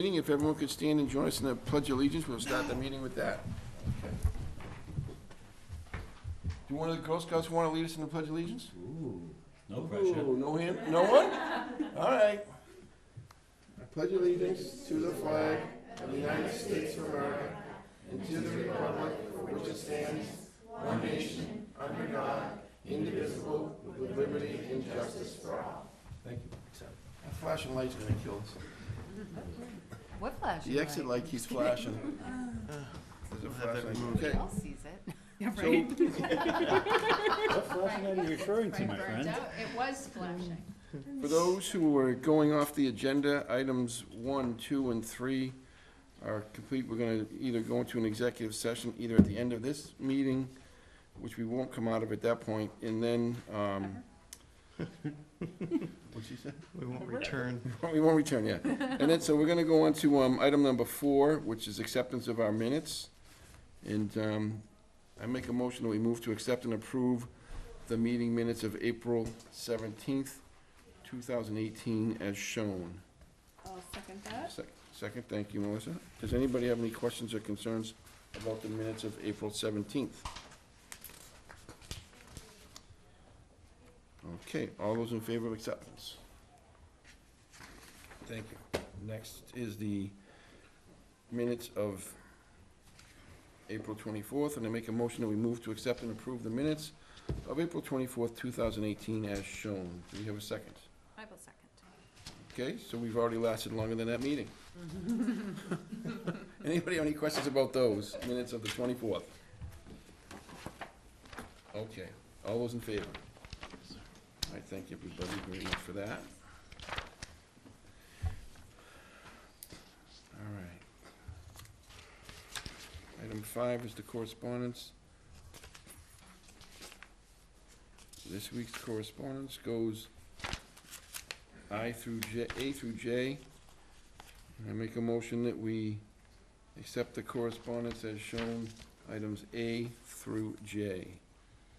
If everyone could stand and join us in the Pledge of Allegiance, we'll start the meeting with that. Okay. Do one of the Girl Scouts want to lead us in the Pledge of Allegiance? Ooh, no pressure. Ooh, no hand? No one? All right. I pledge allegiance to the flag of the United States of America and to the republic for which it stands, one nation, under God, indivisible, with liberty and justice for all. Thank you. That flashing light's gonna kill us. What flashing The exit light keeps flashing. There's a flashlight. Okay. All sees it. What flashing light are you referring to, my friend? It was flashing. For those who are going off the agenda, items 1, 2, and 3 are complete. We're going to either go into an executive session either at the end of this meeting, which we won't come out of at that point, and then, what'd she say? We won't return. We won't return, yeah. And then, so we're going to go on to item number 4, which is acceptance of our minutes. And I make a motion that we move to accept and approve the meeting minutes of April 17th, 2018, as shown. I'll second that. Second, thank you, Melissa. Does anybody have any questions or concerns about the minutes of April 17th? Okay, all those in favor of acceptance? Thank you. Next is the minutes of April 24th, and I make a motion that we move to accept and approve the minutes of April 24th, 2018, as shown. Do we have a second? I will second. Okay, so we've already lasted longer than that meeting. Anybody have any questions about those minutes of the 24th? Okay, all those in favor? I thank everybody very much for that. All right. Item 5 is the correspondence. This week's correspondence goes A through J. I make a motion that we accept the correspondence as shown, items A through J.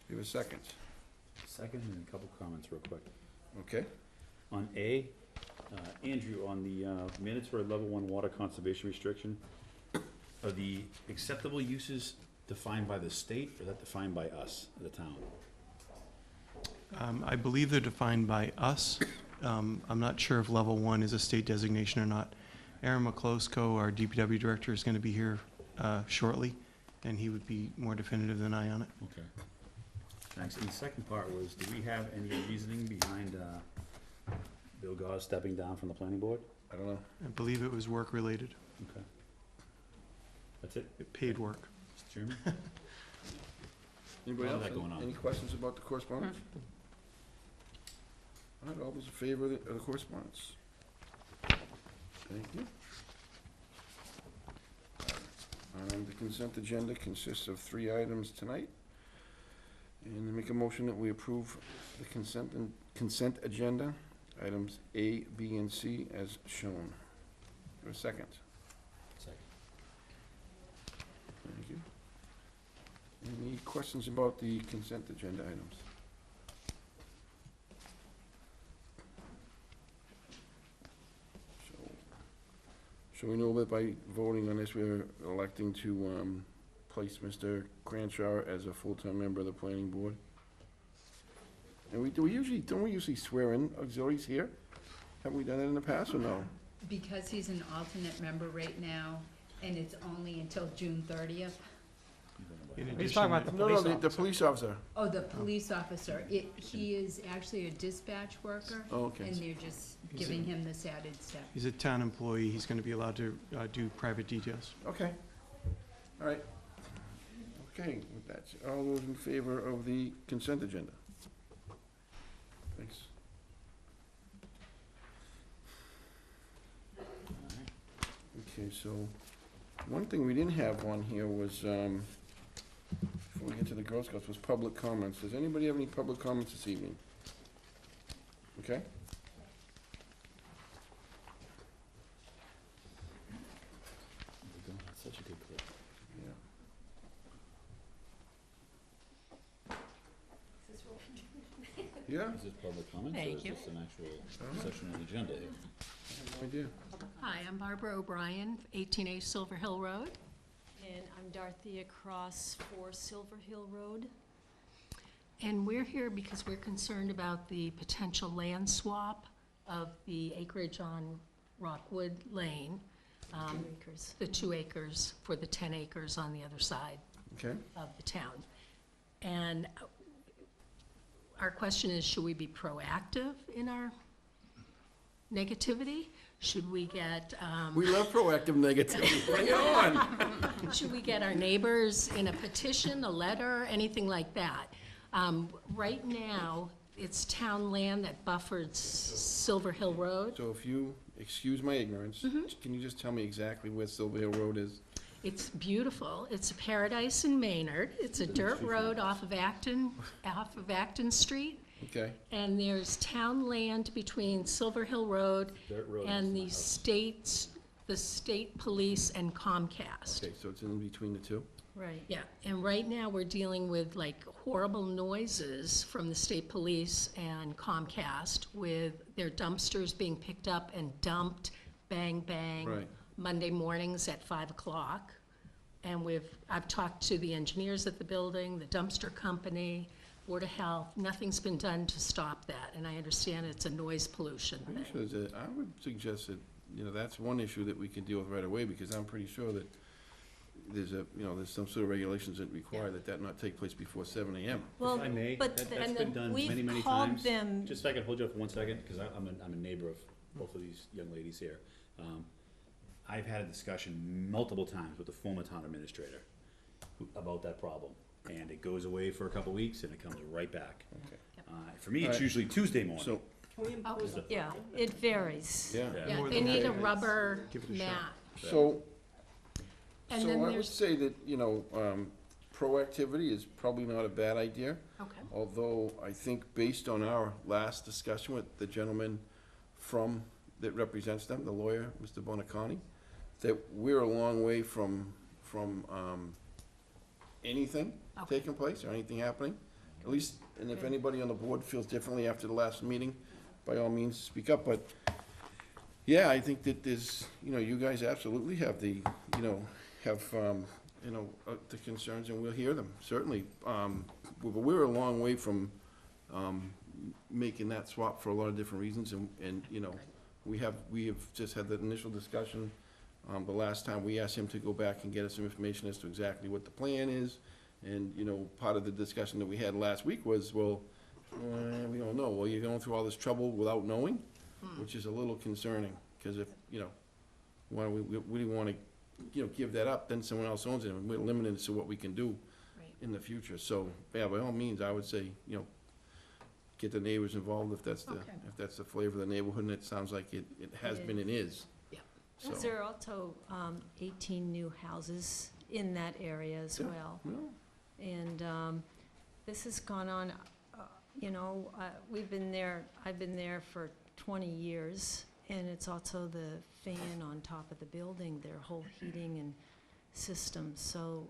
We have a second. Second, and a couple comments real quick. Okay? On A, Andrew, on the minutes for level 1 water conservation restriction, are the acceptable uses defined by the state, or is that defined by us, the town? I believe they're defined by us. I'm not sure if level 1 is a state designation or not. Aaron McCloskey, our DPW director, is going to be here shortly, and he would be more definitive than I on it. Okay. Thanks. And the second part was, do we have any reasoning behind Bill Gauze stepping down from the planning board? I don't know. I believe it was work-related, Okay. That's it, paid work. Mr. Chairman? Anybody How's else? that going on? Any questions about the correspondence? All right, all those in favor of the correspondence? Thank you. The consent agenda consists of 3 items tonight. And I make a motion that we approve the consent agenda, items A, B, and C as shown. For a second. Second. Thank you. Any questions about the consent agenda items? So we know that by voting on this, we're electing to place Mr. Cranshaw as a full-time member of the planning board. And don't we usually swear in auxiliaries here? Haven't we done it in the past or no? Because he's an alternate member right now, and it's only until June 30th. In He's addition, talking about the No, police the officer. police officer. Oh, the police officer. He is actually a dispatch worker, Oh, okay. and they're just giving him this added step. he's a town employee. He's going to be allowed to do private details. Okay. All right. Okay, with that, all those in favor of the consent agenda? Thanks. Okay, so, one thing we didn't have on here was, before we get to the Girl Scouts, was public comments. Does anybody have any public comments this evening? Okay? That's such a good clip. Yeah. Yeah? Is this public comments, or Thank is you. this an actual session on the agenda here? I have no idea. Hi, I'm Barbara O'Brien, 18A Silver Hill Road. And I'm Dorothea Cross for Silver Hill Road. And we're here because we're concerned about the potential land swap of the acreage on Rockwood Lane. 2 acres. The 2 acres for the 10 acres on the other side Okay. of the town. And our question is, should we be proactive in our negativity? Should we get, We love proactive negativity. Bring it on. should we get our neighbors in a petition, a letter, anything like that? Right now, it's town land that buffers Silver Hill Road. So if you excuse my ignorance, can you just tell me exactly where Silver Hill Road is? It's beautiful. It's a paradise in Maynard. It's a dirt road off of Acton Street. Okay. And there's town land between Silver Hill Road Dirt road and is the state police and Comcast. Okay, so it's in between the two? Right. Yeah, and right now we're dealing with like horrible noises from the state police and Comcast with their dumpsters being picked up and dumped, bang, bang. Right. Monday mornings at 5 o'clock. And I've talked to the engineers at the building, the dumpster company, Board of Health. Nothing's been done to stop that, and I understand it's a noise pollution I'm thing. sure that, I would suggest that, that's one issue that we can deal with right away, because I'm pretty sure that there's some sort of regulations that require that not take place before 7 AM. Well, If I may, but that's and been done many, many we've called times. them, Just if I could hold you up for 1 second, because I'm a neighbor of both of these young ladies here. I've had a discussion multiple times with the former town administrator about that problem. And it goes away for a couple weeks and it comes right back. Okay. For me, it's Alright. usually Tuesday morning. So, yeah, it varies. yeah. Yeah, More they than need a that. rubber Give it a mat. shot. So, And then I would there's, say that, proactivity is probably not a bad idea. okay, Although I think based on our last discussion with the gentleman that represents them, the lawyer, Mr. Bonacani, that we're a long way from anything Okay. taking place or anything happening. At least, and if anybody on the board feels differently after the last meeting, by all means, speak up. But, yeah, I think that there's, you guys absolutely have the concerns, and we'll hear them, certainly. We're a long way from making that swap for a lot of different reasons, and we have just had that initial discussion. The last time we asked him to go back and get us some information as to exactly what the plan is, and, part of the discussion that we had last week was, well, we don't know. Well, you're going through all this trouble without knowing, which is a little concerning, because if, why we want to, give that up, then someone else owns it, and we're limited to what we can do right. in the future. So, yeah, by all means, I would say, get the neighbors involved if that's Okay. the flavor of the neighborhood, and it sounds like it has been and is. Yeah. So, There are also 18 new houses in that area as Yeah. well. well, And this has gone on, I've been there for 20 years, and it's also the fan on top of the building, their whole heating and system, so,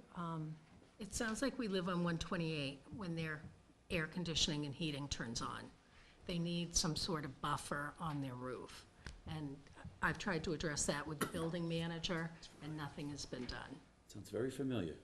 It sounds like we live on 128 when their air conditioning and heating turns on. They need some sort of buffer on their roof. And I've tried to address that with the building manager, and nothing has been done. Sounds very familiar.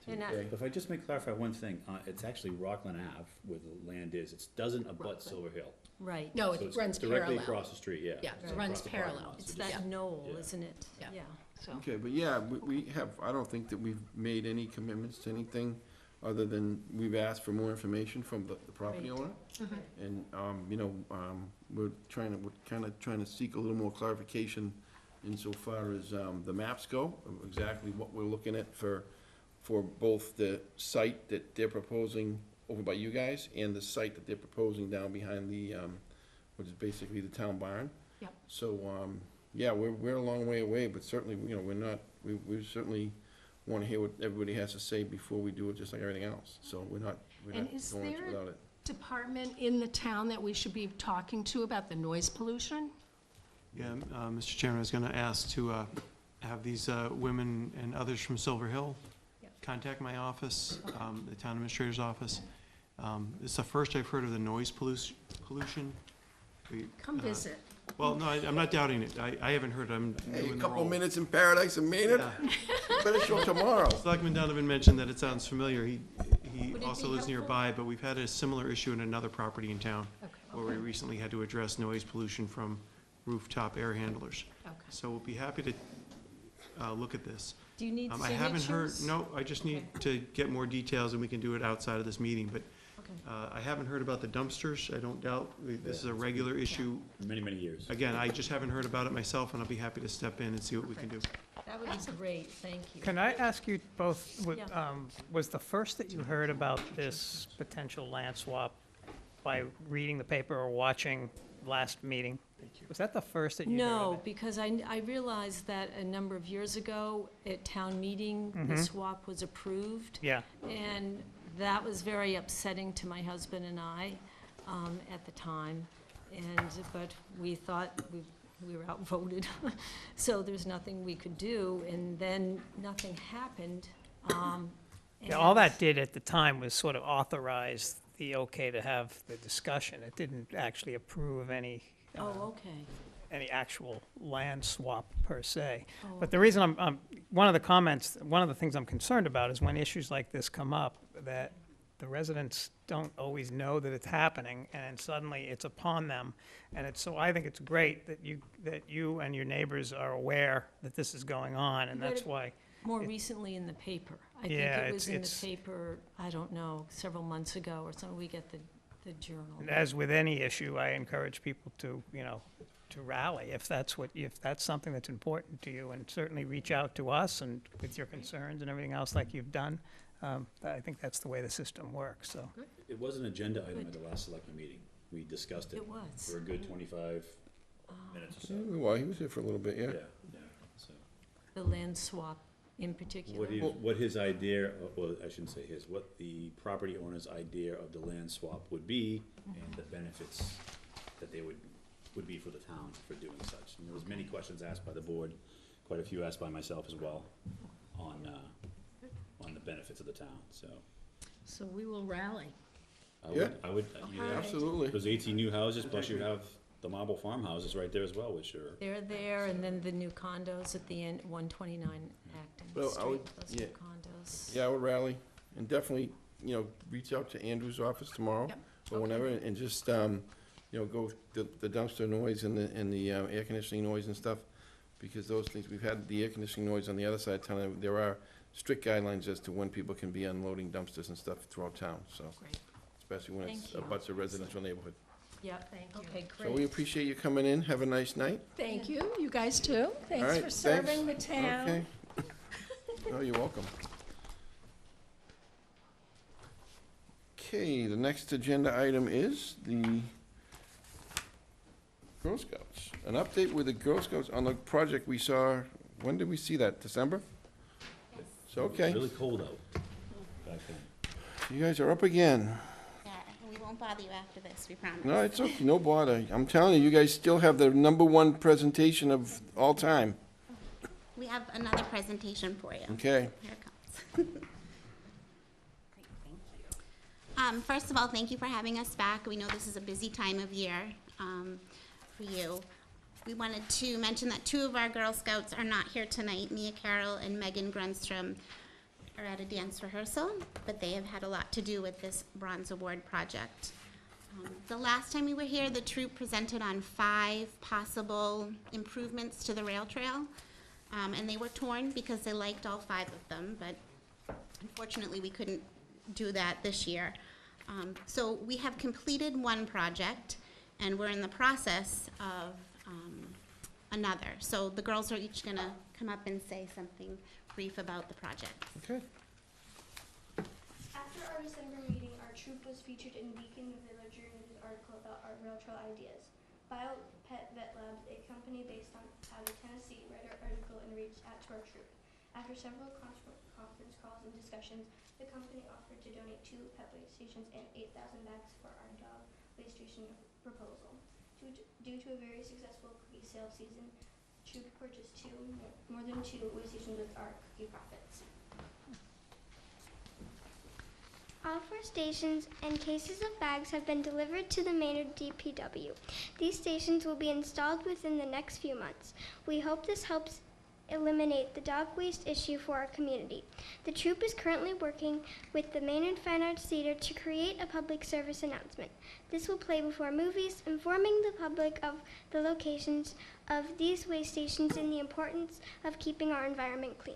and I- okay. If I just may clarify one thing, it's actually Rockland Ave where the land is. It doesn't abut Rockland. Silver Hill. right. No, So it it's runs directly parallel. across the street, yeah. Yeah, it Right. runs Across the parking parallel. lot. It's So that just- knoll, yeah. isn't it? Yeah. So, Okay, but yeah, we have, I don't think that we've made any commitments to anything other than we've asked for more information from the property Right. owner. mhm. And, we're kind of trying to seek a little more clarification insofar as, the maps go, of exactly what we're looking at for both the site that they're proposing over by you guys and the site that they're proposing down behind the, which is basically the town barn. Yep. So, yeah, we're a long way away, but certainly, we're not, we certainly want to hear what everybody has to say before we do it, just like everything else. So we're not And is going there- without it. Department in the town that we should be talking to about the noise pollution? Yeah, Mr. Chairman, I was going to ask to have these women and others from Silver Hill Yep. contact my office, the town administrator's office. It's the first I've heard of the noise pollution. Come visit. Well, no, I'm not doubting it. I haven't heard. I'm new Hey, a in the couple role. minutes in paradise in Maynard? Yeah. Better show tomorrow. Selectman Donovan mentioned that it sounds familiar. He Would it also be lives helpful? nearby, but we've had a similar issue in another property in town Okay. where we recently had to address noise pollution from rooftop air handlers. Okay. So we'll be happy to look at this. Do you need I haven't heard, signatures? no, I just need to get more details and we can do it outside of this meeting, but Okay. I haven't heard about the dumpsters. I don't doubt this is a regular issue. Many, many years. Again, I just haven't heard about it myself and I'll be happy to step in and see what we can do. That would be great, thank you. Can I ask you both, Yeah. was the first that you heard about this potential land swap by reading the paper or watching last meeting? Was that the first that you heard of No, it? because I realized that a number of years ago at town meeting, the Mhm. swap was approved. Yeah, And that was very upsetting to my husband and I at the time. But we thought we were outvoted, so there's nothing we could do. And then nothing happened. yeah, all and- that did at the time was sort of authorize the okay to have the discussion. It didn't actually approve any, Oh, okay. any actual land swap per se. Oh, But the reason one of the things I'm concerned about is when issues like this come up, that the residents don't always know that it's happening, and then suddenly it's upon them. So I think it's great that you and your neighbors are aware that this is going on, and But that's it- why, More recently in the paper. I think Yeah, it was in the it's- paper, I don't know, several months ago or something. We get the journal. as with any issue, I encourage people to, to rally if that's something that's important to you, and certainly reach out to us and with your concerns and everything else like you've done. I think that's the way the system works, so. It was an agenda item Good. at the last selectmen meeting. We discussed it It was. for a good 25 minutes or so. Well, he was here for a little bit, Yeah, yeah. yeah, so. The land swap in particular. What his idea, well, I shouldn't say his, what the property owner's idea of the land swap would be, and the benefits that they would be for the town for doing such. And there was many questions asked by the board, quite a few asked by myself as well, on the benefits of the town, so. So we will rally. I would, yeah, Absolutely. those 18 new houses, plus you have the marble farmhouses right there as well, which are, They're there, and then the new condos at the end, 129 Acton Well, I Street, would- those new yeah. condos. Yeah, I would rally, and definitely, reach out to Andrew's office tomorrow, Yep. or whenever, and just, go the dumpster noise and the air conditioning noise and stuff, because those things, we've had the air conditioning noise on the other side of town, and there are strict guidelines as to when people can be unloading dumpsters and stuff throughout town, so, Great, especially when it's Thank you. abuts a residential neighborhood. yep, Thank you. okay, So we great. appreciate you coming in, have a nice night. Thank you, you guys too. All Thanks right, for serving the town. Okay. Oh, you're welcome. Okay, the next agenda item is the Girl Scouts. An update with the Girl Scouts on the project we saw, when did we see that, December? So, okay, really cold out back then. you guys are up again. Yeah, we won't bother you after this, we promise. No, it's okay, no bother. I'm telling you, you guys still have the #1 presentation of all time. We have another presentation for you. Okay. Here it comes. Great, thank you. First of all, thank you for having us back. We know this is a busy time of year for you. We wanted to mention that 2 of our Girl Scouts are not here tonight. Mia Carroll and Megan Grunstrom are at a dance rehearsal, but they have had a lot to do with this Bronze Award project. The last time we were here, the troop presented on 5 possible improvements to the rail trail. And they were torn because they liked all 5 of them, but unfortunately, we couldn't do that this year. So we have completed 1 project, and we're in the process of another. So the girls are each gonna come up and say something brief about the project. Okay. After our December meeting, our troop was featured in Beacon Villager News article about our rail trail ideas. Bio Pet Vet Labs, a company based out of Tennessee, read our article and reached out to our troop. After several conference calls and discussions, the company offered to donate 2 pet waste stations and 8,000 bags for our dog waste station proposal. Due to a very successful cookie sale season, troop purchased more than 2 waste stations with our cookie profits. All 4 stations and cases of bags have been delivered to the Maynard DPW. These stations will be installed within the next few months. We hope this helps eliminate the dog waste issue for our community. The troop is currently working with the Maynard Fine Arts Theater to create a public service announcement. This will play before movies, informing the public of the locations of these waste stations and the importance of keeping our environment clean.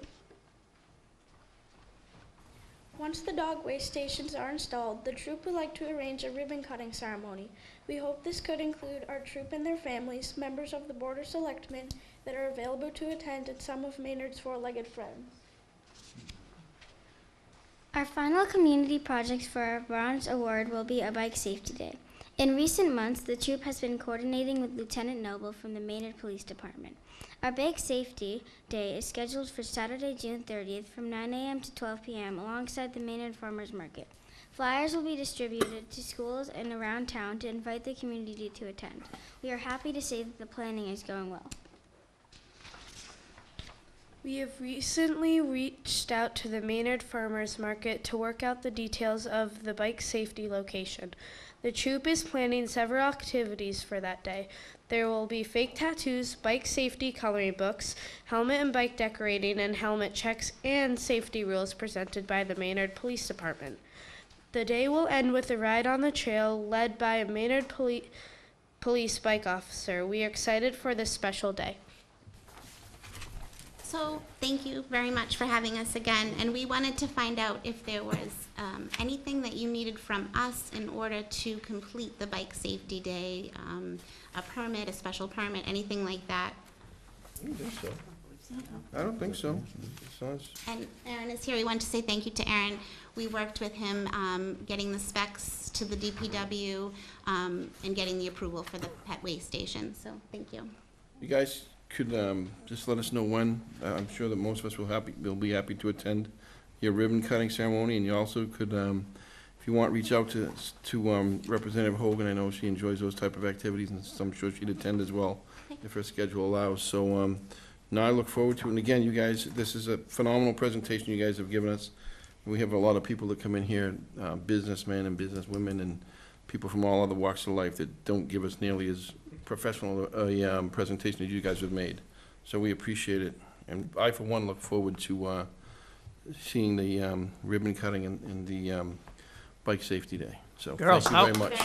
Once the dog waste stations are installed, the troop would like to arrange a ribbon cutting ceremony. We hope this could include our troop and their families, members of the Board of Selectmen that are available to attend, and some of Maynard's four-legged friends. Our final community project for our Bronze Award will be a Bike Safety Day. In recent months, the troop has been coordinating with Lieutenant Noble from the Maynard Police Department. Our Bike Safety Day is scheduled for Saturday, June 30th from 9 a.m. to 12 p.m. alongside the Maynard Farmers Market. Flyers will be distributed to schools and around town to invite the community to attend. We are happy to say that the planning is going well. We have recently reached out to the Maynard Farmers Market to work out the details of the bike safety location. The troop is planning several activities for that day. There will be fake tattoos, bike safety coloring books, helmet and bike decorating, and helmet checks and safety rules presented by the Maynard Police Department. The day will end with a ride on the trail led by a Maynard police bike officer. We are excited for this special day. So thank you very much for having us again, and we wanted to find out if there was anything that you needed from us in order to complete the Bike Safety Day, a permit, a special permit, anything like that. I don't think so. I don't think so. And Aaron is here. We want to say thank you to Aaron. We worked with him getting the specs to the DPW and getting the approval for the pet waste station, so thank you. You guys could just let us know when. I'm sure that most of us will be happy to attend your ribbon cutting ceremony, and you also could, if you want, reach out to Representative Hogan. I know she enjoys those type of activities, and I'm sure she'd attend as well if her schedule allows. So now I look forward to it. And again, you guys, this is a phenomenal presentation you guys have given us. We have a lot of people that come in here, businessmen and businesswomen, and people from all other walks of life that don't give us nearly as professional presentation as you guys have made. So we appreciate it. And I, for one, look forward to seeing the ribbon cutting and the Bike Safety Day. So Girls, thank you very much.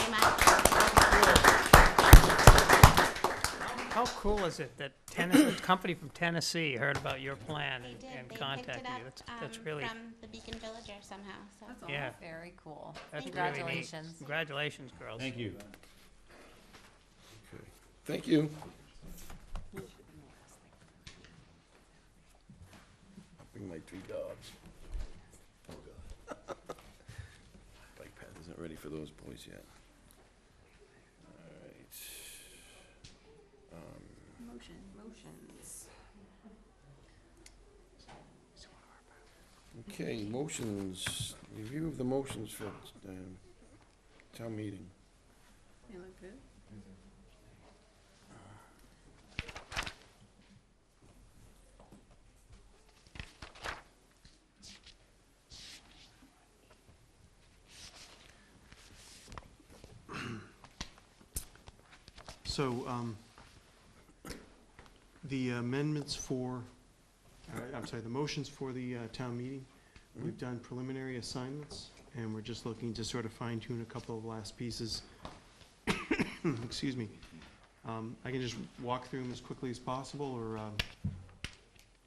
How cool is it that a company from Tennessee heard about your plan They did. and They contacted picked it you? up That's really, from the Beacon Villager somehow. So. yeah, Very cool. that's really neat. Congratulations. Congratulations, girls. Thank you. Okay. Thank you. I'll bring my 3 dogs. Oh, God. Bike path isn't ready for those boys yet. All right. Motions. Okay, motions, review of the motions for town meeting. They look good. So, the amendments for, the motions for the town meeting, we've done preliminary assignments, and we're just looking to sort of fine tune a couple of last pieces. Excuse me. I can just walk through them as quickly as possible, or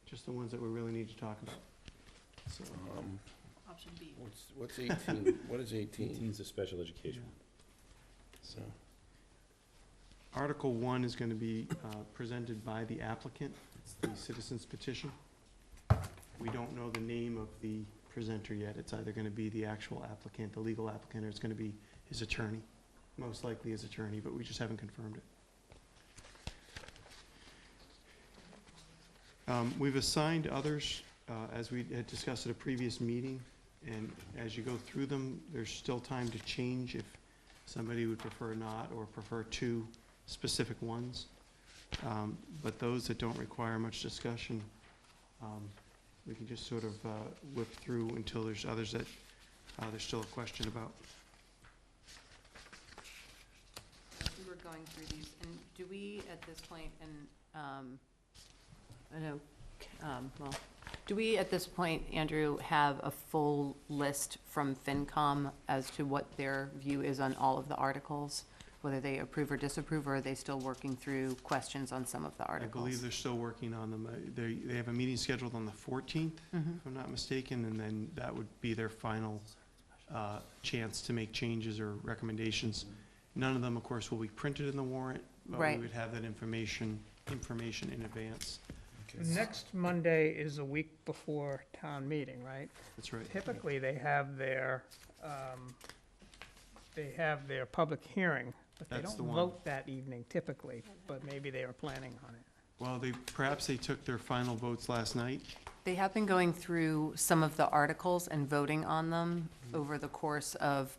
just the ones that we really need to talk about. So, Option B. What's 18? What is 18? 18 is a special education. So, Article 1 is going to be presented by the applicant. It's the citizen's petition. We don't know the name of the presenter yet. It's either going to be the actual applicant, the legal applicant, or it's going to be his attorney. Most likely his attorney, but we just haven't confirmed it. We've assigned others, as we had discussed at a previous meeting, and as you go through them, there's still time to change if somebody would prefer not or prefer 2 specific ones. But those that don't require much discussion, we can just sort of whip through until there's others that there's still a question about. We were going through these, and do we at this point, and, I know, well, do we at this point, Andrew, have a full list from FinCom as to what their view is on all of the articles? Whether they approve or disapprove, or are they still working through questions on some of the I articles? believe they're still working on them. They have a meeting scheduled on the 14th, if I'm not mistaken, and then that would be their final chance to make changes or recommendations. None of them, of course, will be printed in the warrant, but we Right. would have that information in advance. Next Monday is a week before town meeting, right? That's right. Typically, they have their public hearing, but they That's don't the one. vote that evening typically, but maybe they are planning on it. Well, perhaps they took their final votes last night. They have been going through some of the articles and voting on them over the course of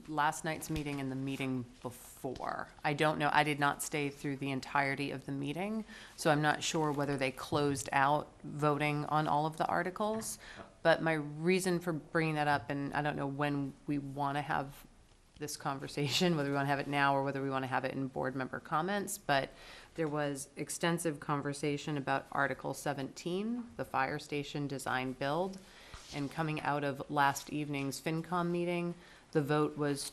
last night's meeting and the meeting before. I don't know, I did not stay through the entirety of the meeting, so I'm not sure whether they closed out voting on all of the articles. But my reason for bringing that up, and I don't know when we want to have this conversation, whether we want to have it now or whether we want to have it in board member comments, but there was extensive conversation about Article 17, the fire station design build, and coming out of last evening's FinCom meeting, the vote was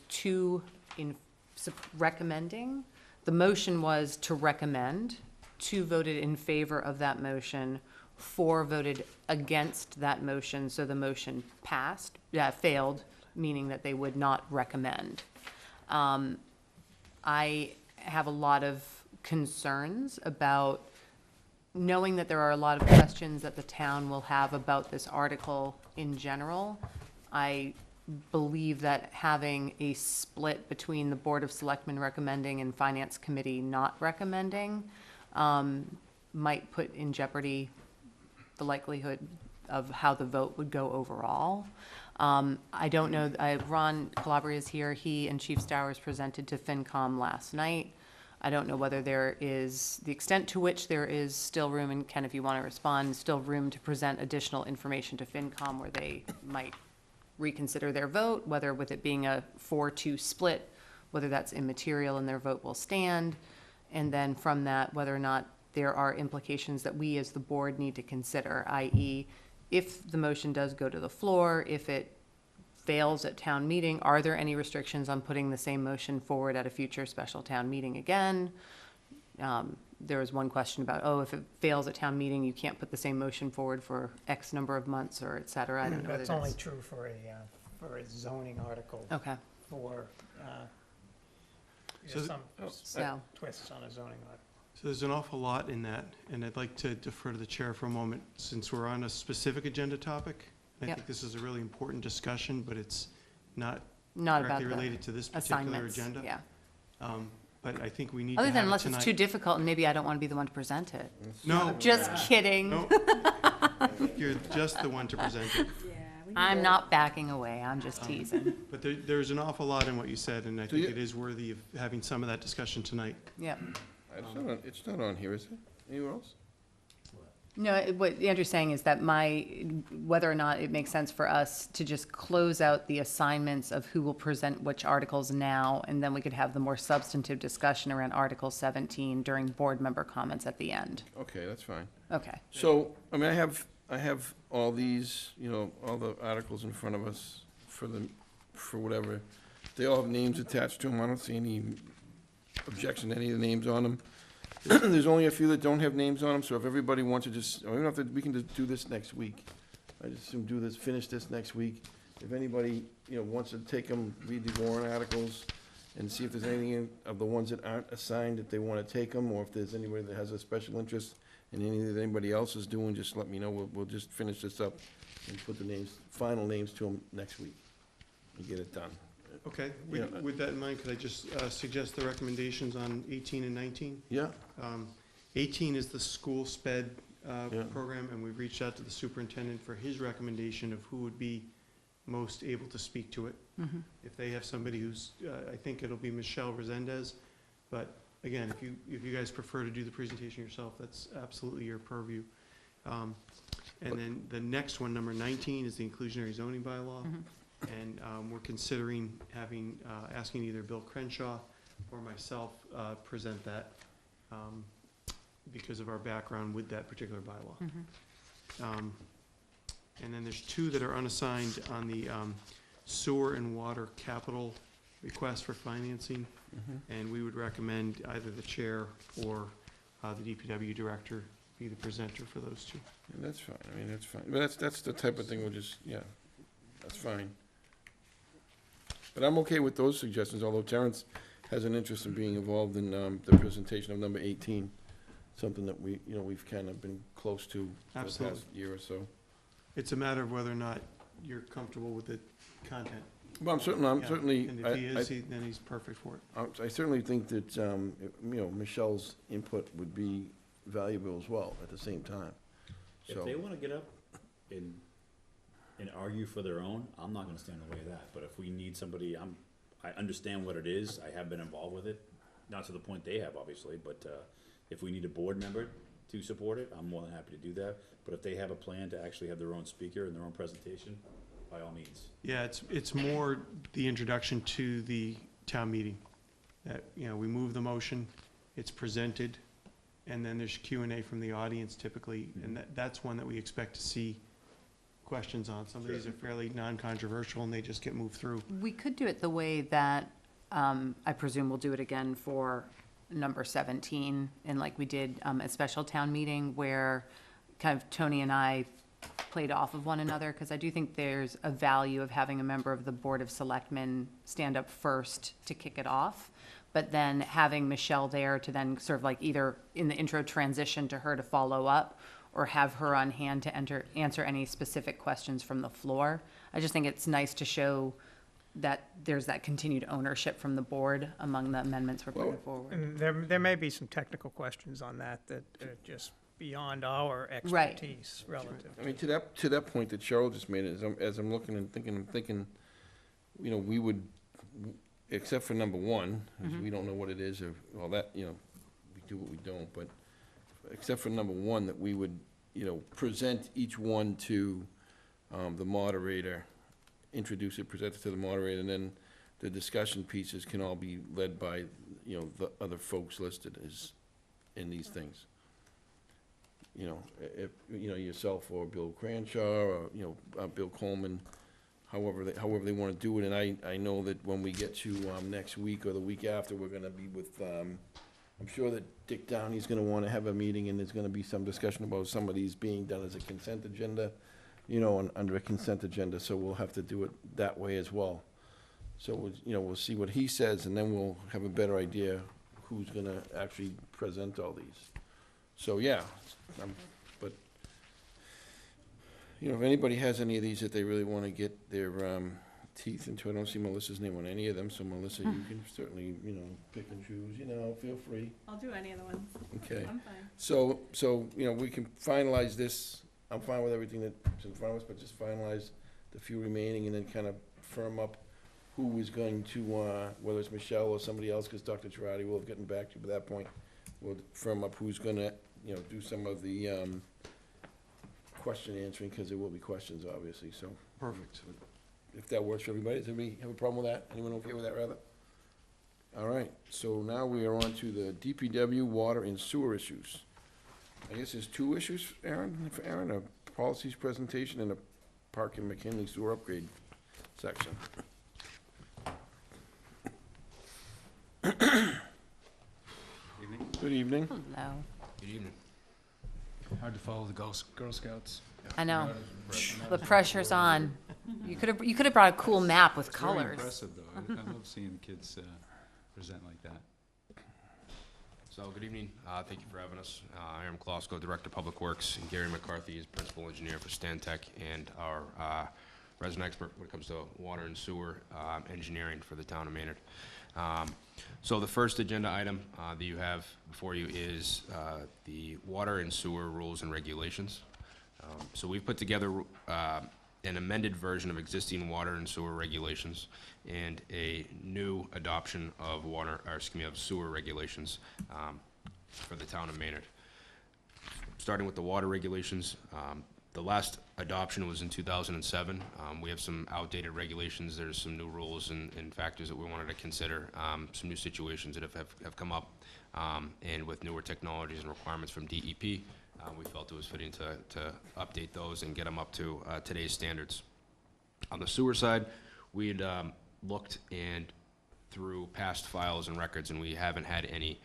recommending. The motion was to recommend. 2 voted in favor of that motion. 4 voted against that motion, so the motion failed, meaning that they would not recommend. I have a lot of concerns about knowing that there are a lot of questions that the town will have about this article in general. I believe that having a split between the Board of Selectmen recommending and Finance Committee not recommending might put in jeopardy the likelihood of how the vote would go overall. I don't know, Ron Calabria is here. He and Chief Stowers presented to FinCom last night. I don't know whether there is, the extent to which there is still room, and Ken, if you want to respond, still room to present additional information to FinCom where they might reconsider their vote, whether with it being a 4-2 split, whether that's immaterial and their vote will stand. And then from that, whether or not there are implications that we as the board need to consider, i.e., if the motion does go to the floor, if it fails at town meeting, are there any restrictions on putting the same motion forward at a future special town meeting again? There was one question about, if it fails at town meeting, you can't put the same motion forward for X number of months or et cetera. I don't know whether That's only true for a zoning article. Okay. For, So some So, twists on a zoning article. So there's an awful lot in that, and I'd like to defer to the chair for a moment, since we're on a specific agenda topic. I Yep. think this is a really important discussion, but it's not not about directly the related to this particular assignments, agenda. yeah. But I think we need to Other have than it unless it's too tonight. difficult and maybe I don't want to be the one to present it. No, Just kidding. no. You're just the one to present it. I'm not backing away, I'm just teasing. But there's an awful lot in what you said, and I Do think you- it is worthy of having some of that discussion tonight. Yep. It's not on here, is it? Anywhere else? No, what Andrew's saying is that whether or not it makes sense for us to just close out the assignments of who will present which articles now, and then we could have the more substantive discussion around Article 17 during board member comments at the end. Okay, that's fine. Okay. So, I mean, I have all these, all the articles in front of us for whatever. They all have names attached to them. I don't see any objection to any of the names on them. There's only a few that don't have names on them, so if everybody wants to just, we can just do this next week. I just assume finish this next week. If anybody, wants to take them, read the warrant articles, and see if there's anything of the ones that aren't assigned, that they want to take them, or if there's anybody that has a special interest in anything that anybody else is doing, just let me know. We'll just finish this up and put the final names to them next week and get it done. Okay, Yeah. with that in mind, could I just suggest the recommendations on 18 and 19? Yeah? 18 is the school sped Yeah. program, and we've reached out to the superintendent for his recommendation of who would be most able to speak to it. If they have somebody who's, I think it'll be Michelle Resendez, but again, if you guys prefer to do the presentation yourself, that's absolutely your purview. And then the next one, number 19, is the inclusionary zoning bylaw. And we're considering having, asking either Bill Crenshaw or myself present that because of our background with that particular bylaw. And then there's two that are unassigned on the sewer and water capital request for financing. And we would recommend either the chair or the DPW director be the presenter for those two. Yeah, that's fine, I mean, that's fine, but that's the type of thing we'll just, yeah, that's fine. But I'm okay with those suggestions, although Terrence has an interest in being involved in the presentation of number 18, something that we, you know, we've kind of been close to for the Absolutely. past year or so. It's a matter of whether or not you're comfortable with the content. Well, I'm Yeah, certainly, And if he is, then he's perfect for it. I certainly think that, you know, Michelle's input would be valuable as well at the same time. If So, they wanna get up and argue for their own, I'm not gonna stand in the way of that, but if we need somebody, I understand what it is, I have been involved with it, not to the point they have, obviously, but, if we need a board member to support it, I'm more than happy to do that, but if they have a plan to actually have their own speaker and their own presentation, by all means. Yeah, it's more the introduction to the town meeting. That, you know, we move the motion, it's presented, and then there's Q&A from the audience typically, and that's one that we expect to see questions on. Some of these are fairly non-controversial and they just get moved through. We could do it the way that, I presume we'll do it again for number 17, and like we did at special town meeting, where kind of Tony and I played off of one another, because I do think there's a value of having a member of the Board of Selectmen stand up first to kick it off, but then having Michelle there to then sort of like either in the intro transition to her to follow up, or have her on hand to answer any specific questions from the floor. I just think it's nice to show that there's that continued ownership from the board among the amendments we're putting forward. And there may be some technical questions on that are just beyond our Right. expertise relative. I mean, to that point that Cheryl just made, as I'm looking and thinking, you know, we would, except for number 1, which we don't know what it is, or, well, that, you know, we do what we don't, but except for number 1, that we would, you know, present each one to the moderator, introduce it, present it to the moderator, and then the discussion pieces can all be led by, you know, the other folks listed as in these things. You know, if, you know, yourself or Bill Cranshaw or, you know, Bill Coleman, however they want to do it. And I know that when we get to next week or the week after, we're going to be with, I'm sure that Dick Downey's going to want to have a meeting, and there's going to be some discussion about some of these being done as a consent agenda, you know, under a consent agenda, so we'll have to do it that way as well. So, you know, we'll see what he says, and then we'll have a better idea who's going to actually present all these. So, yeah, but, you know, if anybody has any of these that they really want to get their teeth into, I don't see Melissa's name on any of them, so Melissa, you can certainly, you know, pick and choose, you know, feel free. I'll do any of the ones. Okay. I'm fine. So, you know, we can finalize this. I'm fine with everything that's in front of us, but just finalize the few remaining and then kind of firm up who is going to, whether it's Michelle or somebody else, because Dr. Girardi will have gotten back to you by that point. We'll firm up who's gonna, you know, do some of the question answering, because there will be questions, obviously, so. Perfect. If that works for everybody, does everybody have a problem with that? Anyone okay with that, rather? All right, so now we are on to the DPW water and sewer issues. I guess there's 2 issues, for Aaron, a policies presentation and a Park and McKinley sewer upgrade section. Good evening. Hello. Good evening. Hard to follow the Girl Scouts. I know. The pressure's on. You could have brought a cool map with It's very colors. impressive, though. I love seeing kids present like that. So, good evening. Thank you for having us. Aaron Klosko, Director of Public Works, and Gary McCarthy is Principal Engineer for Stantec and our resident expert when it comes to water and sewer engineering for the town of Maynard. So the first agenda item that you have before you is the water and sewer rules and regulations. So we've put together an amended version of existing water and sewer regulations and a new adoption of of sewer regulations for the town of Maynard. Starting with the water regulations, The last adoption was in 2007. We have some outdated regulations. There's some new rules and factors that we wanted to consider, some new situations that have come up. And with newer technologies and requirements from DEP, we felt it was fitting to update those and get them up to today's standards. On the sewer side, we had looked and through past files and records, and we haven't had any,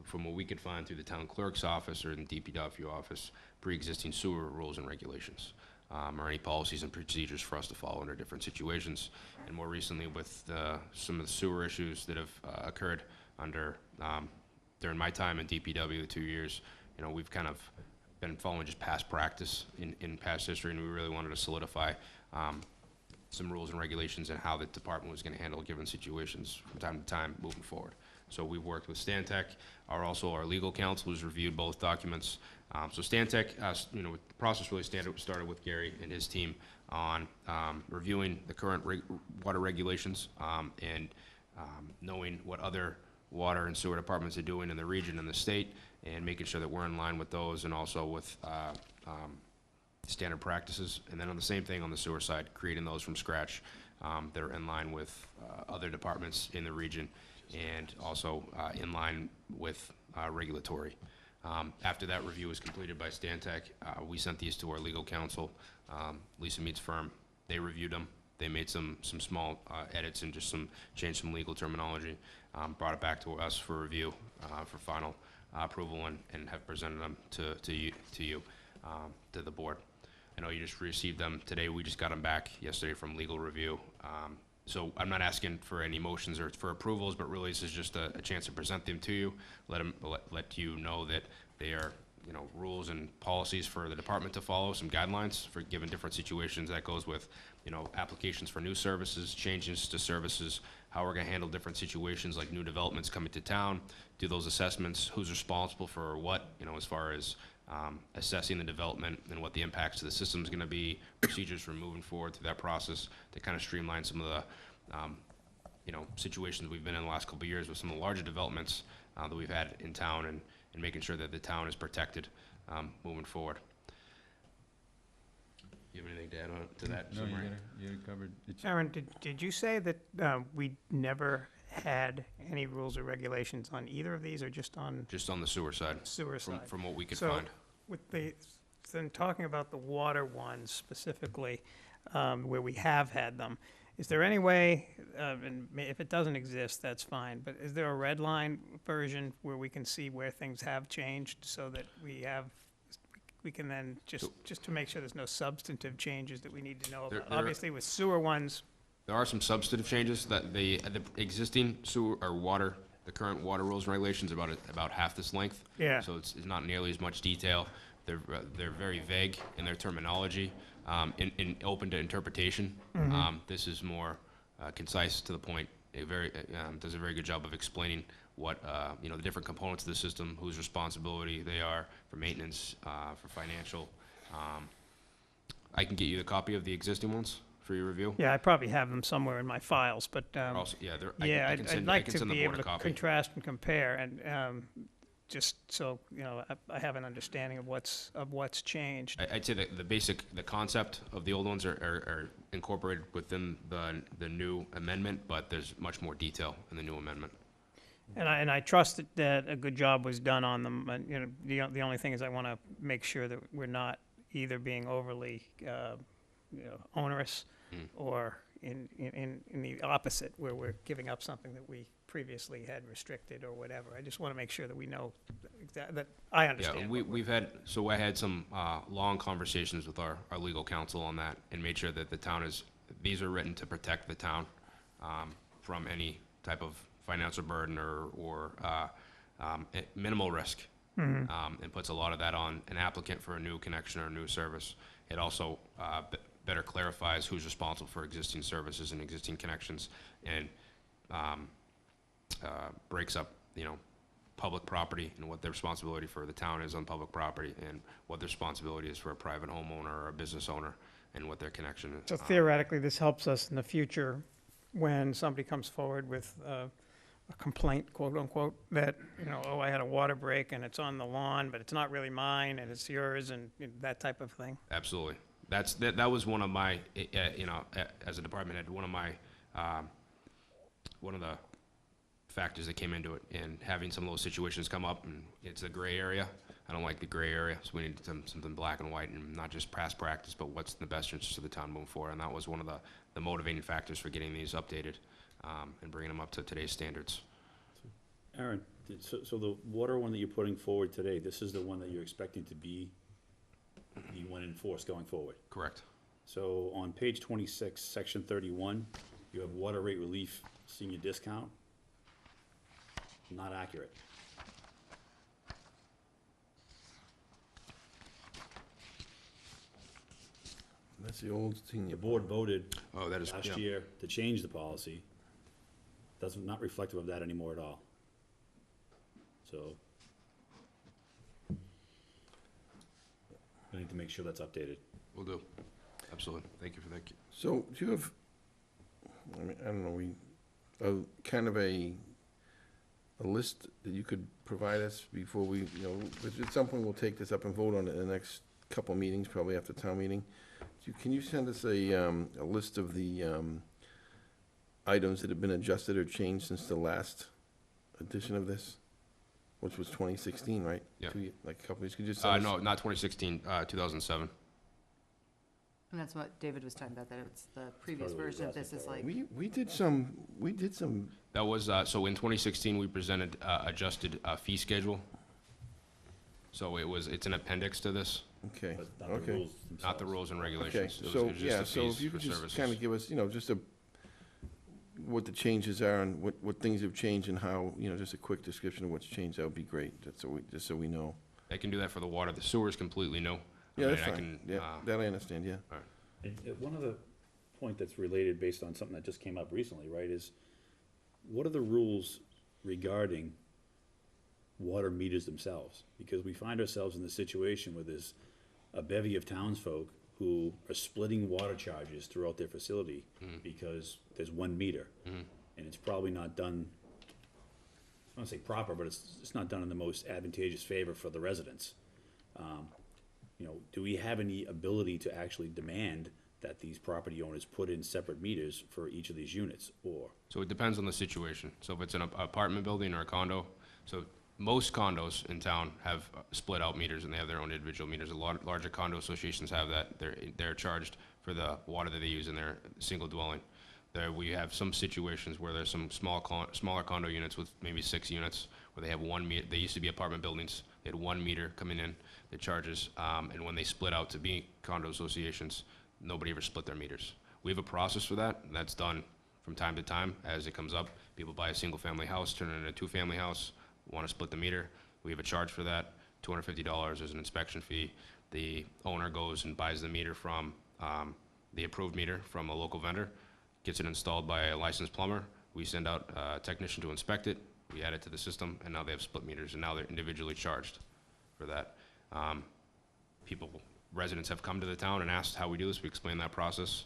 from what we could find through the town clerk's office or in the DPW office, pre-existing sewer rules and regulations, or any policies and procedures for us to follow under different situations. And more recently with some of the sewer issues that have occurred under, during my time in DPW, the 2 years, you know, we've kind of been following just past practice in past history, and we really wanted to solidify some rules and regulations and how the department was going to handle given situations from time to time moving forward. So we worked with Stantec, also our legal counsel has reviewed both documents. So Stantec, you know, the process really started with Gary and his team on reviewing the current water regulations and knowing what other water and sewer departments are doing in the region and the state, and making sure that we're in line with those, and also with standard practices. And then on the same thing on the sewer side, creating those from scratch that are in line with other departments in the region, and also in line with regulatory. After that review was completed by Stantec, we sent these to our legal counsel, Lisa Mead's firm. They reviewed them. They made some small edits and just changed some legal terminology, brought it back to us for review, for final approval, and have presented them to you, to the board. I know you just received them today. We just got them back yesterday from legal review. So I'm not asking for any motions or for approvals, but really this is just a chance to present them to you, let you know that they are, you know, rules and policies for the department to follow, some guidelines for given different situations. That goes with, you know, applications for new services, changes to services, how we're gonna handle different situations like new developments coming to town, do those assessments, who's responsible for what, you know, as far as assessing the development and what the impacts to the system is going to be, procedures for moving forward through that process to kind of streamline some of the, you know, situations we've been in the last couple of years with some of the larger developments that we've had in town, and making sure that the town is protected moving forward. You have anything to add on to that? No, you covered. Sharon, did you say that we never had any rules or regulations on either of these, or just on Just on the sewer side. sewer side? From what we could So, find. with then talking about the water ones specifically, where we have had them, is there any way, and if it doesn't exist, that's fine, but is there a red line version where we can see where things have changed, so that we can then just to make sure there's no substantive changes that we need to know about? Obviously, with sewer ones, There are some substantive changes that the existing sewer or water, the current water rules and regulations about half this length. Yeah. So it's not nearly as much detail. They're very vague in their terminology, and open to interpretation. This is more concise, to the point. It does a very good job of explaining what you know, the different components of the system, whose responsibility they are for maintenance, for financial. I can get you the copy of the existing ones for your review. yeah, I probably have them somewhere in my files, but Also, yeah, I'd like to be able to contrast and compare, and just so, you know, I have an understanding of what's changed. I'd say that the concept of the old ones are incorporated within the new amendment, but there's much more detail in the new amendment. And I trust that a good job was done on them, and, you know, the only thing is I want to make sure that we're not either being overly, you know, onerous, or in the opposite, where we're giving up something that we previously had restricted or whatever. I just want to make sure that we know that I understand. Yeah, I had some long conversations with our legal counsel on that, and made sure that the town these are written to protect the town from any type of financial burden or minimal risk, and puts a lot of that on an applicant for a new connection or a new service. It also better clarifies who's responsible for existing services and existing connections, and breaks up, you know, public property and what the responsibility for the town is on public property, and what the responsibility is for a private homeowner or a business owner, and what their connection is. So theoretically, this helps us in the future when somebody comes forward with a complaint, quote unquote, that, you know, oh, I had a water break and it's on the lawn, but it's not really mine and it's yours and that type of thing? Absolutely. That was one of my, as a department head, one of the factors that came into it, and having some of those situations come up, and it's a gray area. I don't like the gray area, so we need something black and white, and not just past practice, but what's in the best interest of the town moving forward. And that was one of the motivating factors for getting these updated and bringing them up to today's standards. Aaron, so the water one that you're putting forward today, this is the one that you're expecting to be the one enforced going forward? Correct. So on page 26, section 31, you have water rate relief senior discount. Not accurate. That's the old thing. The board voted last last year to change the policy. Not reflective of that anymore at all. So we need to make sure that's updated. Will do. Absolutely. Thank you for that. So do you have, I mean, I don't know, kind of a list that you could provide us before we, at some point we'll take this up and vote on it in the next couple meetings, probably after town meeting. Can you send us a list of the items that have been adjusted or changed since the last edition of this, which was 2016, right? Yeah. Like a couple years. Could you just send us? No, not 2016, 2007. And that's what David was talking about, that it's the previous Probably version of this is like, We did some. That was, so in 2016, we presented adjusted fee schedule. So it's an appendix to this, Okay. But not the Okay. rules not the themselves. rules and Okay. regulations. It was So just yeah. the So fees if you for could just services. kind of give us, just what the changes are and what things have changed and how, just a quick description of what's changed, that would be great. Just so we know. I can do that for the water. The sewer is completely new. Yeah, that's I fine. can, Yeah, that I understand. Yeah. And one other point that's related based on something that just came up recently, right, is what are the rules regarding water meters themselves? Because we find ourselves in the situation where there's a bevy of townsfolk who are splitting water charges throughout their facility because there's one meter. And it's probably not done, I don't say proper, but it's not done in the most advantageous favor for the residents. Do we have any ability to actually demand that these property owners put in separate meters for each of these units, or? So it depends on the situation. So if it's an apartment building or a condo, so most condos in town have split out meters and they have their own individual meters. A lot larger condo associations have that. They're charged for the water that they use in their single dwelling. We have some situations where there's some smaller condo units with maybe 6 units where they have one meter. They used to be apartment buildings. They had one meter coming in that charges, and when they split out to be condo associations, nobody ever split their meters. We have a process for that, and that's done from time to time as it comes up. People buy a single-family house, turn it into a two-family house, want to split the meter. We have a charge for that, $250 as an inspection fee. The owner goes and buys the meter from the approved meter from a local vendor, gets it installed by a licensed plumber. We send out a technician to inspect it. We add it to the system, and now they have split meters, and now they're individually charged for that. Residents have come to the town and asked how we do this. We explain that process,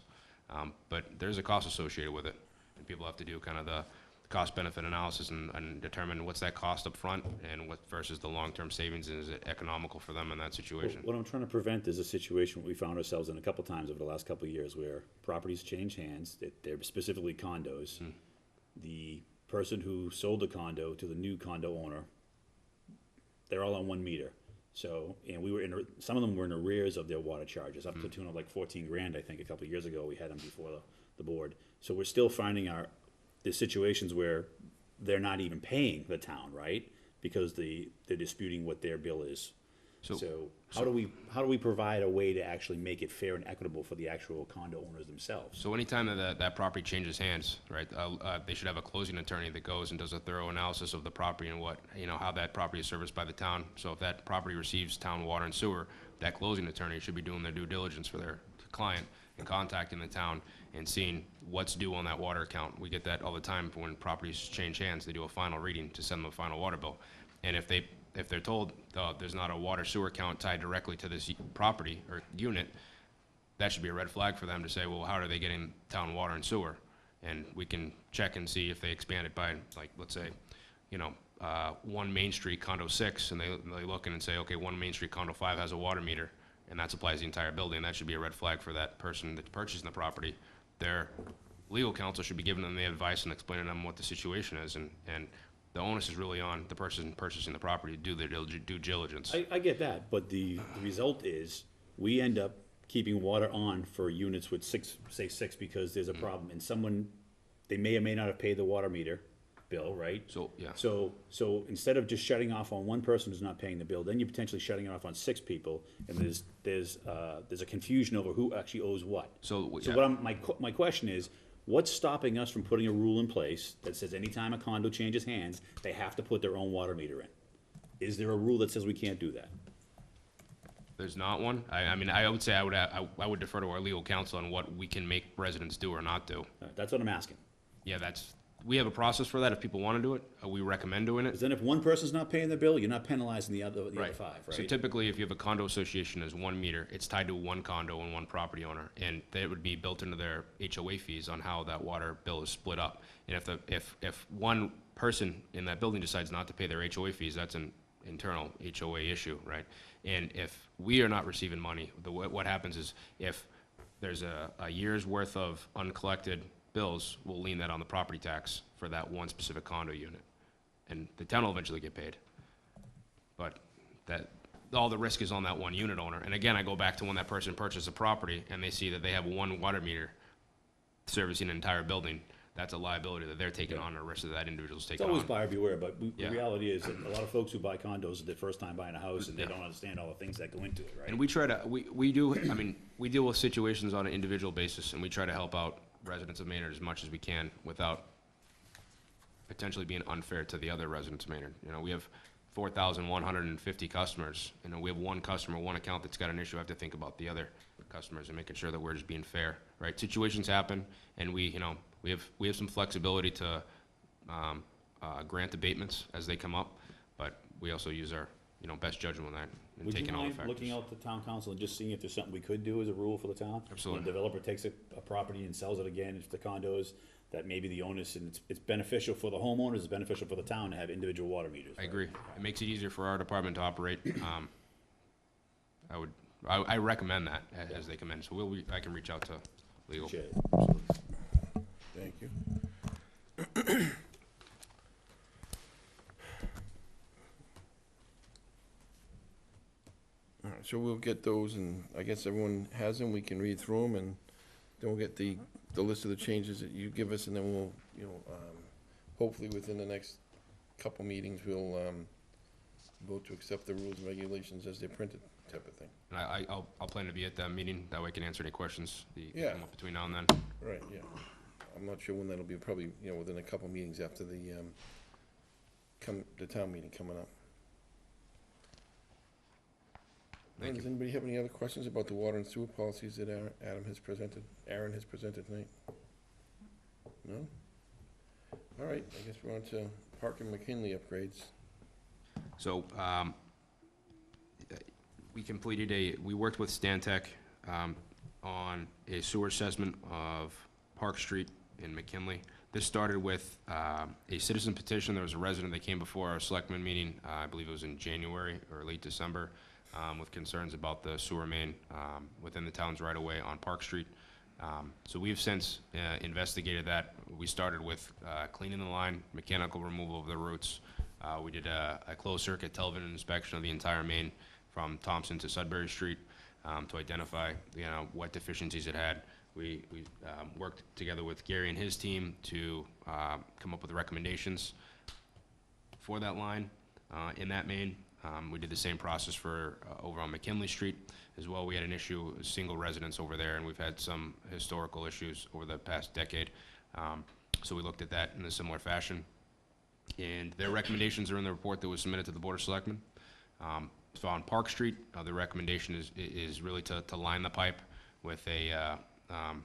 but there's a cost associated with it, and people have to do kind of the cost-benefit analysis and determine what's that cost up front and what versus the long-term savings, and is it economical for them in that situation. What I'm trying to prevent is a situation we found ourselves in a couple times over the last couple of years where properties change hands, they're specifically condos. The person who sold the condo to the new condo owner, they're all on one meter. So, and we were some of them were in arrears of their water charges, up to the tune of like 14 grand, I think, a couple of years ago. We had them before the board. So we're still finding there's situations where they're not even paying the town, right? Because they're disputing what their bill is. So how do we provide a way to actually make it fair and equitable for the actual condo owners themselves? So anytime that property changes hands, right, they should have a closing attorney that goes and does a thorough analysis of the property and how that property is serviced by the town. So if that property receives town water and sewer, that closing attorney should be doing their due diligence for their client and contacting the town and seeing what's due on that water account. We get that all the time when properties change hands. They do a final reading to send them a final water bill. And if they're told there's not a water sewer account tied directly to this property or unit, that should be a red flag for them to say, well, how are they getting town water and sewer? and we can check and see if they expand it by, like, let's say, 1 Main Street condo 6, and they look in and say, okay, 1 Main Street condo 5 has a water meter, and that supplies the entire building. That should be a red flag for that person that's purchasing the property. Their legal counsel should be giving them the advice and explaining to them what the situation is, and the onus is really on the person purchasing the property to do their due diligence. I get that, but the result is, we end up keeping water on for units with six, because there's a problem, and someone, they may or may not have paid the water meter bill, right? So, yeah. So instead of just shutting off on one person who's not paying the bill, then you're potentially shutting it off on 6 people, and there's a confusion over who actually owes what. So So what my question is, what's stopping us from putting a rule in place that says anytime a condo changes hands, they have to put their own water meter in? Is there a rule that says we can't do that? There's not one. I mean, I would say I would defer to our legal counsel on what we can make residents do or not do. That's what I'm asking. Yeah, we have a process for that. If people want to do it, we recommend doing it. Because then if one person's not paying the bill, you're not penalizing the other 5, right? So typically, if you have a condo association as 1 meter, it's tied to 1 condo and 1 property owner, and that would be built into their HOA fees on how that water bill is split up. And if one person in that building decides not to pay their HOA fees, that's an internal HOA issue, right? And if we are not receiving money, what happens is, if there's a year's worth of uncollected bills, we'll lien that on the property tax for that one specific condo unit, and the town will eventually get paid. But all the risk is on that one unit owner. And again, I go back to when that person purchased a property and they see that they have 1 water meter servicing an entire building. That's a liability that they're taking on, or a risk that that individual's taking on. It's always buyer beware, but the Yeah. reality is that a lot of folks who buy condos are their first time buying a house, and they don't understand all the things that go into it, right? And we try to, we do, I mean, we deal with situations on an individual basis, and we try to help out residents of Maynard as much as we can without potentially being unfair to the other residents of Maynard. We have 4,150 customers. We have 1 customer, 1 account that's got an issue. I have to think about the other customers and making sure that we're just being fair, right? Situations happen, and we have some flexibility to grant abatements as they come up, but we also use our best judgment on that and taking all the factors. Would you mind looking out to town council and just seeing if there's something we could do as a rule for the town? Absolutely. When a developer takes a property and sells it again, it's the condos, that maybe the onus, and it's beneficial for the homeowners, it's beneficial for the town to have individual water meters. I agree. It makes it easier for our department to operate. I recommend that as they come in. So I can reach out to legal. Appreciate it. Thank you. All right, so we'll get those, and I guess everyone has them. We can read through them, and then we'll get the list of the changes that you give us, and then we'll, hopefully within the next couple meetings, we'll vote to accept the rules and regulations as they're printed, type of thing. And I'll plan to be at that meeting. That way I can answer any questions that come up between now and then. Right, yeah. I'm not sure when that'll be, probably, within a couple meetings after the town meeting coming up. Does anybody have any other questions about the water and sewer policies that Aaron has presented tonight? No? All right, I guess we're on to Park and McKinley upgrades. So, we worked with Stantec on a sewer assessment of Park Street in McKinley. This started with a citizen petition. There was a resident that came before our selectmen meeting, I believe it was in January or late December, with concerns about the sewer main within the town's right-of-way on Park Street. So we've since investigated that. We started with cleaning the line, mechanical removal of the roots. We did a closed-circuit television inspection of the entire main from Thompson to Sudbury Street to identify, what deficiencies it had. We worked together with Gary and his team to come up with recommendations for that line in that main. We did the same process for over on McKinley Street as well. We had an issue with single residents over there, and we've had some historical issues over the past decade. So we looked at that in a similar fashion. And their recommendations are in the report that was submitted to the Board of Selectmen. So on Park Street, the recommendation is really to line the pipe with it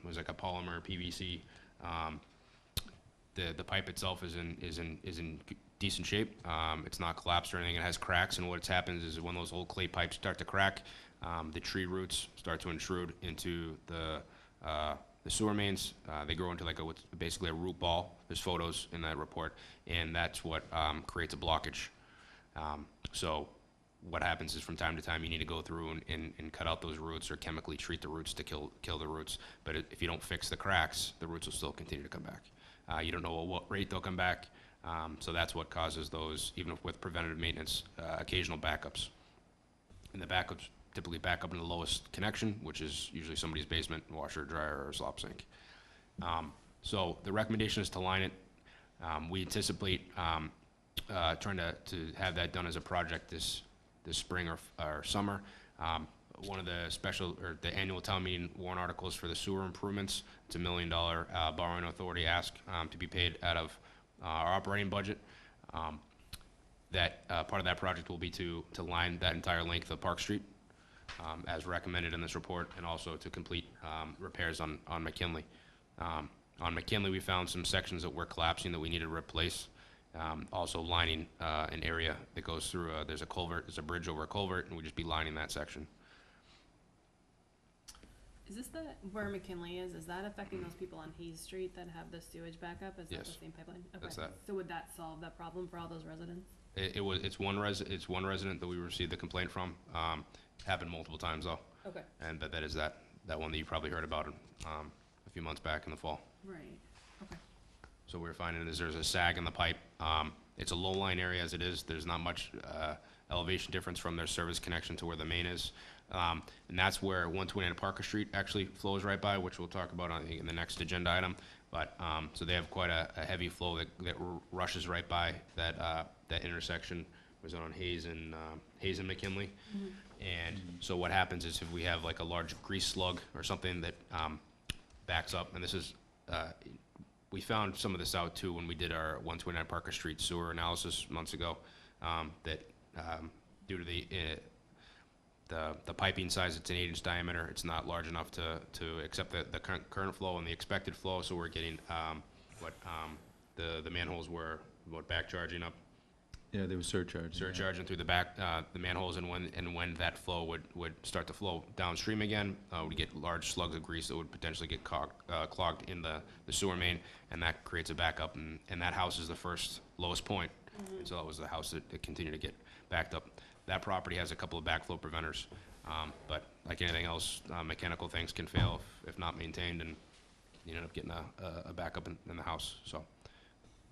was like a polymer PVC. The pipe itself is in decent shape. It's not collapsed or anything. It has cracks, and what's happened is when those old clay pipes start to crack, the tree roots start to intrude into the the sewer mains, they grow into like what's basically a root ball. There's photos in that report, and that's what creates a blockage. So what happens is from time to time you need to go through and cut out those roots or chemically treat the roots to kill the roots. But if you don't fix the cracks, the roots will still continue to come back. You don't know at what rate they'll come back. So that's what causes those, even with preventative maintenance, occasional backups. And the backups typically back up in the lowest connection, which is usually somebody's basement, washer, dryer, or slop sink. So the recommendation is to line it. We anticipate trying to have that done as a project this spring or summer. One of the annual town meeting warrant articles for the sewer improvements, it's $1 million borrowing authority ask to be paid out of our operating budget. That part of that project will be to line that entire length of Park Street, as recommended in this report, and also to complete repairs on McKinley. On McKinley, we found some sections that were collapsing that we needed to replace. Also lining an area that goes through, there's a bridge over a culvert, and we'd just be lining that section. Is this where McKinley is? Is that affecting those people on Hayes Street that have the sewage backup? Is that Yes. the same pipeline? Okay. That's that. So would that solve that problem for all those residents? It's one resident that we received the complaint from. Happened multiple times though. Okay. And that is that one that you probably heard about a few months back in the fall. Right. Okay. So what we're finding is there's a sag in the pipe. It's a low line area as it is. There's not much elevation difference from their service connection to where the main is. And that's where 129 Parker Street actually flows right by, which we'll talk about in the next agenda item. But so they have quite a heavy flow that rushes right by that intersection. Was on Hayes and McKinley. Mm-hmm. And so what happens is if we have like a large grease slug or something that backs up, and this is we found some of this out too when we did our 129 Parker Street sewer analysis months ago, that due to the piping size, it's an 8-inch diameter, it's not large enough to accept the current flow and the expected flow, so we're getting the manholes were back charging up. Yeah, they were surcharging Through the back, the manholes, and when that flow would start to flow downstream again, we'd get large slugs of grease that would potentially get clogged in the sewer main, and that creates a backup, and that house is the first lowest point, and so that was the house that continued to get backed up. That property has a couple of backflow preventers, but like anything else, mechanical things can fail if not maintained, and you end up getting a backup in the house, so.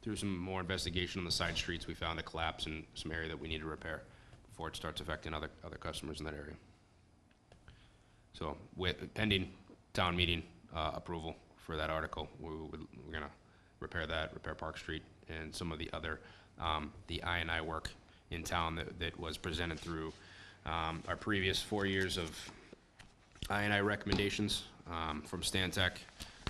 Through some more investigation on the side streets, we found a collapse in some area that we need to repair before it starts affecting other customers in that area. So pending town meeting approval for that article, we're gonna repair Park Street and some of the other, the I&I work in town that was presented through our previous 4 years of I&I recommendations from Stantec.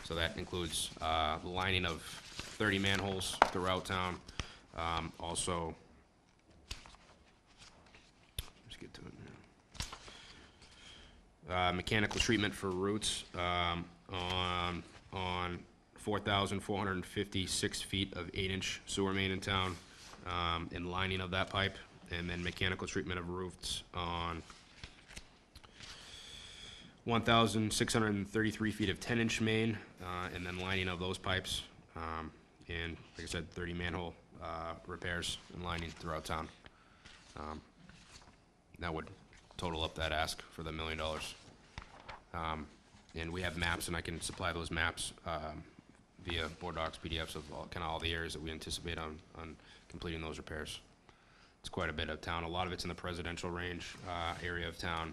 So that includes the lining of 30 manholes throughout town. Also, let's get to it now. Mechanical treatment for roots on 4,456 feet of 8-inch sewer main in town, and lining of that pipe, and then mechanical treatment of roofs on 1,633 feet of 10-inch main, and then lining of those pipes. And like I said, 30 manhole repairs and lining throughout town. That would total up that ask for the $1 million. And we have maps, and I can supply those maps via board docs, PDFs of all the areas that we anticipate on completing those repairs. It's quite a bit of town. A lot of it's in the presidential range area of town.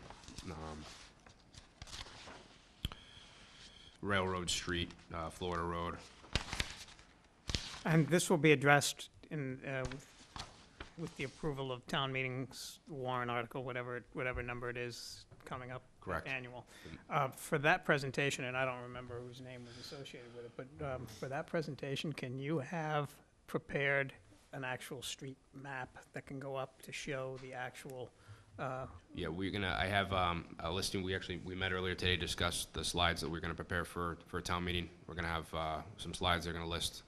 Railroad Street, Florida Road. And this will be addressed in, with the approval of town meetings, warrant article, whatever number it is coming up. Correct. Annual. For that presentation, and I don't remember whose name was associated with it, but for that presentation, can you have prepared an actual street map that can go up to show the actual? Yeah, I have a listing. We met earlier today, discussed the slides that we're gonna prepare for a town meeting. We're gonna have some slides that are gonna list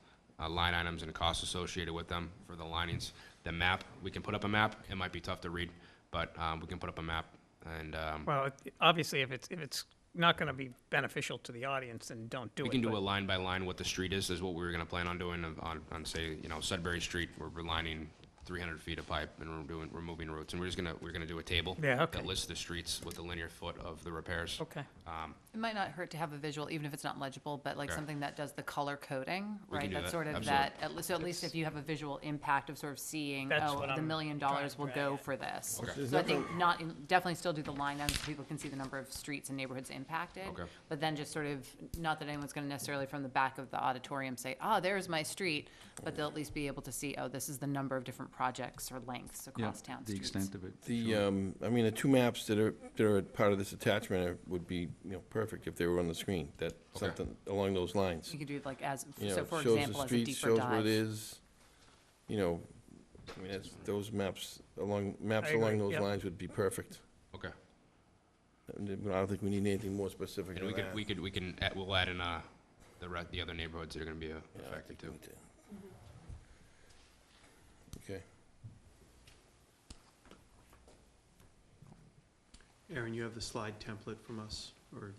line items and costs associated with them for the linings. The map, we can put up a map. It might be tough to read, but we can put up a map and. Well, obviously, if it's not gonna be beneficial to the audience, then don't do it. We can do but- a line by line what the street is what we were gonna plan on doing on say, Sudbury Street, we're lining 300 feet of pipe and we're moving routes, and we're gonna do a table. Yeah, okay. That lists the streets with the linear foot of the repairs. Okay. It might not hurt to have a visual, even if it's not legible, but like Okay. something that does the color coding, We can right? do That's that, sort of absolutely. so at least if you have a visual impact of sort of seeing, That's oh, what the $1 I'm million trying will to go get. for this. Okay. So I think definitely still do the line items so people can see the number of streets and neighborhoods impacted. Okay. But then just sort of, not that anyone's gonna necessarily from the back of the auditorium say, there's my street, but they'll at least be able to see, this is the number of different projects or lengths across town The streets. extent of it. The, sure. the two maps that are part of this attachment would be, perfect if they were on the screen, that, Okay. something along those lines. You could do like as, You know, so for shows the example, as a streets, deeper shows what it dive. is, those maps along I agree, those yep. lines would be perfect. Okay. And I don't think we need anything more specific And than that. we'll add in, the other neighborhoods that are gonna be Yeah, I affected think too. we do. Okay. Aaron, you have the slide template from us, or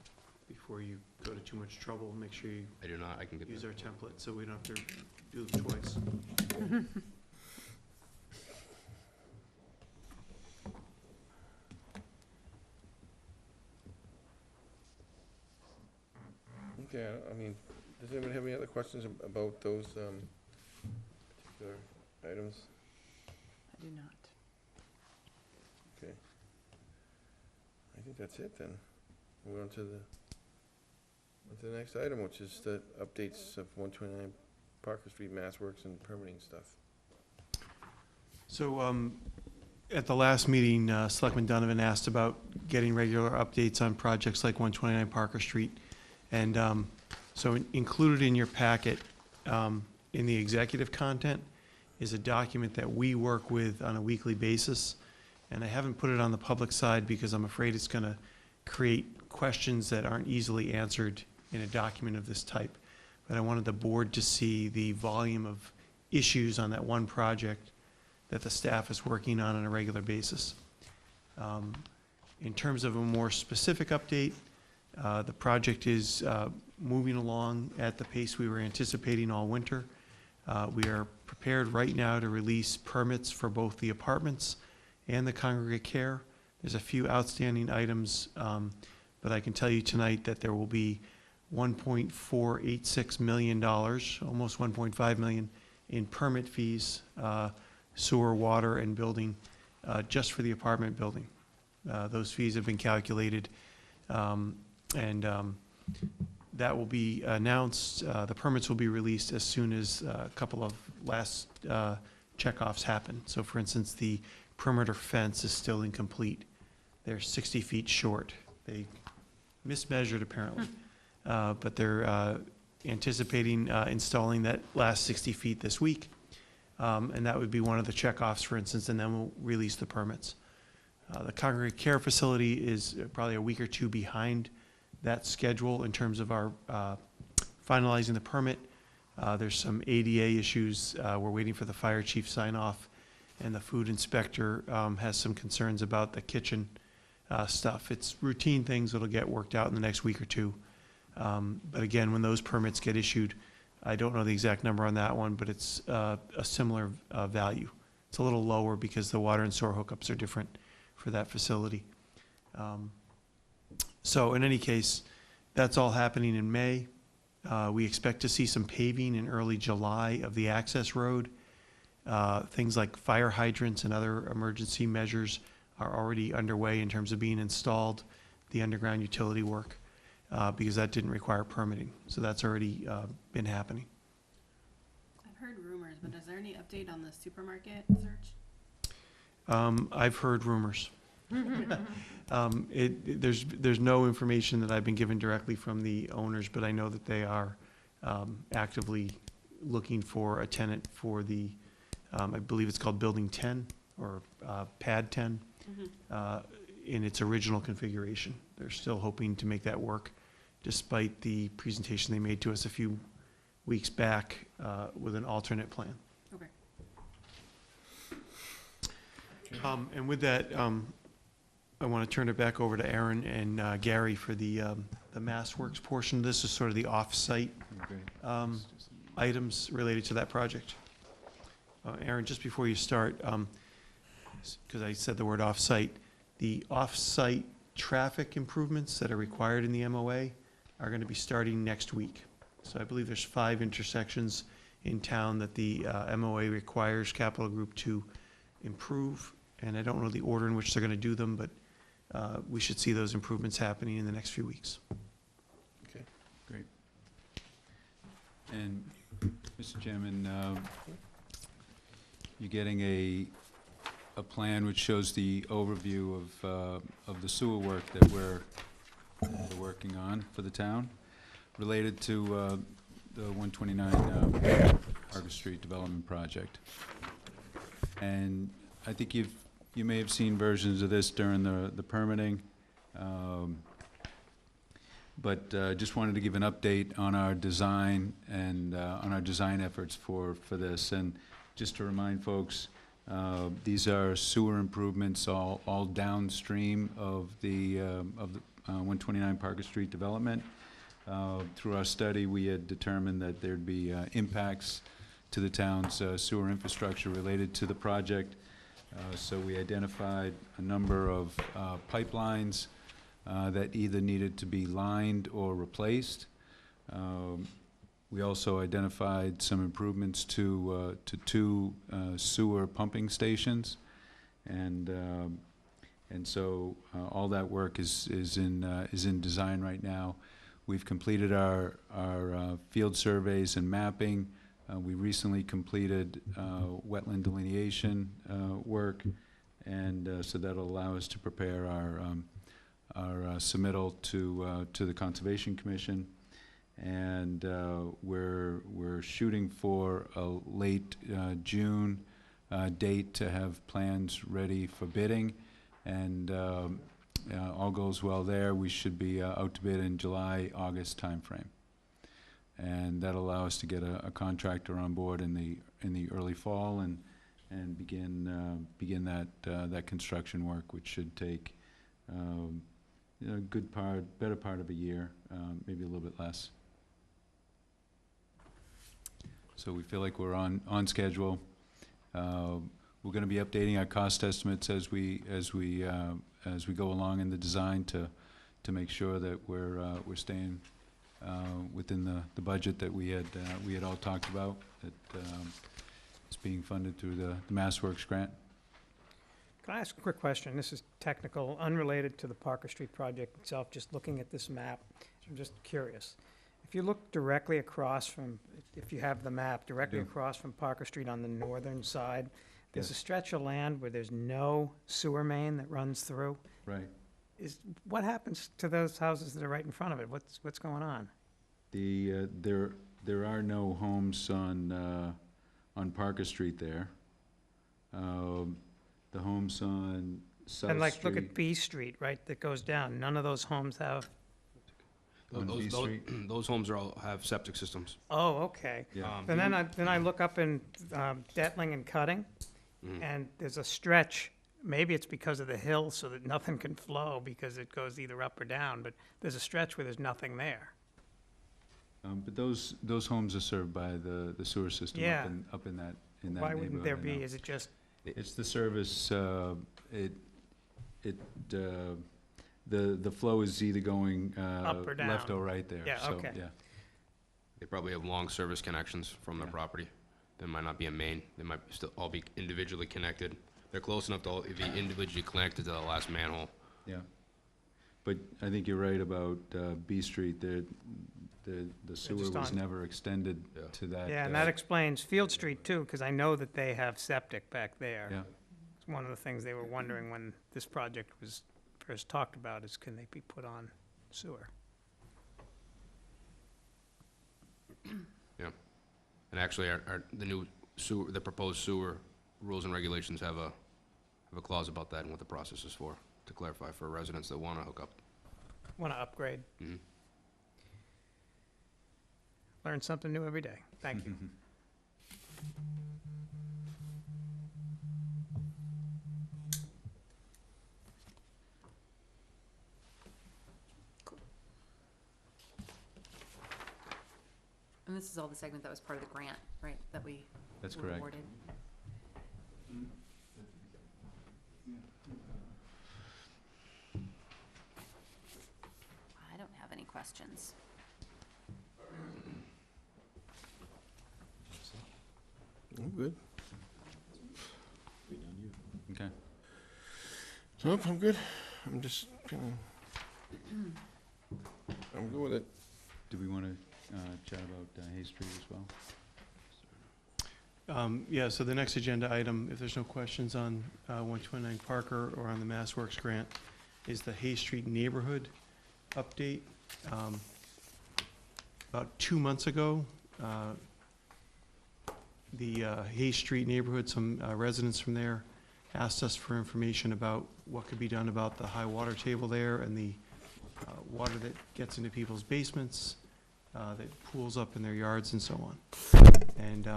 before you go to too much trouble, make sure you I do not, I can get use that. our template so we don't have to do them twice. Okay, does anybody have any other questions about those, particular items? I do not. Okay. I think that's it then. We're on to the next item, which is the updates of 129 Parker Street, Mass Works and permitting stuff. So, at the last meeting, Selectman Donovan asked about getting regular updates on projects like 129 Parker Street. And so included in your packet, in the executive content, is a document that we work with on a weekly basis. And I haven't put it on the public side because I'm afraid it's going to create questions that aren't easily answered in a document of this type. But I wanted the board to see the volume of issues on that one project that the staff is working on a regular basis. In terms of a more specific update, the project is moving along at the pace we were anticipating all winter. We are prepared right now to release permits for both the apartments and the congregate care. There's a few outstanding items, but I can tell you tonight that there will be $1.486 million, almost $1.5 million, in permit fees, sewer, water, and building, just for the apartment building. Those fees have been calculated, and that will be announced. The permits will be released as soon as a couple of last checkoffs happen. So for instance, the perimeter fence is still incomplete. They're 60 feet short. They mismeasured apparently, but they're anticipating installing that last 60 feet this week. And that would be one of the checkoffs, for instance, and then we'll release the permits. The congregate care facility is probably a week or two behind that schedule in terms of our finalizing the permit. There's some ADA issues. We're waiting for the fire chief sign off, and the food inspector has some concerns about the kitchen stuff. It's routine things that'll get worked out in the next week or two. But again, when those permits get issued, I don't know the exact number on that one, but it's a similar value. It's a little lower because the water and sewer hookups are different for that facility. So in any case, that's all happening in May. We expect to see some paving in early July of the access road. Things like fire hydrants and other emergency measures are already underway in terms of being installed, the underground utility work, because that didn't require permitting. So that's already been happening. I've heard rumors, but is there any update on the supermarket search? I've heard rumors. There's no information that I've been given directly from the owners, but I know that they are actively looking for a tenant for the, I believe it's called Building 10 or Pad 10, in its original configuration. They're still hoping to make that work, despite the presentation they made to us a few weeks back with an alternate plan. Okay. And with that, I want to turn it back over to Aaron and Gary for the MassWorks portion. This is sort of the off-site items related to that project. Aaron, just before you start, because I said the word off-site, the off-site traffic improvements that are required in the MOA are going to be starting next week. So I believe there's 5 intersections in town that the MOA requires Capital Group to improve, and I don't know the order in which they're going to do them, but we should see those improvements happening in the next few weeks. Okay, great. And, Mr. Chairman, you're getting a plan which shows the overview of the sewer work that we're working on for the town, related to the 129 Parker Street Development Project. And I think you may have seen versions of this during the permitting, but just wanted to give an update on our design and on our design efforts for this. And just to remind folks, these are sewer improvements all downstream of the 129 Parker Street development. Through our study, we had determined that there'd be impacts to the town's sewer infrastructure related to the project. So we identified a number of pipelines that either needed to be lined or replaced. We also identified some improvements to 2 sewer pumping stations, and so all that work is in design right now. We've completed our field surveys and mapping. We recently completed wetland delineation work, and so that'll allow us to prepare our submittal to the Conservation Commission. And we're shooting for a late June date to have plans ready for bidding, and all goes well there, we should be out to bid in July, August timeframe. And that'll allow us to get a contractor on board in the early fall and begin that construction work, which should take better part of a year, maybe a little bit less. So we feel like we're on schedule. We're going to be updating our cost estimates as we go along in the design to make sure that we're staying within the budget that we had all talked about. That it's being funded through the MassWorks grant. Can I ask a quick question? This is technical, unrelated to the Parker Street project itself, just looking at this map. I'm just curious. If you look directly across from, if you have the map, directly across from Parker Street on the northern side, there's a stretch of land where there's no sewer main that runs through. Right. What happens to those houses that are right in front of it? What's going on? There are no homes on Parker Street there. The homes on South And Street. look at B Street, right, that goes down. None of those homes have. Those homes have septic systems. Oh, okay. Yeah. Then I look up in Detling and Cutting, and there's a stretch. Maybe it's because of the hill, so that nothing can flow because it goes either up or down. But there's a stretch where there's nothing there. But those homes are served by the sewer system up in that neighborhood. Why wouldn't there be? I know. Is it just? It's the service. The flow is either going Up or down. left or right there. Yeah, so, okay. Yeah. They probably have long service connections from their property. There might not be a main. They might still all be individually connected. They're close enough to all be individually connected to the last manhole. Yeah. But I think you're right about B Street. The sewer was never extended to that. Yeah, and that explains Field Street too, because I know that they have septic back there. Yeah. It's one of the things they were wondering when this project was first talked about is can they be put on sewer? Yeah. And actually, the new sewer, the proposed sewer rules and regulations have a clause about that and what the process is for, to clarify for residents that want to hook up. Want to upgrade? Mm-hmm. Learn something new every day. Thank you. is all the segment that was part of the grant, right, that we That's were correct. awarded? I don't have any questions. I'm good. Okay. Nope, I'm good. I'm just kind I'm good with it. Do we want to chat about Hayes Street as well? Yeah, so the next agenda item, if there's no questions on 129 Parker or on the Mass Works grant, is the Hayes Street neighborhood update. About 2 months ago, the Hayes Street neighborhood, some residents from there asked us for information about what could be done about the high water table there and the water that gets into people's basements, that pools up in their yards and so on. And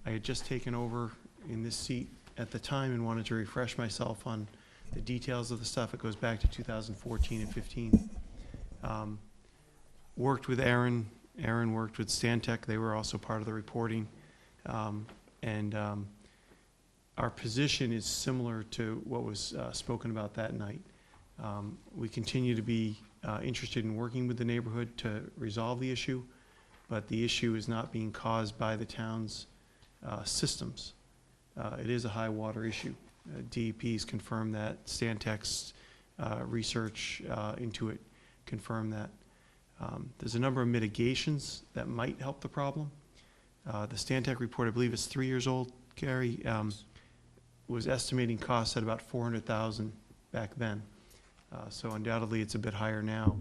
I had just taken over in this seat at the time and wanted to refresh myself on the details of the stuff. It goes back to 2014 and 15. Worked with Aaron. Aaron worked with Stantec. They were also part of the reporting. Our position is similar to what was spoken about that night. We continue to be interested in working with the neighborhood to resolve the issue, but the issue is not being caused by the town's systems. It is a high water issue. DEP's confirmed that. Stantec's research into it confirmed that. There's a number of mitigations that might help the problem. The Stantec report, I believe is 3 years old, Gary, was estimating costs at about $400,000 back then. So undoubtedly it's a bit higher now,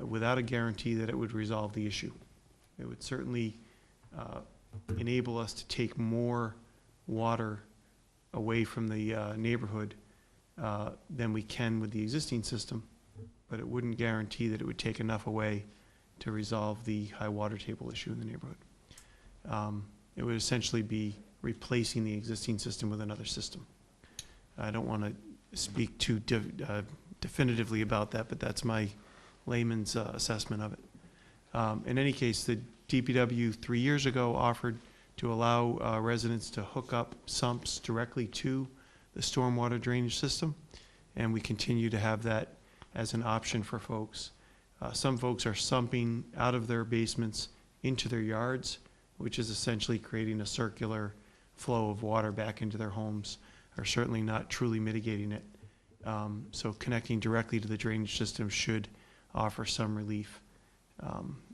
without a guarantee that it would resolve the issue. It would certainly enable us to take more water away from the neighborhood than we can with the existing system, but it wouldn't guarantee that it would take enough away to resolve the high water table issue in the neighborhood. It would essentially be replacing the existing system with another system. I don't want to speak too definitively about that, but that's my layman's assessment of it. In any case, the DPW 3 years ago offered to allow residents to hook up sumps directly to the stormwater drainage system, and we continue to have that as an option for folks. Some folks are sumping out of their basements into their yards, which is essentially creating a circular flow of water back into their homes, are certainly not truly mitigating it. So connecting directly to the drainage system should offer some relief.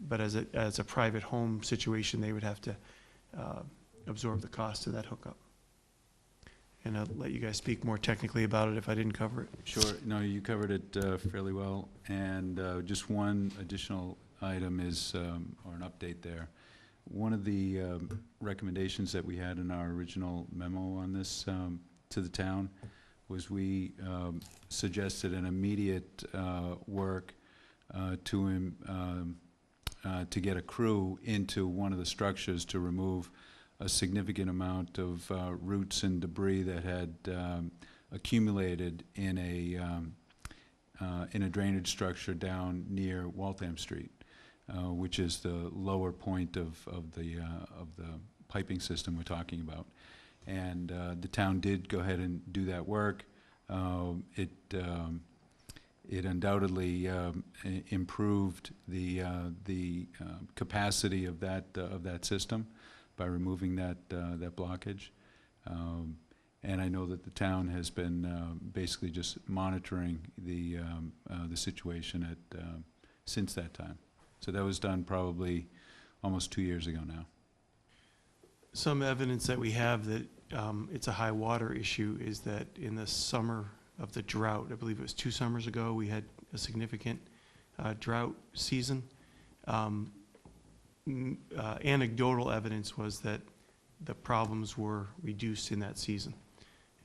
But as a private home situation, they would have to absorb the cost of that hookup. And I'll let you guys speak more technically about it if I didn't cover it. Sure. No, you covered it fairly well. And just one additional item is, or an update there. One of the recommendations that we had in our original memo on this to the town was we suggested an immediate work to get a crew into one of the structures to remove a significant amount of roots and debris that had accumulated in a drainage structure down near Waltham Street, which is the lower point of the piping system we're talking about. And the town did go ahead and do that work. It undoubtedly improved the capacity of that system by removing that blockage. And I know that the town has been basically just monitoring the situation since that time. So that was done probably almost 2 years ago now. Some evidence that we have that it's a high water issue is that in the summer of the drought, I believe it was 2 summers ago, we had a significant drought season. Anecdotal evidence was that the problems were reduced in that season.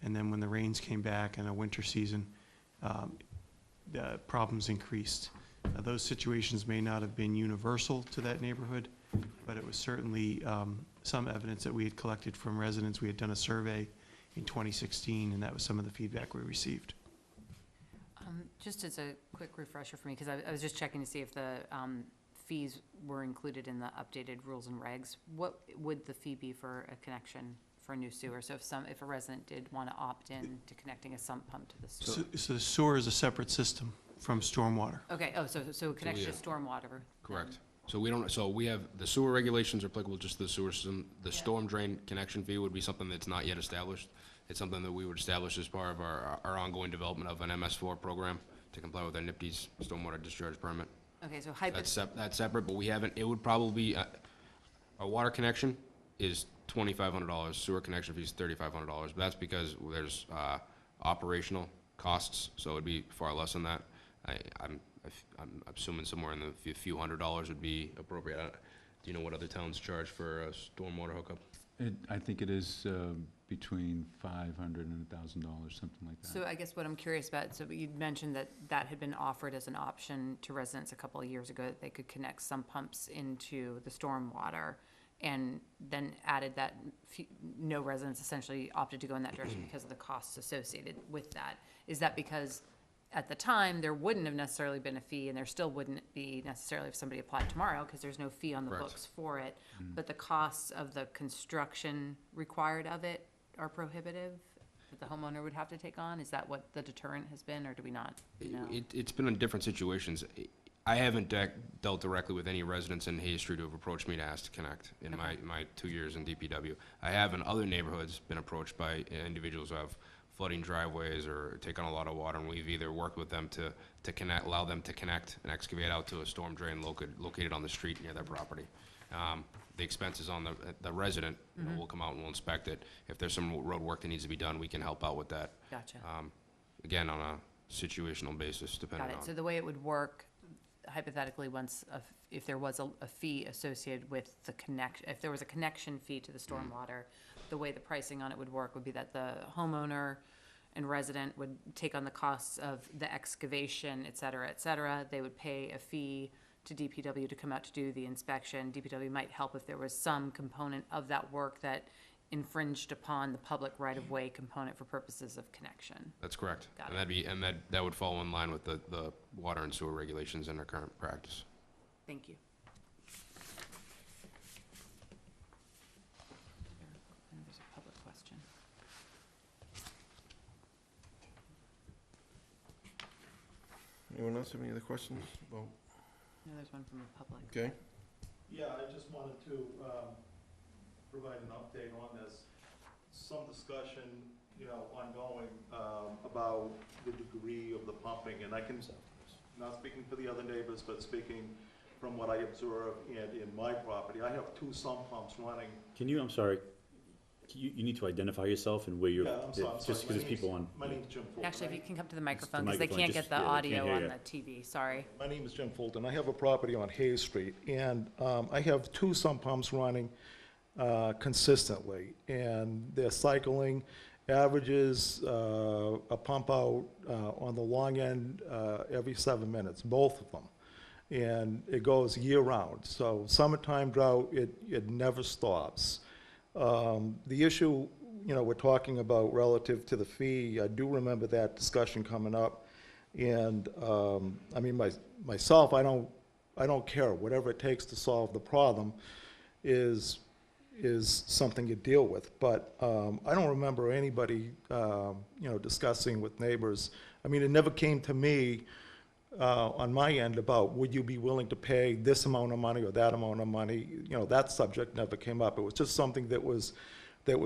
And then when the rains came back in a winter season, the problems increased. Those situations may not have been universal to that neighborhood, but it was certainly some evidence that we had collected from residents. We had done a survey in 2016, and that was some of the feedback we received. Just as a quick refresher for me, because I was just checking to see if the fees were included in the updated rules and regs, what would the fee be for a connection for a new sewer? So if a resident did want to opt in to connecting a sump pump to the sewer? So the sewer is a separate system from stormwater. Okay, so connection to stormwater. Correct. So we have, the sewer regulations are applicable just to the sewer system. The storm drain connection fee would be something that's not yet established. It's something that we would establish as part of our ongoing development of an MS4 program to comply with our NIPD's stormwater discharge permit. Okay, so That's separate, but we haven't, it would probably be, a water connection is $2,500, sewer connection fee is $3,500. But that's because there's operational costs, so it'd be far less than that. I'm assuming somewhere in the few $100s would be appropriate. Do you know what other towns charge for a stormwater hookup? I think it is between $500 and $1,000, something like that. So I guess what I'm curious about, so you mentioned that had been offered as an option to residents a couple of years ago, that they could connect some pumps into the stormwater, and then added that no residents essentially opted to go in that direction because of the costs associated with that. Is that because at the time, there wouldn't have necessarily been a fee, and there still wouldn't be necessarily if somebody applied tomorrow, because there's no fee on the Correct. books for it, but the costs of the construction required of it are prohibitive, that the homeowner would have to take on? Is that what the deterrent has been, or do we not know? It's been in different situations. I haven't dealt directly with any residents in Hayes Street who have approached me to ask to connect in my 2 years in DPW. I have in other neighborhoods been approached by individuals who have flooding driveways or take on a lot of water, and we've either worked with them to connect, allow them to connect and excavate out to a storm drain located on the street near their property. The expense is on the resident. You know, we'll come out and we'll inspect it. If there's some road work that needs to be done, we can help out with that. Gotcha. Again, on a situational basis, depending Got on. it. So the way it would work, hypothetically, if there was a fee associated with the if there was a connection fee to the stormwater, the way the pricing on it would work would be that the homeowner and resident would take on the costs of the excavation, et cetera, et cetera. They would pay a fee to DPW to come out to do the inspection. DPW might help if there was some component of that work that infringed upon the public right-of-way component for purposes of connection. That's correct. Got And that would fall in line with the water and sewer regulations in our current practice. Thank you. There's a public question. Anyone else have any other questions? Well, No, there's one from the public. okay. Yeah, I just wanted to provide an update on this. Some discussion, ongoing about the degree of the pumping, and I can, not speaking for the other neighbors, but speaking from what I observe in my property. I have 2 sump pumps running. I'm sorry, you need to identify yourself and where you're, Yeah, I'm sorry. just because there's people on. My name's Jim Fulton. Actually, if you can come to the the microphone, because they microphone, can't just- get the yeah, they can't audio hear on you. the TV, sorry. My name is Jim Fulton. I have a property on Hayes Street, and I have 2 sump pumps running consistently, and they're cycling, averages a pump out on the long end every 7 minutes, both of them. And it goes year-round. So summertime drought, it never stops. The issue, we're talking about relative to the fee, I do remember that discussion coming up. And, I mean, myself, I don't care. Whatever it takes to solve the problem is something you deal with. But I don't remember anybody, discussing with neighbors. I mean, it never came to me on my end about, would you be willing to pay this amount of money or that amount of money? That subject never came up. It was just something that was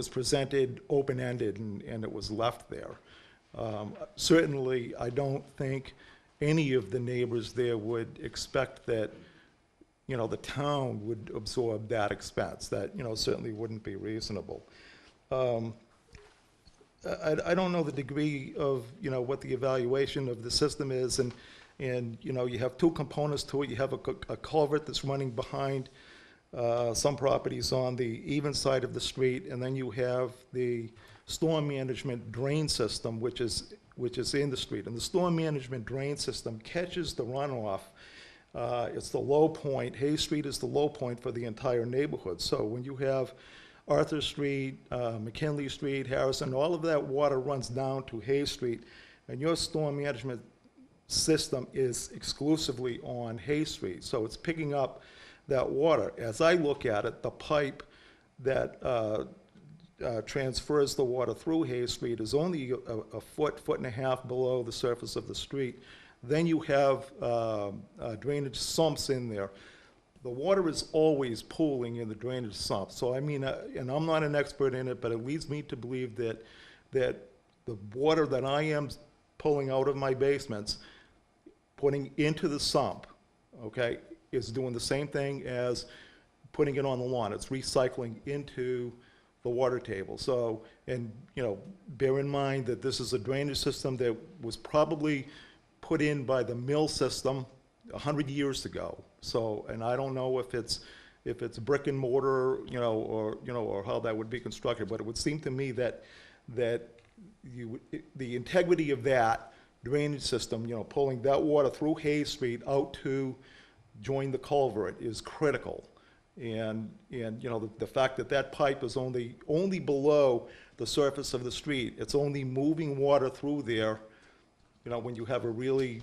presented open-ended, and it was left there. Certainly, I don't think any of the neighbors there would expect that, the town would absorb that expense. That, certainly wouldn't be reasonable. I don't know the degree of, what the evaluation of the system is, and you have 2 components to it. You have a culvert that's running behind some properties on the even side of the street, and then you have the storm management drain system, which is in the street. And the storm management drain system catches the runoff. It's the low point. Hayes Street is the low point for the entire neighborhood. So when you have Arthur Street, McKinley Street, Harrison, all of that water runs down to Hayes Street, and your storm management system is exclusively on Hay Street, so it's picking up that water. As I look at it, the pipe that transfers the water through Hay Street is only a foot and a half below the surface of the street. Then you have drainage sumps in there. The water is always pooling in the drainage sump. So I mean, and I'm not an expert in it, but it leads me to believe that the water that I am pulling out of my basements, putting into the sump, okay, is doing the same thing as putting it on the lawn. It's recycling into the water table. So, and you know, bear in mind that this is a drainage system that was probably put in by the mill system 100 years ago. So, and I don't know if it's brick and mortar, or how that would be constructed, but it would seem to me that the integrity of that drainage system, pulling that water through Hay Street out to join the culvert is critical. And the fact that that pipe is only below the surface of the street, it's only moving water through there, when you have a really,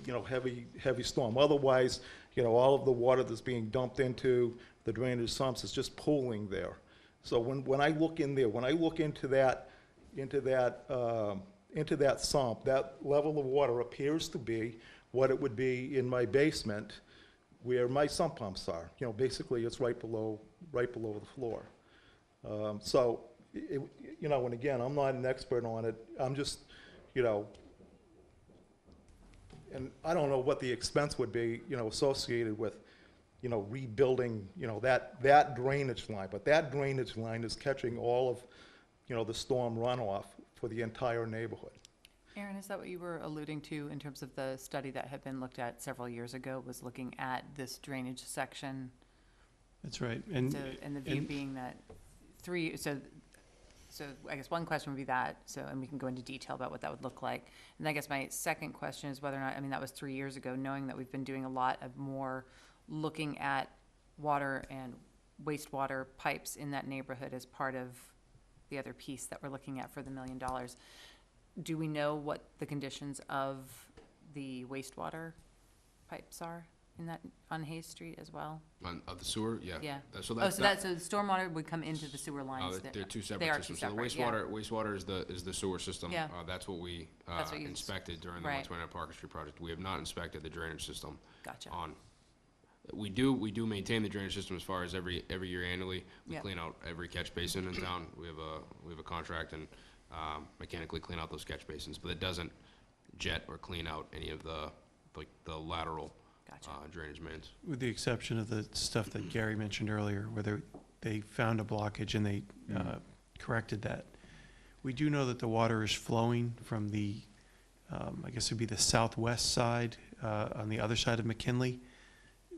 heavy storm. Otherwise, all of the water that's being dumped into the drainage sumps is just pooling there. So when I look in there, when I look into that sump, that level of water appears to be what it would be in my basement where my sump pumps are. Basically it's right below the floor. So, and again, I'm not an expert on it. I'm just, and I don't know what the expense would be, associated with, rebuilding, that drainage line. But that drainage line is catching all of, the storm runoff for the entire neighborhood. Aaron, is that what you were alluding to in terms of the study that had been looked at several years ago, was looking at this drainage section? That's right. And the view being that so I guess one question would be that, and we can go into detail about what that would look like. And I guess my second question is whether or not, that was 3 years ago, knowing that we've been doing a lot of more looking at water and wastewater pipes in that neighborhood as part of the other piece that we're looking at for the $1 million. Do we know what the conditions of the wastewater pipes are in that, on Hayes Street as well? Of the sewer, yeah. Yeah. So so the stormwater would come into the sewer lines. They're two separate they are systems. Two separate, so the wastewater is the sewer system. Yeah. That's what we inspected during the 129 Parker Street project. We have not inspected the drainage system. Gotcha. We do maintain the drainage system as far as every year annually. We Yep. clean out every catch basin in town. We have a contract and mechanically clean out those catch basins, but it doesn't jet or clean out any of the lateral Gotcha. Drainage mains. With the exception of the stuff that Gary mentioned earlier, where they found a blockage and they corrected that. We do know that the water is flowing from the, I guess it would be the southwest side, on the other side of McKinley.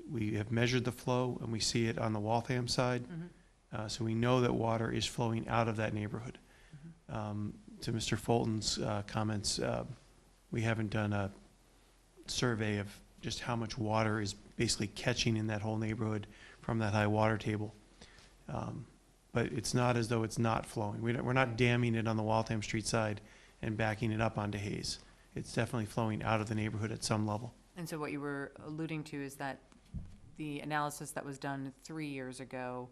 We have measured the flow and we see it on the Waltham side. Mm-hmm. So we know that water is flowing out of that neighborhood. To Mr. Fulton's comments, we haven't done a survey of just how much water is basically catching in that whole neighborhood from that high water table. But it's not as though it's not flowing. We're not damming it on the Waltham Street side and backing it up onto Hayes. It's definitely flowing out of the neighborhood at some level. And so what you were alluding to is that the analysis that was done 3 years ago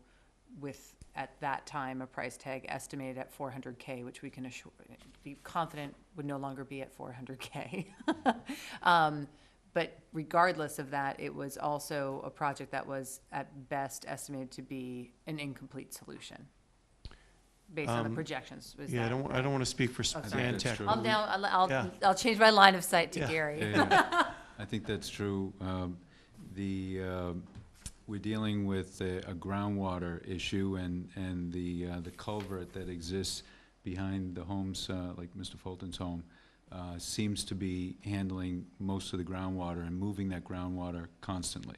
with, at that time, a price tag estimated at $400K, which we can be confident would no longer be at $400K. But regardless of that, it was also a project that was at best estimated to be an incomplete solution based on the projections. Was Yeah, that I don't want to speak for sorry. Stantec. I'll change my line of sight to Yeah. Gary. Yeah. I think that's true. We're dealing with a groundwater issue, and the culvert that exists behind the homes, like Mr. Fulton's home, seems to be handling most of the groundwater and moving that groundwater constantly.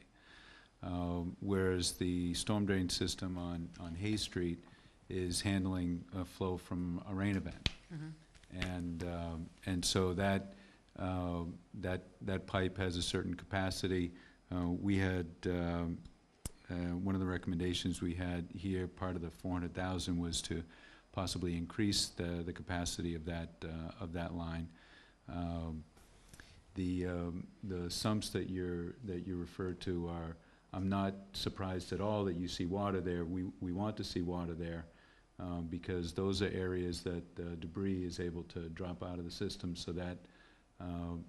Whereas the storm drain system on Hayes Street is handling a flow from a rain event. Mm-hmm. And so that pipe has a certain capacity. We had, one of the recommendations we had here, part of the 400,000 was to possibly increase the capacity of that line. The sumps that you referred to are, I'm not surprised at all that you see water there. We want to see water there, because those are areas that debris is able to drop out of the system, so that,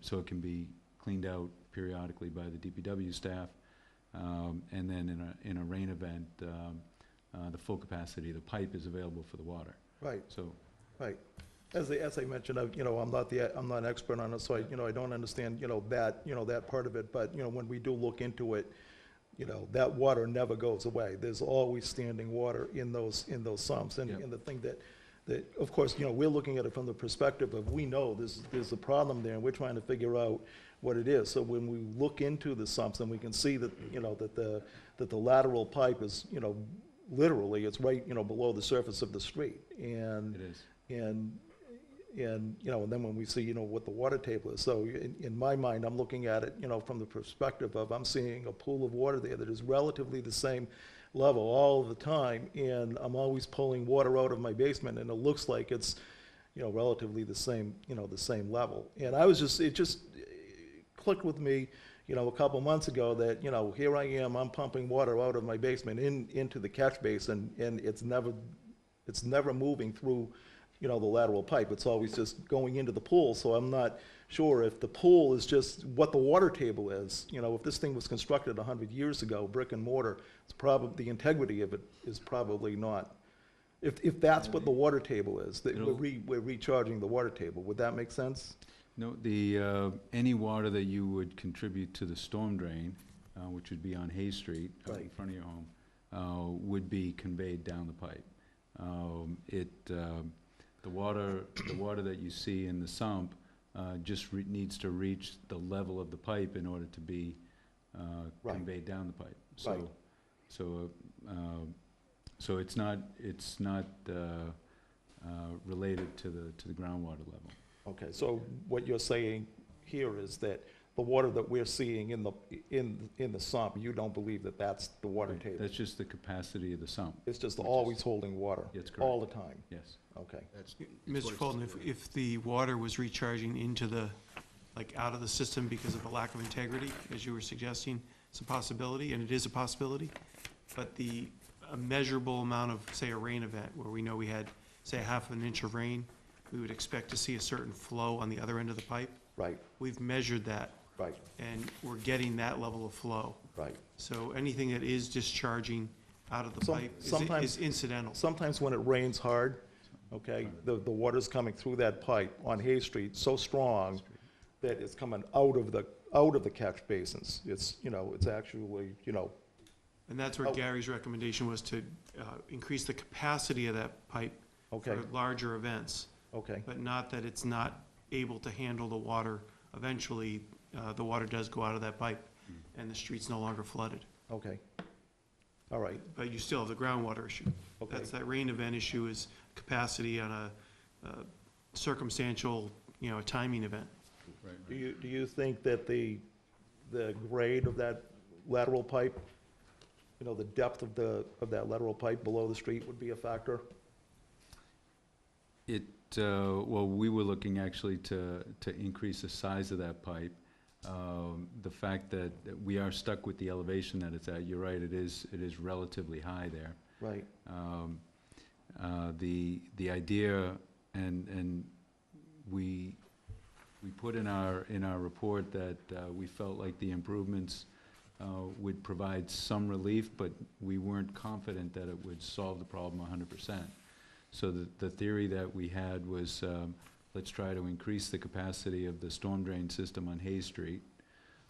so it can be cleaned out periodically by the DPW staff. And then in a rain event, the full capacity of the pipe is available for the water. Right, So, right. As I mentioned, I'm not an expert on it, so I don't understand, that part of it, but, when we do look into it, that water never goes away. There's always standing water in those sumps. And, Yep. and the thing that, of course, we're looking at it from the perspective of, we know there's a problem there, and we're trying to figure out what it is. So when we look into the sumps, and we can see that, that the lateral pipe is, literally, it's right, below the surface of the street. And, it is. and then when we see, what the water table is. So in my mind, I'm looking at it, from the perspective of, I'm seeing a pool of water there that is relatively the same level all the time, and I'm always pulling water out of my basement, and it looks like it's, relatively the same level. And it just clicked with me, a couple months ago that, here I am, I'm pumping water out of my basement into the catch basin, and it's never moving through, the lateral pipe. It's always just going into the pool. So I'm not sure if the pool is just what the water table is. If this thing was constructed 100 years ago, brick and mortar, it's probably, the integrity of it is probably not. If that's what the water table is, that we're recharging the water table, would that make sense? No, any water that you would contribute to the storm drain, which would be on Hayes Street, out in front of your home, would be conveyed down the pipe. The water that you see in the sump just needs to reach the level of the pipe in order to be conveyed down the pipe. So it's not related to the groundwater level. Okay, so what you're saying here is that the water that we're seeing in the sump, you don't believe that that's the water table? That's just the capacity of the sump. It's just always holding water? That's correct. All the time? Yes. Okay. Mr. Fulton, if the water was recharging into out of the system because of a lack of integrity, as you were suggesting, it's a possibility, and it is a possibility, but a measurable amount of, say, a rain event, where we know we had, say, half an inch of rain, we would expect to see a certain flow on the other end of the pipe. Right. We've measured that. Right. And we're getting that level of flow. Right. So anything that is discharging out of the pipe is incidental. Sometimes when it rains hard, okay, the water's coming through that pipe on Hayes Street so strong that it's coming out of the catch basins. It's, it's actually, And that's where Gary's recommendation was to increase the capacity of that pipe for larger events. Okay. But not that it's not able to handle the water. Eventually, the water does go out of that pipe, and the street's no longer flooded. Okay. All right. But you still have the groundwater issue. Okay. That's that rain event issue is capacity on a circumstantial, a timing event. Right. Do you think that the grade of that lateral pipe, the depth of that lateral pipe below the street would be a factor? Well, we were looking actually to increase the size of that pipe. The fact that we are stuck with the elevation that it's at, you're right, it is relatively high there. Right. The idea, and we put in our report that we felt like the improvements would provide some relief, but we weren't confident that it would solve the problem 100%. So the theory that we had was, let's try to increase the capacity of the storm drain system on Hayes Street.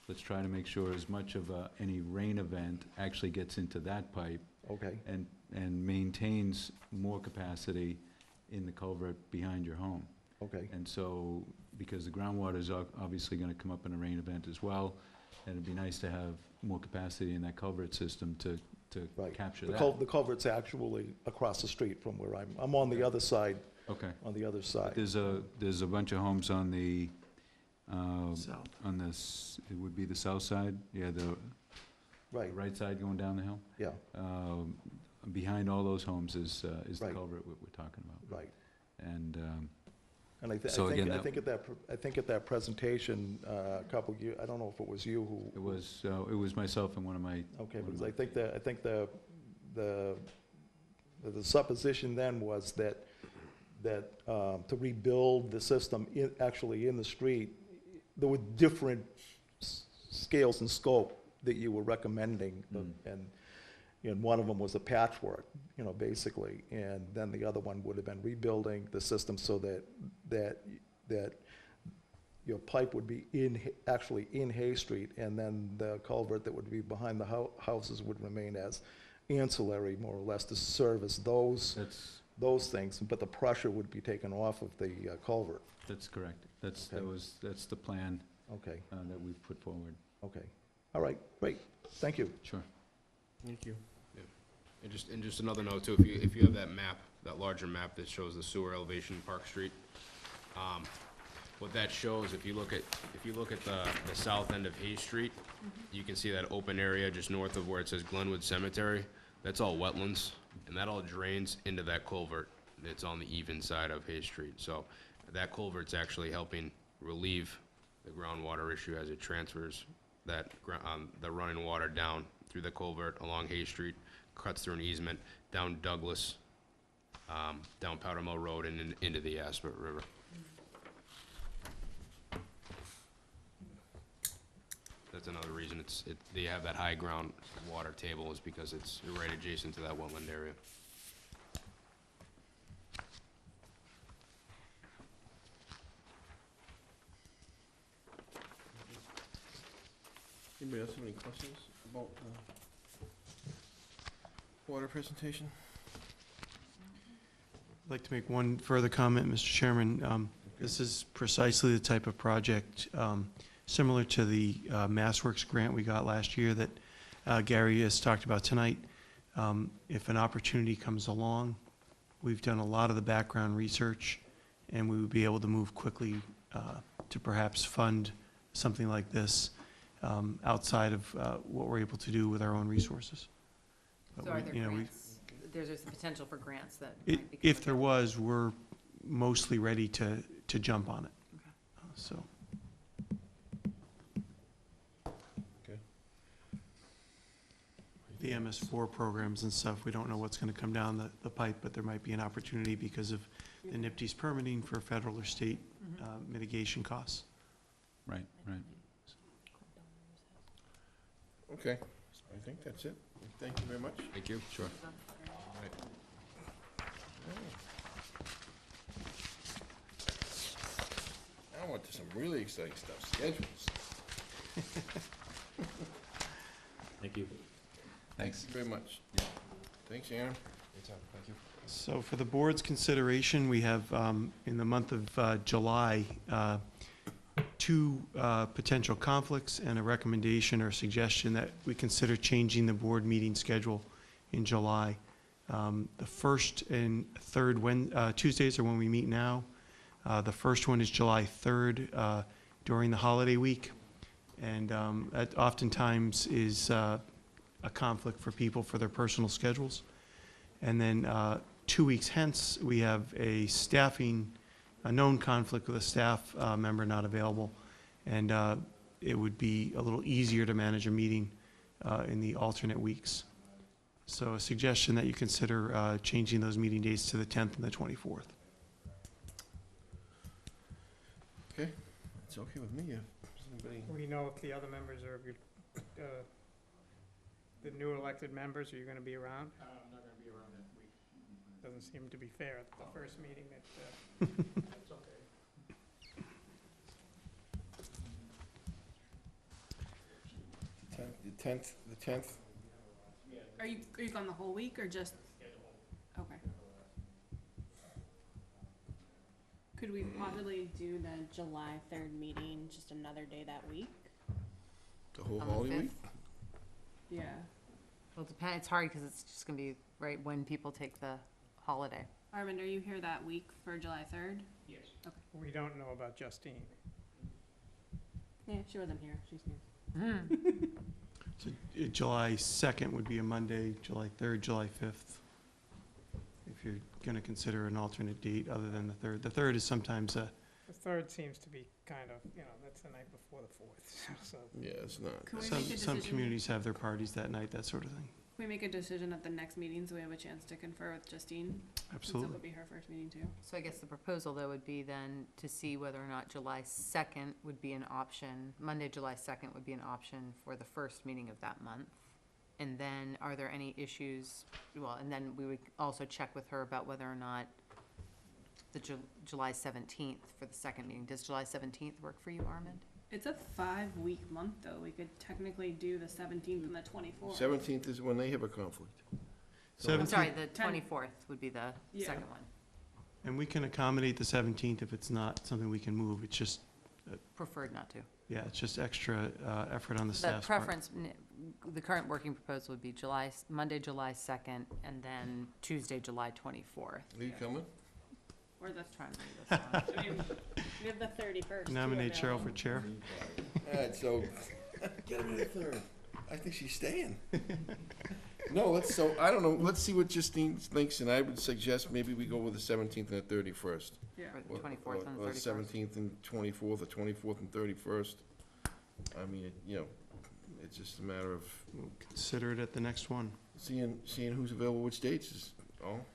Let's try to make sure as much of any rain event actually gets into that pipe. Okay. And maintains more capacity in the culvert behind your home. Okay. And so, because the groundwater is obviously gonna come up in a rain event as well, and it'd be nice to have more capacity in that culvert system to capture that. The culvert's actually across the street from where I'm on the other side. Okay. On the other side. There's a bunch of homes on the, South. on this, it would be the south side, yeah, the right side going down the hill. Yeah. Behind all those homes is the Right. culvert we're talking about. Right. And And So again, I that- think at that presentation, a couple of years, I don't know if it was you who. It was myself and one of my. Okay, one of because my- I think the supposition then was that to rebuild the system actually in the street, there were different scales and scope that you were recommending, and one of them was a patchwork, basically, and then the other one would have been rebuilding the system so that your pipe would be actually in Hay Street, and then the culvert that would be behind the houses would remain as ancillary, more or less, to service those things, but the pressure would be taken off of the culvert. That's correct. That's the plan. Okay. That we've put forward. Okay. All right, great. Thank you. Sure. Thank you. Yeah. And just another note too, if you have that map, that larger map that shows the sewer elevation in Park Street, what that shows, if you look at the south end of Hay Street, you can see that open area just north of where it says Glenwood Cemetery. That's all wetlands, and that all drains into that culvert that's on the even side of Hay Street. So that culvert's actually helping relieve the groundwater issue as it transfers the running water down through the culvert along Hay Street, cuts through an easement, down Douglas, down Powder Mill Road and into the Aspet River. That's another reason they have that high ground water table, is because it's right adjacent to that wetland area. Anybody else have any questions about water presentation? I'd like to make one further comment, Mr. Chairman. This is precisely the type of project similar to the MassWorks grant we got last year that Gary has talked about tonight. If an opportunity comes along, we've done a lot of the background research, and we would be able to move quickly to perhaps fund something like this outside of what we're able to do with our own resources. But So are there we- grants? There's a potential for grants that might become If there was, we're mostly ready to jump on it. Okay. So. Okay. The MS4 programs and stuff, we don't know what's going to come down the pipe, but there might be an opportunity because of the NIPD's permitting for federal or state mitigation costs. Right. Okay, I think that's it. Thank you very much. Thank you. Sure. I want to some really exciting stuff, schedules. Thank you. Thanks. Thank you very much. Thanks, Aaron. Thank you. So for the board's consideration, we have in the month of July, two potential conflicts and a recommendation or suggestion that we consider changing the board meeting schedule in July. The first and third Tuesdays are when we meet now. The first one is July 3rd during the holiday week, and that oftentimes is a conflict for people for their personal schedules. And then 2 weeks hence, we have a known conflict with a staff member not available, and it would be a little easier to manage a meeting in the alternate weeks. So a suggestion that you consider changing those meeting dates to the 10th and the 24th. Okay, it's okay with me. Anybody? We know if the other members are, the new elected members, are you gonna be around? I'm not gonna be around that week. Doesn't seem to be fair at the first meeting that, that's okay. The 10th? Are you gone the whole week or just? Okay. Could we possibly do the July 3rd meeting just another day that week? The whole On the Holy Week? 5th? Yeah. Well, it depends, it's hard because it's just gonna be right when people take the holiday. Arvind, are you here that week for July 3rd? Yes. Okay. We don't know about Justine. Yeah, she wasn't here. She's new. So July 2nd would be a Monday, July 3rd, July 5th. If if you're going to consider an alternate date other than the 3rd. The 3rd is sometimes The 3rd seems to be kind of, that's the night before the 4th, so. Yeah, it's not. Can we some make a some decision? communities have their parties that night, that sort of thing. Can we make a decision at the next meeting so we have a chance to confer with Justine? Since it Absolutely. would be her first meeting too. So I guess the proposal, though, would be then to see whether or not July 2nd would be an option, Monday, July 2nd would be an option for the first meeting of that month. And then, are there any issues, well, and then we would also check with her about whether or not the July 17th for the second meeting. Does July 17th work for you, Armand? It's a 5-week month though. We could technically do the 17th and the 24th. 17th is when they have a conflict. I'm sorry, 17th, the 24th would be the Yeah. second one. and we can accommodate the 17th if it's not something we can move. It's just, Preferred not to. yeah, it's just extra effort on the The staff's part. preference, the current working proposal would be Monday, July 2nd, and then Tuesday, July 24th. Are you coming? Or the, Trying to read this one. I mean, we have the 31st. too Nominate Cheryl available. for chair. All right, so, get him to the 3rd. I think she's staying. No, I don't know, let's see what Justine thinks, and I would suggest maybe we go with the 17th and the 31st. Yeah. Or the 24th and the Or 31st. 17th and 24th, or 24th and 31st. I mean, it's just a matter of We'll consider it at the next one. seeing who's available, which dates is all.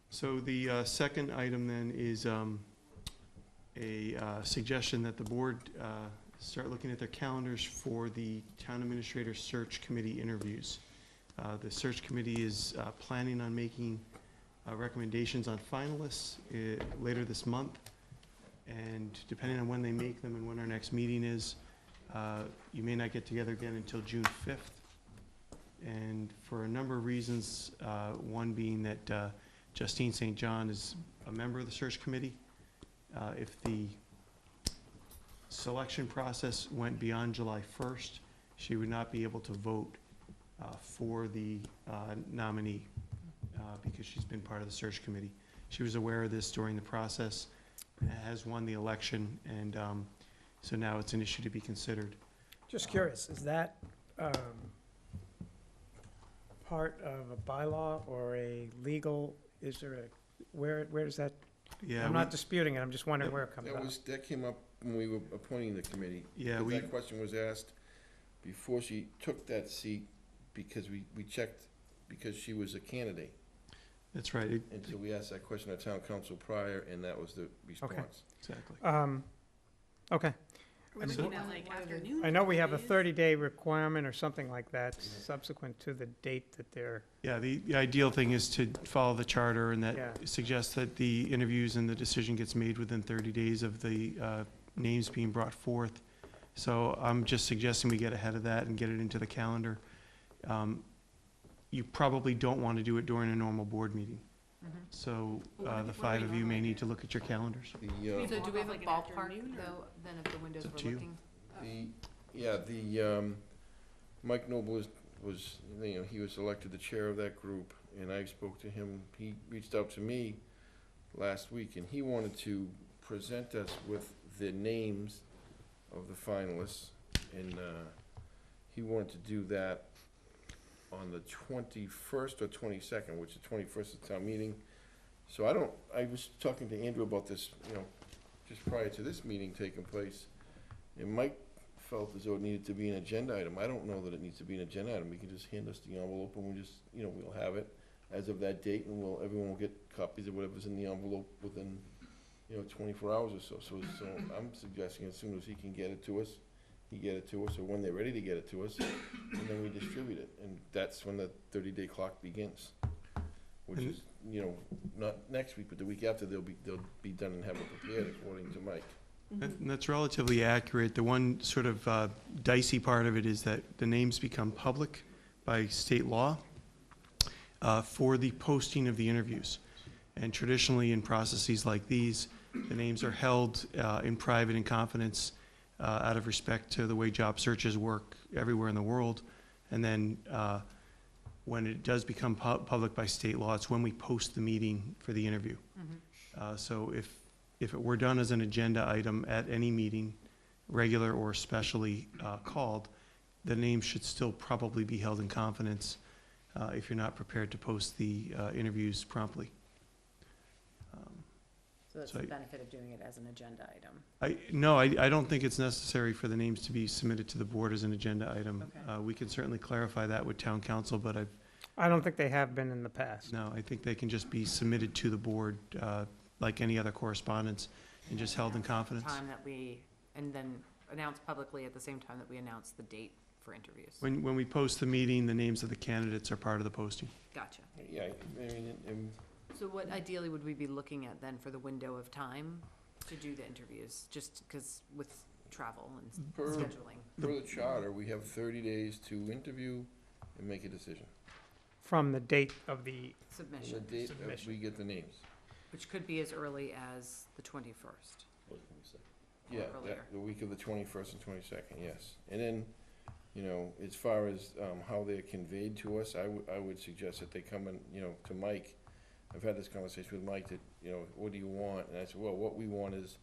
So the second item then is a suggestion that the board start looking at their calendars for the town administrator search committee interviews. The search committee is planning on making recommendations on finalists later this month. And depending on when they make them and when our next meeting is, you may not get together again until June 5th. And for a number of reasons, one being that Justine St. John is a member of the search committee. If the selection process went beyond July 1st, she would not be able to vote for the nominee because she's been part of the search committee. She was aware of this during the process, has won the election, and so now it's an issue to be considered. Just curious, is that part of a bylaw or a legal, is there where does that, Yeah, I'm not disputing it, I'm just wondering where it comes up. That came up when we were appointing the committee. Yeah, Because we- that question was asked before she took that seat, because we checked, because she was a candidate. That's right, And so we asked that question at town council prior, and that was the response. exactly. Okay, We're looking at like afternoon. I know we have a days. 30-day requirement or something like that subsequent to the date that they're, Yeah, the ideal thing is to follow the charter, and Yeah. that suggests that the interviews and the decision gets made within 30 days of the names being brought forth. So I'm just suggesting we get ahead of that and get it into the calendar. You probably don't want to do it during a normal board meeting. So the five of you may need to look at your calendars. The, So do we have a Like an ballpark, afternoon, or- though, then of the windows It's up to we're you. looking? Mike Noble was, he was elected the chair of that group, and I spoke to him. He reached out to me last week, and he wanted to present us with the names of the finalists, and he wanted to do that on the 21st or 22nd, which the 21st is town meeting. So I was talking to Andrew about this, just prior to this meeting taking place, and Mike felt as though it needed to be an agenda item. I don't know that it needs to be an agenda item. We can just hand us the envelope, and we just, we'll have it as of that date, and everyone will get copies of whatever's in the envelope within, 24 hours or so. So I'm suggesting as soon as he can get it to us, he get it to us, or when they're ready to get it to us, and then we distribute it. And that's when the 30-day clock begins, which And- is, not next week, but the week after, they'll be done and have it prepared according to Mike. And that's relatively accurate. The one sort of dicey part of it is that the names become public by state law for the posting of the interviews. And traditionally, in processes like these, the names are held in private and confidence out of respect to the way job searches work everywhere in the world. And then when it does become public by state law, it's when we post the meeting for the interview. So if it were done as an agenda item at any meeting, regular or specially called, the names should still probably be held in confidence if you're not prepared to post the interviews promptly. So that's So the I- benefit of doing it as an agenda item. No, I don't think it's necessary for the names to be submitted to the board as an agenda item. Okay. We can certainly clarify that with town council, but I don't think they have been in the past. no, I think they can just be submitted to the board like any other correspondence and just held in confidence. Time that and then announce publicly at the same time that we announce the date for interviews. When we post the meeting, the names of the candidates are part of the posting. Gotcha. Yeah, I mean, So what ideally would we be looking at then for the window of time to do the interviews? Just because with travel and Per- scheduling. per the charter, we have 30 days to interview and make a decision. From the date of the, And Submission, the date Submission. we get the names. which could be as early as the 21st. Yeah, earlier. the week of the 21st and 22nd, yes. And then, you know, as far as how they're conveyed to us, I would suggest that they come in, you know, to Mike. I've had this conversation with Mike that, you know, what do you want? And I said, well, what we want is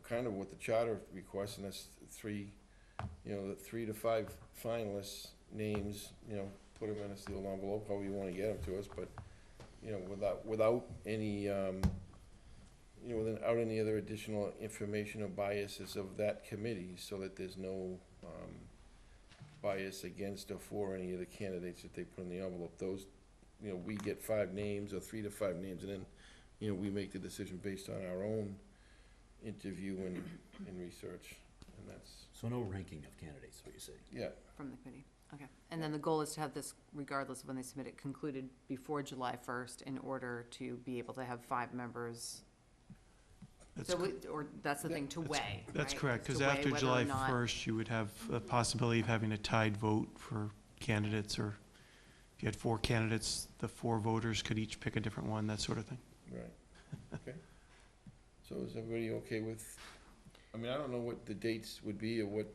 kind of what the charter requests, and that's 3 to 5 finalists, names, you know, put them in a sealed envelope, however you want to get them to us, but, you know, without any, without any other additional information or biases of that committee, so that there's no bias against or for any of the candidates that they put in the envelope. Those, you know, we get 5 names or 3 to 5 names, and then, you know, we make the decision based on our own interview and research, and that's, So no ranking of candidates, what you say? yeah. From the committee, okay. And then the goal is to have this, regardless of when they submit it, concluded before July 1st in order to be able to have 5 members. That's So, or that's the thing, to weigh, That's right? correct, To because weigh after whether or July not- 1st, you would have a possibility of having a tied vote for candidates, or if you had 4 candidates, the 4 voters could each pick a different one, that sort of thing. Right, okay. So is everybody okay with, I mean, I don't know what the dates would be or what,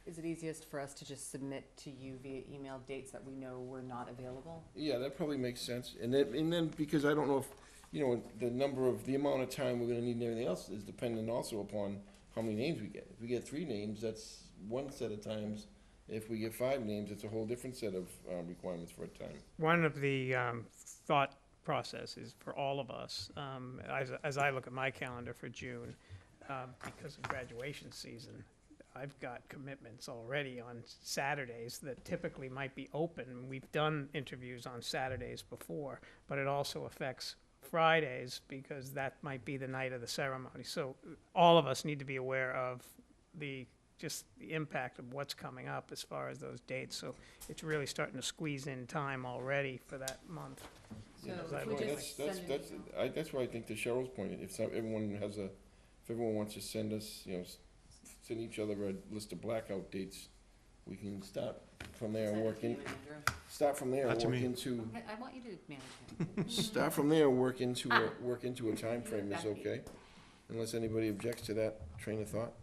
Is it easiest for us to just submit to you via email dates that we know were not available? yeah, that probably makes sense. And then, because I don't know if, you know, the amount of time we're gonna need and everything else is dependent also upon how many names we get. If we get 3 names, that's one set of times. If we get 5 names, it's a whole different set of requirements for a time. one of the thought processes for all of us, as I look at my calendar for June, because of graduation season, I've got commitments already on Saturdays that typically might be open. We've done interviews on Saturdays before, but it also affects Fridays because that might be the night of the ceremony. So all of us need to be aware of just the impact of what's coming up as far as those dates. So it's really starting to squeeze in time already for that month. So As if I we look at just it. send That's why I think to Cheryl's point, if everyone wants to send us, you know, send each other a list of blackout dates, we can start from there and Send it work to you in, and Andrew. start from there Not and to work me. into, I want you to manage it. start from there and work into a timeframe is Becky. okay? Unless anybody objects to that train of thought?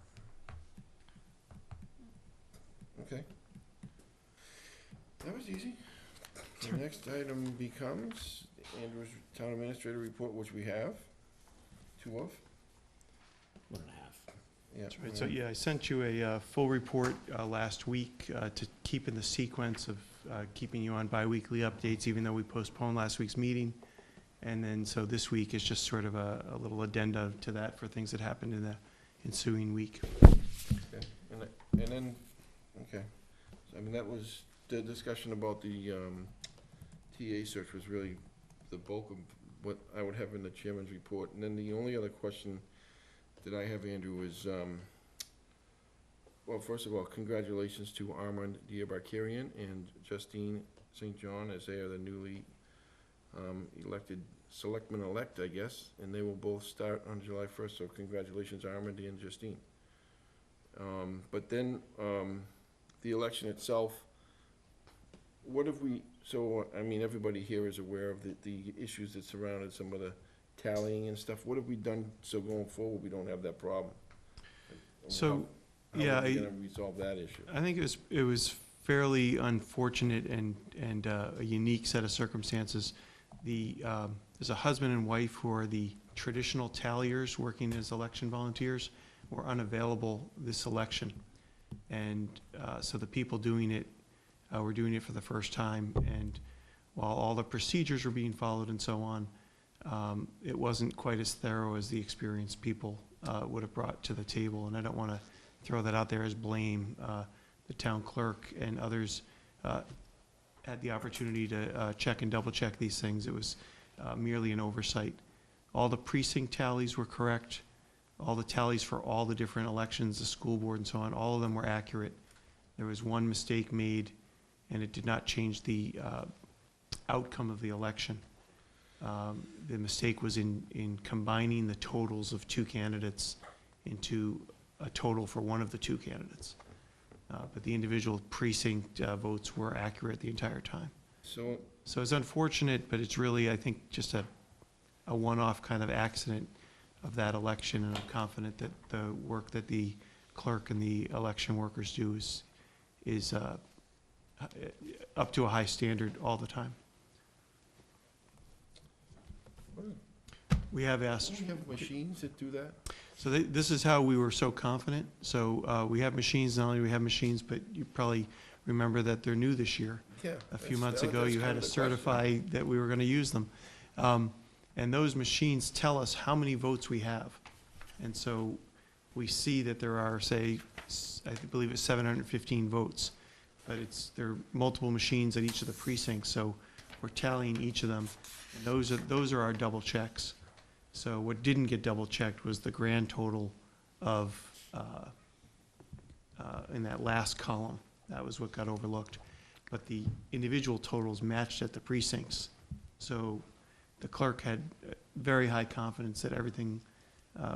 Okay. That was easy. The next item becomes Andrew's town administrator report, which we have 2 of. 1.5. Yeah. That's right. So, yeah, I sent you a full report last week to keep in the sequence of keeping you on biweekly updates, even though we postponed last week's meeting. And then, so this week is just sort of a little addenda to that for things that happened in the ensuing week. Okay, and then, okay, so I mean, that was, the discussion about the TA search was really the bulk of what I would have in the chairman's report. And then the only other question that I have, Andrew, is, well, first of all, congratulations to Armand Diabakarian and Justine St. John, as they are the newly elected selectmen-elect, I guess, and they will both start on July 1st, so congratulations, Armand and Justine. But then, the election itself, what have we, so, I mean, everybody here is aware of the issues that surrounded some of the tallying and stuff. What have we done so going forward we don't have that problem? So, How yeah, are we gonna resolve that issue? I think it was fairly unfortunate and a unique set of circumstances. There's a husband and wife who are the traditional talliers working as election volunteers, were unavailable this election. And so the people doing it were doing it for the first time. And while all the procedures were being followed and so on, it wasn't quite as thorough as the experienced people would have brought to the table. And I don't want to throw that out there as blame. The town clerk and others had the opportunity to check and double check these things. It was merely an oversight. All the precinct tallies were correct. All the tallies for all the different elections, the school board and so on, all of them were accurate. There was one mistake made, and it did not change the outcome of the election. The mistake was in combining the totals of two candidates into a total for one of the two candidates. But the individual precinct votes were accurate the entire time. So, So it's unfortunate, but it's really, I think, just a one-off kind of accident of that election, and I'm confident that the work that the clerk and the election workers do is up to a high standard all the time. We have asked. don't you have machines that do that? So this is how we were so confident. So we have machines, not only do we have machines, but you probably remember that they're new this year. Yeah. A few that's- months that- ago, that's you kind had of to the question. certify that we were going to use them. And those machines tell us how many votes we have. And so we see that there are, say, I believe it's 715 votes. But there are multiple machines at each of the precincts, so we're tallying each of them. And those are our double checks. So what didn't get double checked was the grand total of, in that last column. That was what got overlooked. But the individual totals matched at the precincts. So the clerk had very high confidence that everything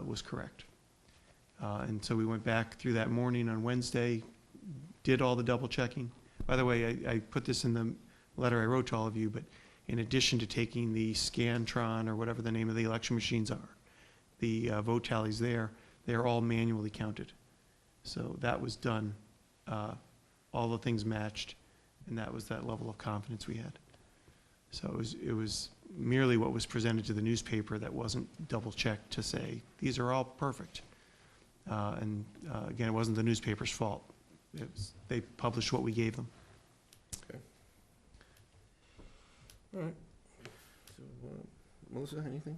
was correct. And so we went back through that morning on Wednesday, did all the double checking. By the way, I put this in the letter I wrote to all of you, but in addition to taking the Scantron, or whatever the name of the election machines are, the vote tallies there, they're all manually counted. So that was done. All the things matched, and that was that level of confidence we had. So it was merely what was presented to the newspaper that wasn't double-checked to say, these are all perfect. And again, it wasn't the newspaper's fault. They published what we gave them. Okay. All right. So, Melissa, anything?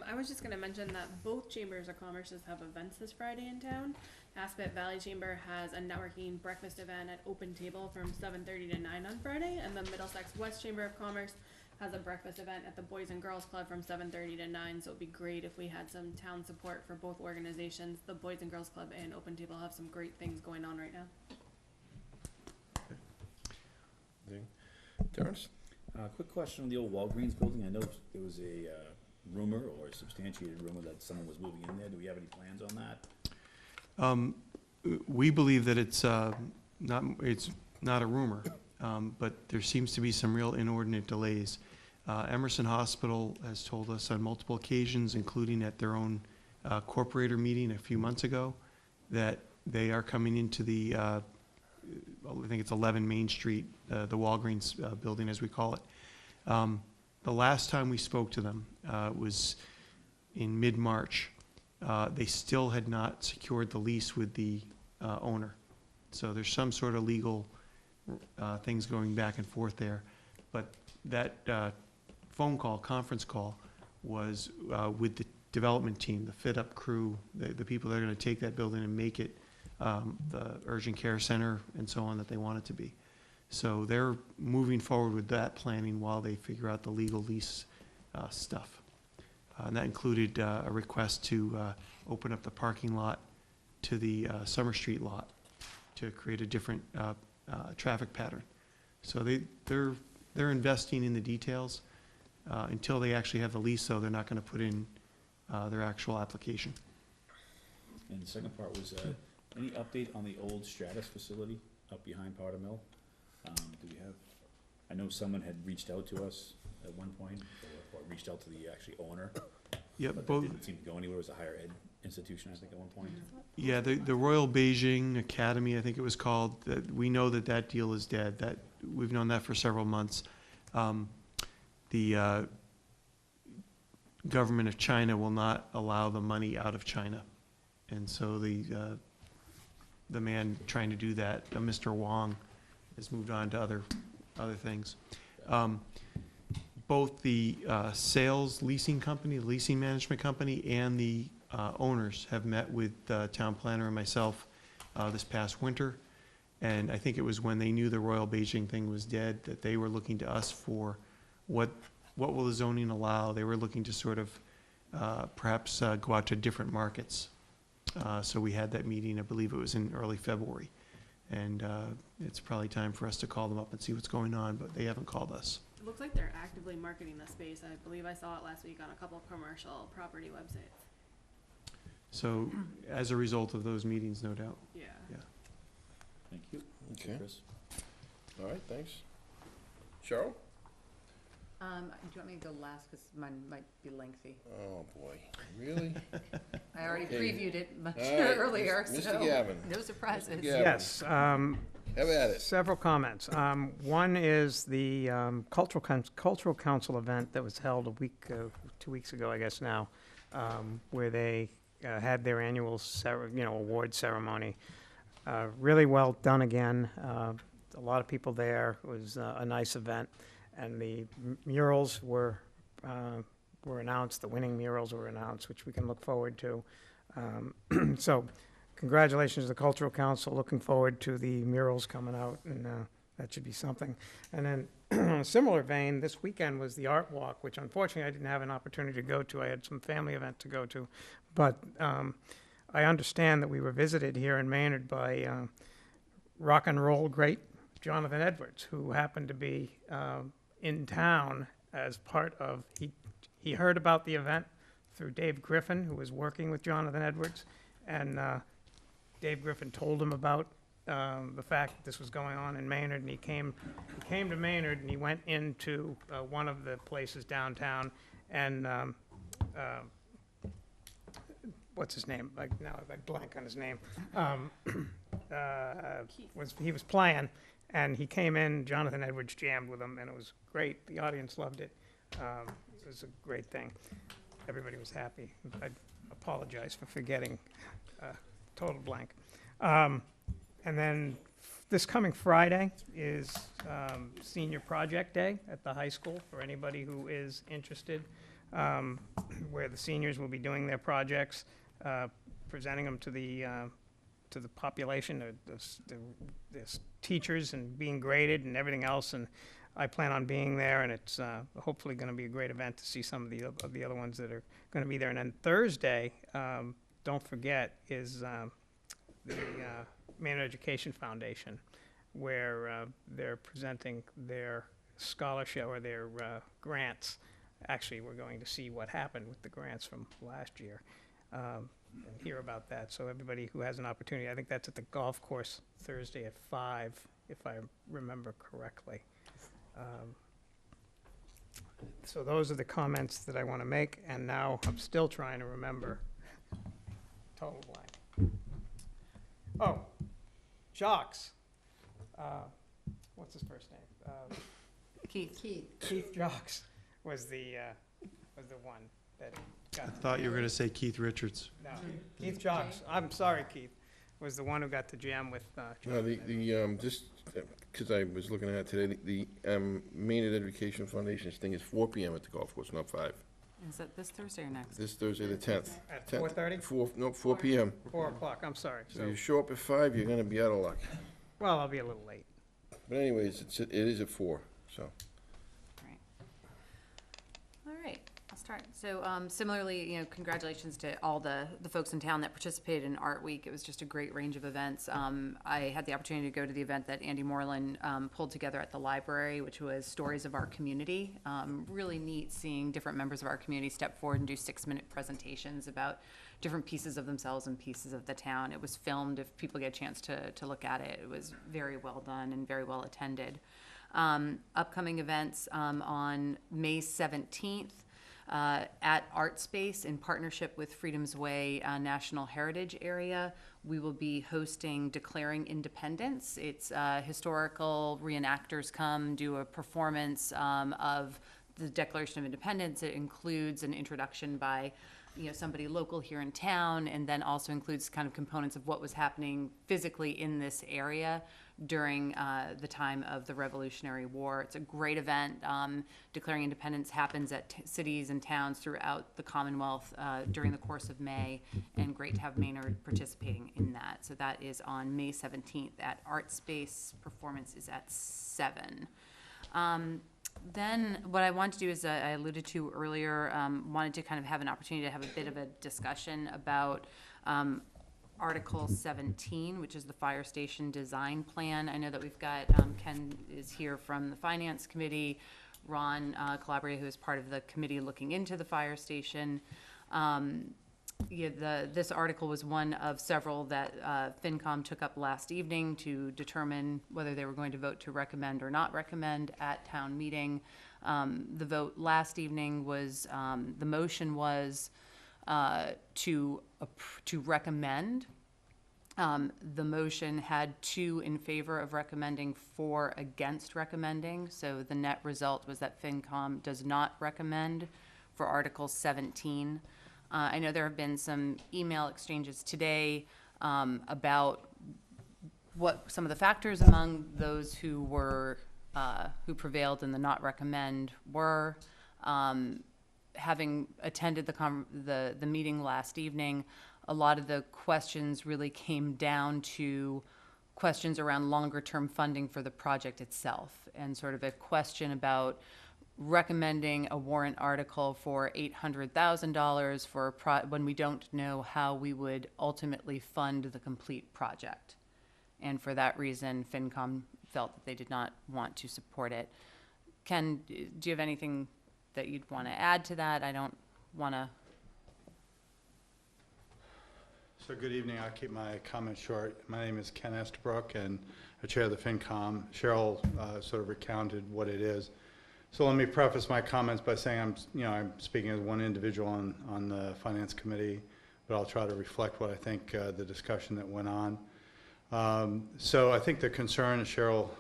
I was just gonna mention that both chambers of commerces have events this Friday in town. Aspet Valley Chamber has a networking breakfast event at Open Table from 7:30 to 9 on Friday, and the Middlesex West Chamber of Commerce has a breakfast event at the Boys and Girls Club from 7:30 to 9, so it'd be great if we had some town support for both organizations. The Boys and Girls Club and Open Table have some great things going on right now. Terrence? Quick question on the old Walgreens building. I know there was a rumor, or a substantiated rumor, that someone was moving in there. Do we have any plans on that? We believe that it's not a rumor, but there seems to be some real inordinate delays. Emerson Hospital has told us on multiple occasions, including at their own corporator meeting a few months ago, that they are coming into the, I think it's 11 Main Street, the Walgreens building, as we call it. The last time we spoke to them was in mid-March. They still had not secured the lease with the owner. So there's some sort of legal things going back and forth there. But that conference call was with the development team, the fit-up crew, the people that are going to take that building and make it the urgent care center and so on that they want it to be. So they're moving forward with that planning while they figure out the legal lease stuff. And that included a request to open up the parking lot to the Summer Street lot to create a different traffic pattern. So they're investing in the details. Until they actually have the lease, though, they're not going to put in their actual application. And the second part was, any update on the old Stratus facility up behind Powder Mill? Do we have, I know someone had reached out to us at one point, or reached out to the actually owner. Yep, But both. that didn't seem to go anywhere. It was a higher ed institution, I think, at one point. Yeah, the Royal Beijing Academy, I think it was called, we know that deal is dead. That, we've known that for several months. The government of China will not allow the money out of China. And so the man trying to do that, Mr. Wong, has moved on to other things. Both the sales leasing company, the leasing management company, and the owners have met with town planner and myself this past winter. And I think it was when they knew the Royal Beijing thing was dead that they were looking to us for what will the zoning allow. They were looking to sort of perhaps go out to different markets. So we had that meeting, I believe it was in early February. And it's probably time for us to call them up and see what's going on, but they haven't called us. It looks like they're actively marketing the space. I believe I saw it last week on a couple of commercial property websites. So as a result of those meetings, no doubt. Yeah. Yeah. Thank you. Okay. Chris? All right, thanks. Cheryl? Do you want me to go last, because mine might be lengthy? Oh, boy, really? I already Okay. previewed it much All right, earlier, Mr. so Gavin. no surprises. Mr. Gavin. Yes, Have at it. several comments. One is the Cultural Council event that was held 2 weeks ago, I guess now, where they had their annual award ceremony. Really well done again. A lot of people there. It was a nice event. And the murals were announced, the winning murals were announced, which we can look forward to. So congratulations to the Cultural Council, looking forward to the murals coming out, and that should be something. And then in a similar vein, this weekend was the Art Walk, which unfortunately I didn't have an opportunity to go to. I had some family event to go to. But I understand that we were visited here in Maynard by rock and roll great Jonathan Edwards, who happened to be in town as part of, he heard about the event through Dave Griffin, who was working with Jonathan Edwards, and Dave Griffin told him about the fact that this was going on in Maynard, and he came to Maynard, and he went into one of the places downtown, and what's his name? Now I blank on his name. He was playing, and he came in, Jonathan Edwards jammed with him, and it was great. The audience loved it. It was a great thing. Everybody was happy. I apologize for forgetting, total blank. And then this coming Friday is Senior Project Day at the high school for anybody who is interested, where the seniors will be doing their projects, presenting them to the population, the teachers, and being graded and everything else. And I plan on being there, and it's hopefully going to be a great event to see some of the other ones that are going to be there. And then Thursday, don't forget, is the Maynard Education Foundation, where they're presenting their scholarship or their grants. Actually, we're going to see what happened with the grants from last year. And hear about that. So everybody who has an opportunity, I think that's at the golf course Thursday at 5, if I remember correctly. So those are the comments that I want to make, and now I'm still trying to remember. Total blank. Oh, Jocks. What's his first name? Keith Jocks was the one that got. I thought you were going to say Keith Richards. No, Keith Jocks. I'm sorry, Keith. Was the one who got to jam with. No, just because I was looking at it today, the Maynard Education Foundation's thing is 4 p.m. at the golf course, not 5. Is that this Thursday or next? This Thursday, the 10th. At 4:30? 4 p.m. 4 o'clock, I'm sorry. So you show up at 5, you're gonna be out of luck. Well, I'll be a little late. But anyways, it is at 4, so. All right, I'll start. So similarly, congratulations to all the folks in town that participated in Art Week. It was just a great range of events. I had the opportunity to go to the event that Andy Moreland pulled together at the library, which was Stories of Our Community. Really neat seeing different members of our community step forward and do 6-minute presentations about different pieces of themselves and pieces of the town. It was filmed if people get a chance to look at it. It was very well done and very well attended. Upcoming events on May 17th at Art Space in partnership with Freedom's Way National Heritage Area. We will be hosting Declaring Independence. It's historical reenactors come, do a performance of the Declaration of Independence. It includes an introduction by somebody local here in town, and then also includes kind of components of what was happening physically in this area during the time of the Revolutionary War. It's a great event. Declaring Independence happens at cities and towns throughout the Commonwealth during the course of May, and great to have Maynard participating in that. So that is on May 17th at Art Space. Performance is at 7. Then what I want to do is, I alluded to earlier, wanted to kind of have an opportunity to have a bit of a discussion about Article 17, which is the fire station design plan. I know that we've got, Ken is here from the Finance Committee, Ron Calabria, who is part of the committee looking into the fire station. This article was one of several that FinCom took up last evening to determine whether they were going to vote to recommend or not recommend at town meeting. The vote last evening was, the motion was to recommend. The motion had 2 in favor of recommending, 4 against recommending. So the net result was that FinCom does not recommend for Article 17. I know there have been some email exchanges today about what some of the factors among those who were who prevailed in the not recommend were. Having attended the meeting last evening, a lot of the questions really came down to questions around longer term funding for the project itself, and sort of a question about recommending a warrant article for $800,000 for when we don't know how we would ultimately fund the complete project. And for that reason, FinCom felt that they did not want to support it. Ken, do you have anything that you'd want to add to that? I don't want to. So good evening. I'll keep my comments short. My name is Ken Estabrook, and I chair the FinCom. Cheryl sort of recounted what it is. So let me preface my comments by saying I'm speaking as one individual on the Finance Committee, but I'll try to reflect what I think the discussion that went on. So I think the concern, as Cheryl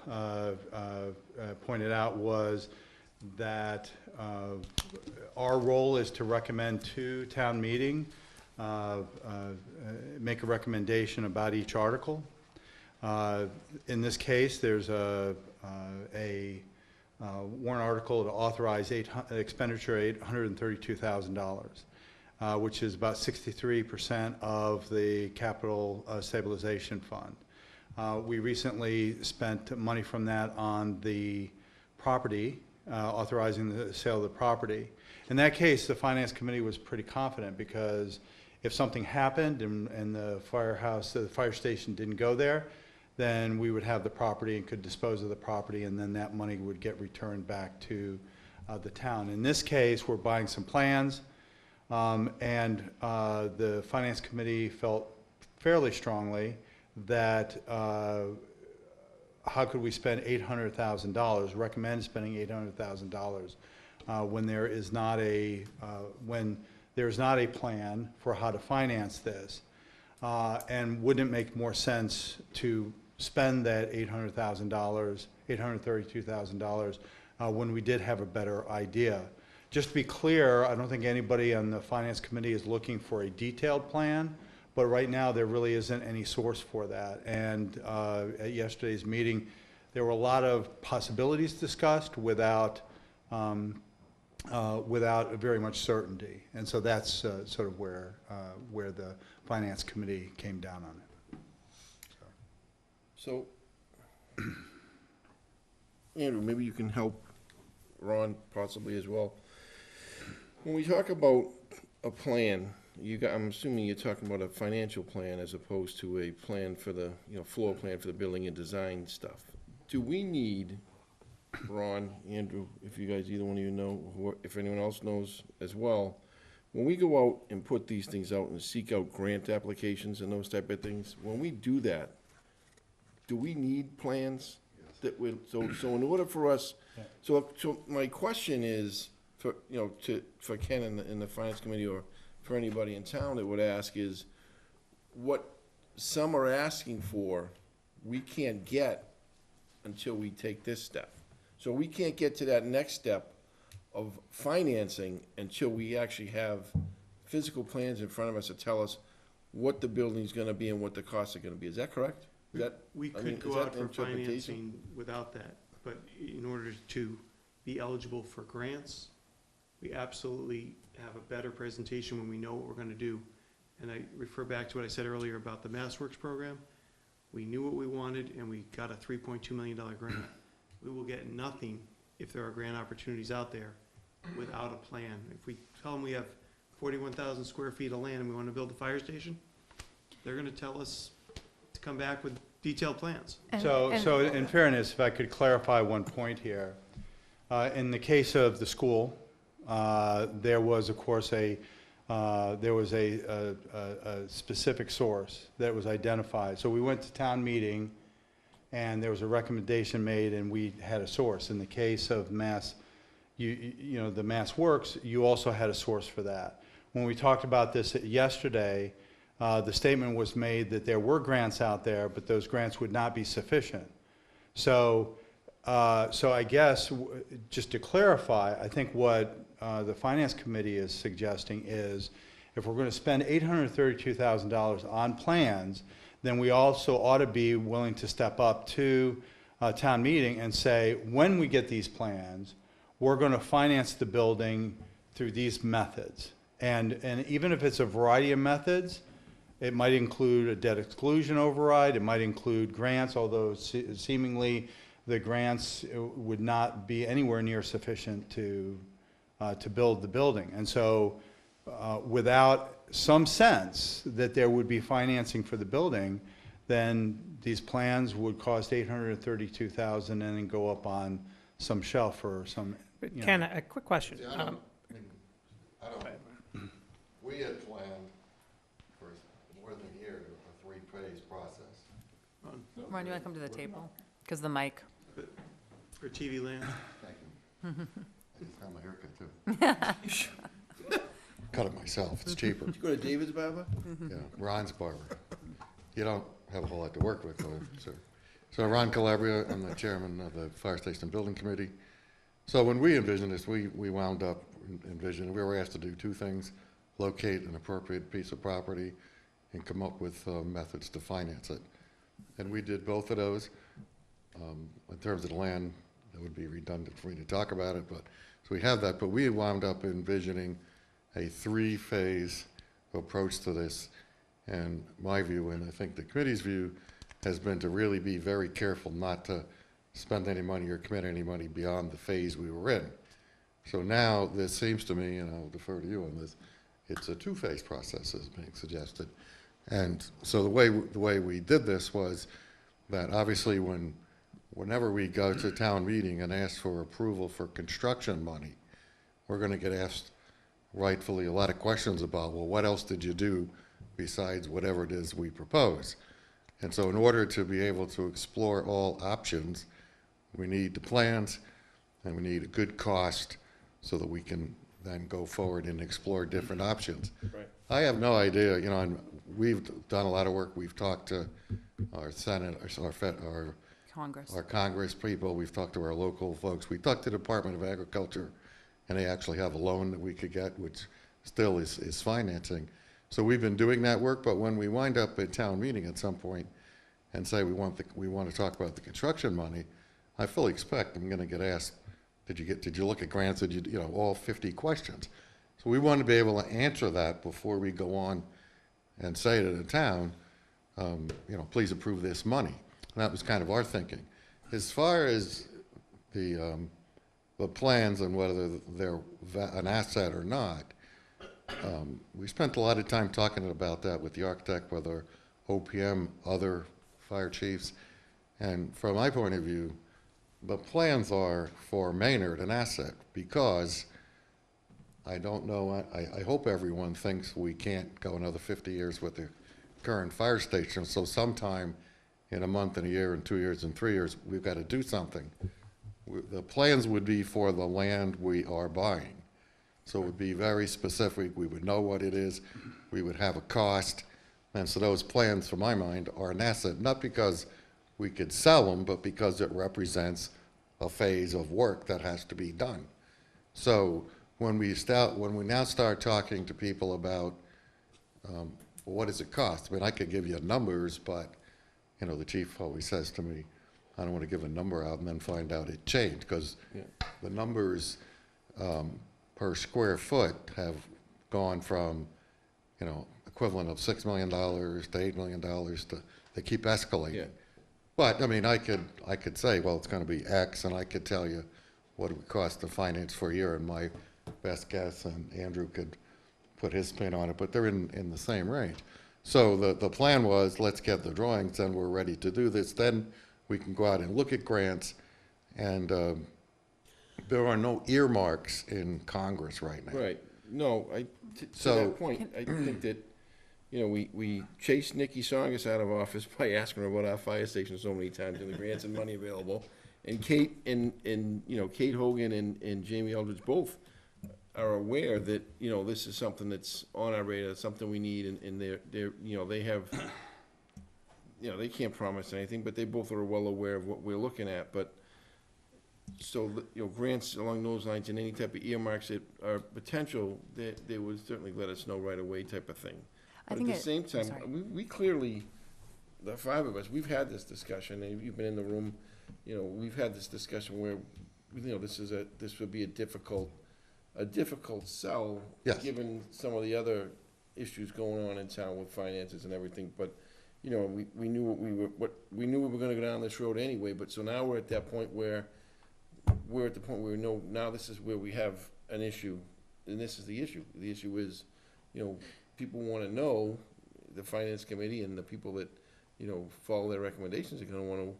pointed out, was that our role is to recommend to town meeting, make a recommendation about each article. In this case, there's a warrant article to authorize expenditure $832,000, which is about 63% of the capital stabilization fund. We recently spent money from that on the property, authorizing the sale of the property. In that case, the Finance Committee was pretty confident, because if something happened and the fire station didn't go there, then we would have the property and could dispose of the property, and then that money would get returned back to the town. In this case, we're buying some plans, and the Finance Committee felt fairly strongly that how could we spend $800,000, recommend spending $800,000 when there is not a plan for how to finance this, and wouldn't it make more sense to spend that $832,000 when we did have a better idea? Just to be clear, I don't think anybody on the Finance Committee is looking for a detailed plan, but right now there really isn't any source for that. And at yesterday's meeting, there were a lot of possibilities discussed without very much certainty. And so that's sort of where the Finance Committee came down on it. So, Andrew, maybe you can help Ron possibly as well. When we talk about a plan, I'm assuming you're talking about a financial plan as opposed to a plan for the, floor plan for the building and design stuff. Do we need, Ron, Andrew, if you guys, either one of you know, or if anyone else knows as well, when we go out and put these things out and seek out grant applications and those type of things, when we do that, do we need plans? That will, so in order for us, so my question is for Ken and the Finance Committee, or for anybody in town that would ask, is what some are asking for, we can't get until we take this step. So we can't get to that next step of financing until we actually have physical plans in front of us that tell us what the building's gonna be and what the costs are gonna be. Is that correct? Is that, We I mean, could is go that out for interpretation? financing without that, but in order to be eligible for grants, we absolutely have a better presentation when we know what we're gonna do. And I refer back to what I said earlier about the MassWorks program. We knew what we wanted and we got a $3.2 million grant. We will get nothing if there are grant opportunities out there without a plan. If we tell them we have 41,000 square feet of land and we want to build a fire station, they're gonna tell us to come back with detailed plans. So in fairness, if I could clarify one point here. In the case of the school, there was, of course, a specific source that was identified. So we went to town meeting, and there was a recommendation made, and we had a source. In the case of you know, the MassWorks, you also had a source for that. When we talked about this yesterday, the statement was made that there were grants out there, but those grants would not be sufficient. So I guess, just to clarify, I think what the Finance Committee is suggesting is, if we're gonna spend $832,000 on plans, then we also ought to be willing to step up to town meeting and say, when we get these plans, we're gonna finance the building through these methods. And even if it's a variety of methods, it might include a debt exclusion override, it might include grants, although seemingly the grants would not be anywhere near sufficient to build the building. And so without some sense that there would be financing for the building, then these plans would cost $832,000 and then go up on some shelf or some, you know. Ken, a quick question. See, I don't, we had planned for more than a year, a three-phase process. Ron, do you want to come to the table? Because the mic. For TV land. Thank you. I just got my haircut too. Cut it myself, it's cheaper. Did you go to David's barber? Yeah, Ron's barber. You don't have a whole lot to work with, though, sir. So Ron Calabria, I'm the chairman of the Fire Station Building Committee. So when we envisioned this, we wound up envisioning, we were asked to do two things: locate an appropriate piece of property and come up with methods to finance it. And we did both of those. In terms of the land, it would be redundant for me to talk about it, but so we have that. But we wound up envisioning a three-phase approach to this. And my view, and I think the committee's view, has been to really be very careful not to spend any money or commit any money beyond the phase we were in. So now this seems to me, and I'll defer to you on this, it's a two-phase process as being suggested. And so the way we did this was that obviously whenever we go to town meeting and ask for approval for construction money, we're going to get asked rightfully a lot of questions about, well, what else did you do besides whatever it is we propose? And so in order to be able to explore all options, we need the plans and we need a good cost so that we can then go forward and explore different options. Right. I have no idea, you know, and we've done a lot of work. We've talked to our Senate, our Congress people. We've talked to our local folks. We talked to the Department of Agriculture, and they actually have a loan that we could get, which still is financing. So we've been doing that work, but when we wind up at town meeting at some point and say we want to talk about the construction money, I fully expect I'm going to get asked, did you look at grants? Did you know, all 50 questions? So we want to be able to answer that before we go on and say to the town, you know, please approve this money. And that was kind of our thinking. As far as the plans and whether they're an asset or not, we spent a lot of time talking about that with the architect, whether OPM, other fire chiefs, and from my point of view, the plans are for Maynard an asset, because I don't know, I hope everyone thinks we can't go another 50 years with the current fire station, so sometime in a month and a year and 2 years and 3 years, we've got to do something. The plans would be for the land we are buying. So it would be very specific. We would know what it is. We would have a cost. And so those plans, for my mind, are an asset, not because we could sell them, but because it represents a phase of work that has to be done. So when we now start talking to people about, what does it cost? I mean, I could give you numbers, but, you know, the chief always says to me, I don't want to give a number out and then find out it changed, because the numbers per square foot have gone from, you know, equivalent of $6 million to $8 million to, they keep escalating. Yeah. But, I mean, I could say, well, it's going to be X, and I could tell you what it would cost to finance for a year, and my best guess, and Andrew could put his spin on it, but they're in the same range. So the plan was, let's get the drawings, and we're ready to do this. Then we can go out and look at grants, and there are no earmarks in Congress right now. Right. No, to that point, I think that, you know, we chased Nikki Songus out of office by asking her about our fire station so many times and the grants and money available. And Kate and you know, Kate Hogan and Jamie Eldridge both are aware that, you know, this is something that's on our radar, something we need, and they're you know, they have, you know, they can't promise anything, but they both are well aware of what we're looking at. But so, you know, grants along those lines and any type of earmarks that are potential, they would certainly let us know right away, type of thing. But at the same time, we clearly, the five of us, we've had this discussion, and you've been in the room, you know, we've had this discussion where, you know, this would be a difficult sell, Yes. given some of the other issues going on in town with finances and everything. But, you know, we knew we knew we were going to go down this road anyway. But so now we're at that point where we know now this is where we have an issue, and this is the issue. The issue is, you know, people want to know, the finance committee and the people that, you know, follow their recommendations are going to want to,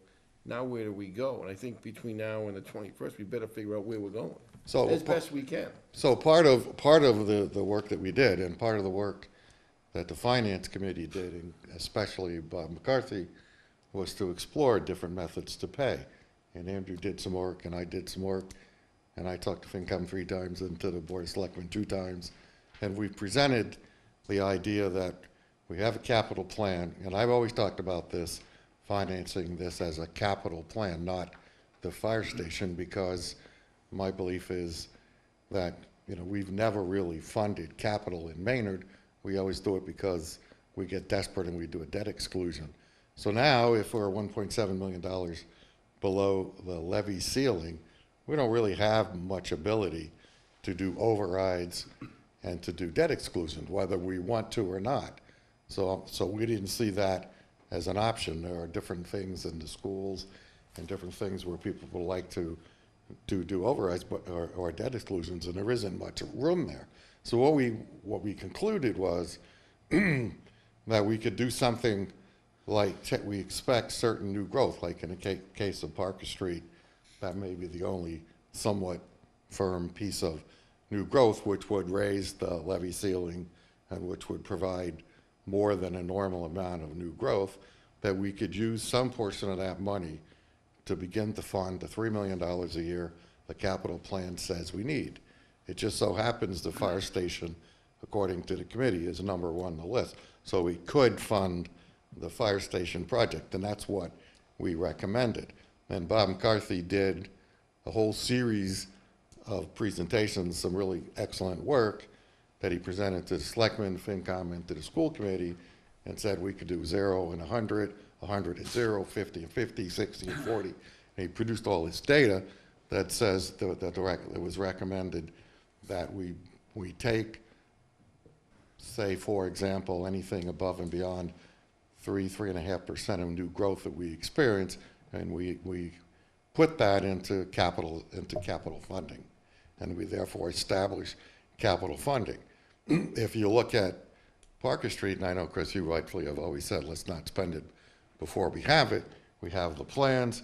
now where do we go? And I think between now and the 21st, we better figure out where we're going. So as best we can. So part of the work that we did, and part of the work that the finance committee did, and especially Bob McCarthy, was to explore different methods to pay. And Andrew did some work, and I did some work, and I talked to FinCom 3 times and to the Board of Selectmen 2 times, and we presented the idea that we have a capital plan, and I've always talked about this, financing this as a capital plan, not the fire station, because my belief is that, you know, we've never really funded capital in Maynard. We always do it because we get desperate and we do a debt exclusion. So now, if we're $1.7 million below the levy ceiling, we don't really have much ability to do overrides and to do debt exclusion, whether we want to or not. So we didn't see that as an option. There are different things in the schools and different things where people would like to do overrides or debt exclusions, and there isn't much room there. So what we concluded was that we could do something like we expect certain new growth, like in the case of Parker Street, that may be the only somewhat firm piece of new growth, which would raise the levy ceiling and which would provide more than a normal amount of new growth, that we could use some portion of that money to begin to fund the $3 million a year the capital plan says we need. It just so happens the fire station, according to the committee, is number 1 on the list. So we could fund the fire station project, and that's what we recommended. And Bob McCarthy did a whole series of presentations, some really excellent work that he presented to the Selectmen, FinCom, and to the school committee, and said we could do 0 and 100, 100 and 0, 50 and 50, 60 and 40. And he produced all this data that says that it was recommended that we take, say, for example, anything above and beyond 3.5% of new growth that we experience, and we put that into capital funding, and we therefore establish capital funding. If you look at Parker Street, and I know, Chris, you rightfully have always said, let's not spend it before we have it. We have the plans.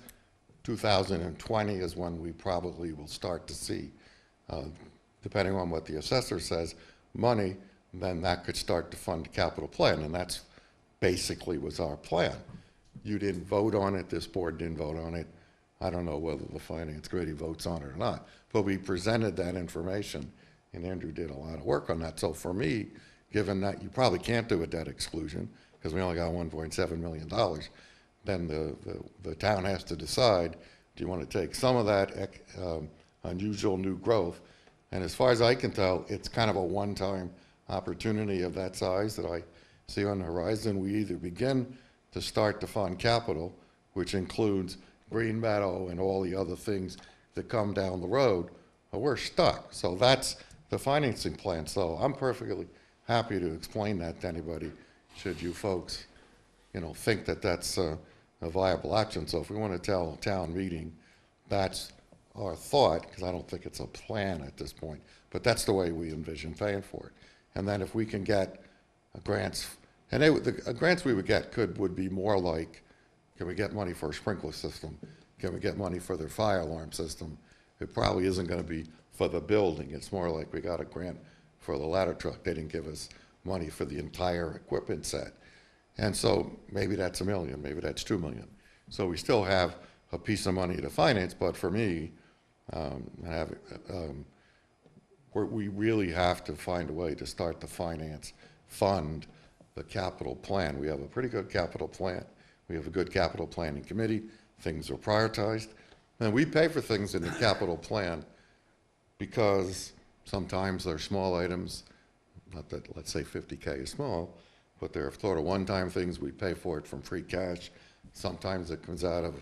2020 is when we probably will start to see, depending on what the assessor says, money, then that could start to fund the capital plan, and that's basically was our plan. You didn't vote on it, this board didn't vote on it. I don't know whether the finance committee votes on it or not, but we presented that information, and Andrew did a lot of work on that. So for me, given that you probably can't do a debt exclusion because we only got $1.7 million, then the town has to decide, do you want to take some of that unusual new growth And as far as I can tell, it's kind of a one-time opportunity of that size that I see on the horizon. We either begin to start to fund capital, which includes Green Meadow and all the other things that come down the road, or we're stuck. So that's the financing plan. So I'm perfectly happy to explain that to anybody, should you folks, think that that's a viable option. So if we want to tell a town meeting, that's our thought, because I don't think it's a plan at this point, but that's the way we envision paying for it. And then if we can get grants, and the grants we would get would be more like, can we get money for a sprinkler system? Can we get money for their fire alarm system? It probably isn't going to be for the building. It's more like we got a grant for the ladder truck. They didn't give us money for the entire equipment set. And so maybe that's $1 million, maybe that's $2 million. So we still have a piece of money to finance, but for me, we really have to find a way to start to fund the capital plan. We have a pretty good capital plan. We have a good capital planning committee. Things are prioritized. And we pay for things in the capital plan because sometimes they're small items, not that, let's say 50K is small, but they're sort of one-time things. We pay for it from free cash. Sometimes it comes out of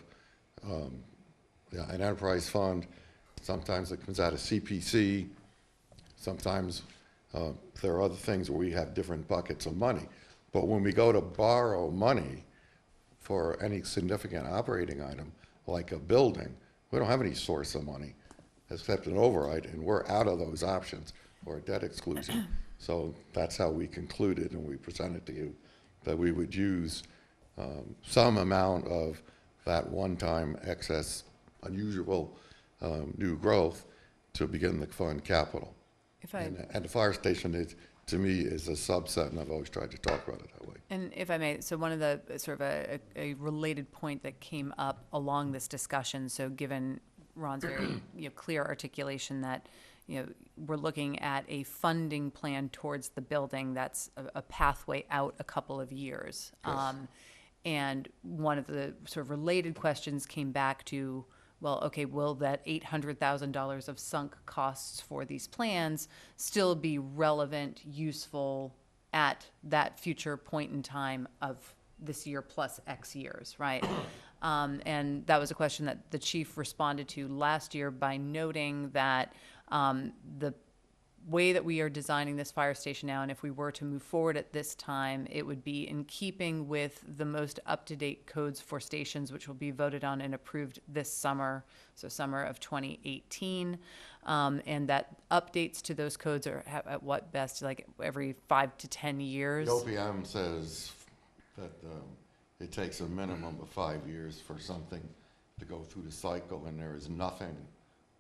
an enterprise fund. Sometimes it comes out of CPC. Sometimes there are other things where we have different buckets of money. But when we go to borrow money for any significant operating item, like a building, we don't have any source of money except an override, and we're out of those options or a debt exclusion. So that's how we concluded, and we presented to you, that we would use some amount of that one-time excess, unusual new growth to begin the fund capital. And the fire station, to me, is a subset, and I've always tried to talk about it that way. And if I may, so one of the sort of a related point that came up along this discussion, so given Ron's very clear articulation that we're looking at a funding plan towards the building that's a pathway out a couple of years. Yes. And one of the sort of related questions came back to, well, okay, will that $800,000 of sunk costs for these plans still be relevant, useful at that future point in time of this year plus X years, right? And that was a question that the chief responded to last year by noting that the way that we are designing this fire station now, and if we were to move forward at this time, it would be in keeping with the most up-to-date codes for stations, which will be voted on and approved this summer, so summer of 2018, and that updates to those codes are at what best, like every 5 to 10 years. The OPM says that it takes a minimum of 5 years for something to go through the cycle, and there is nothing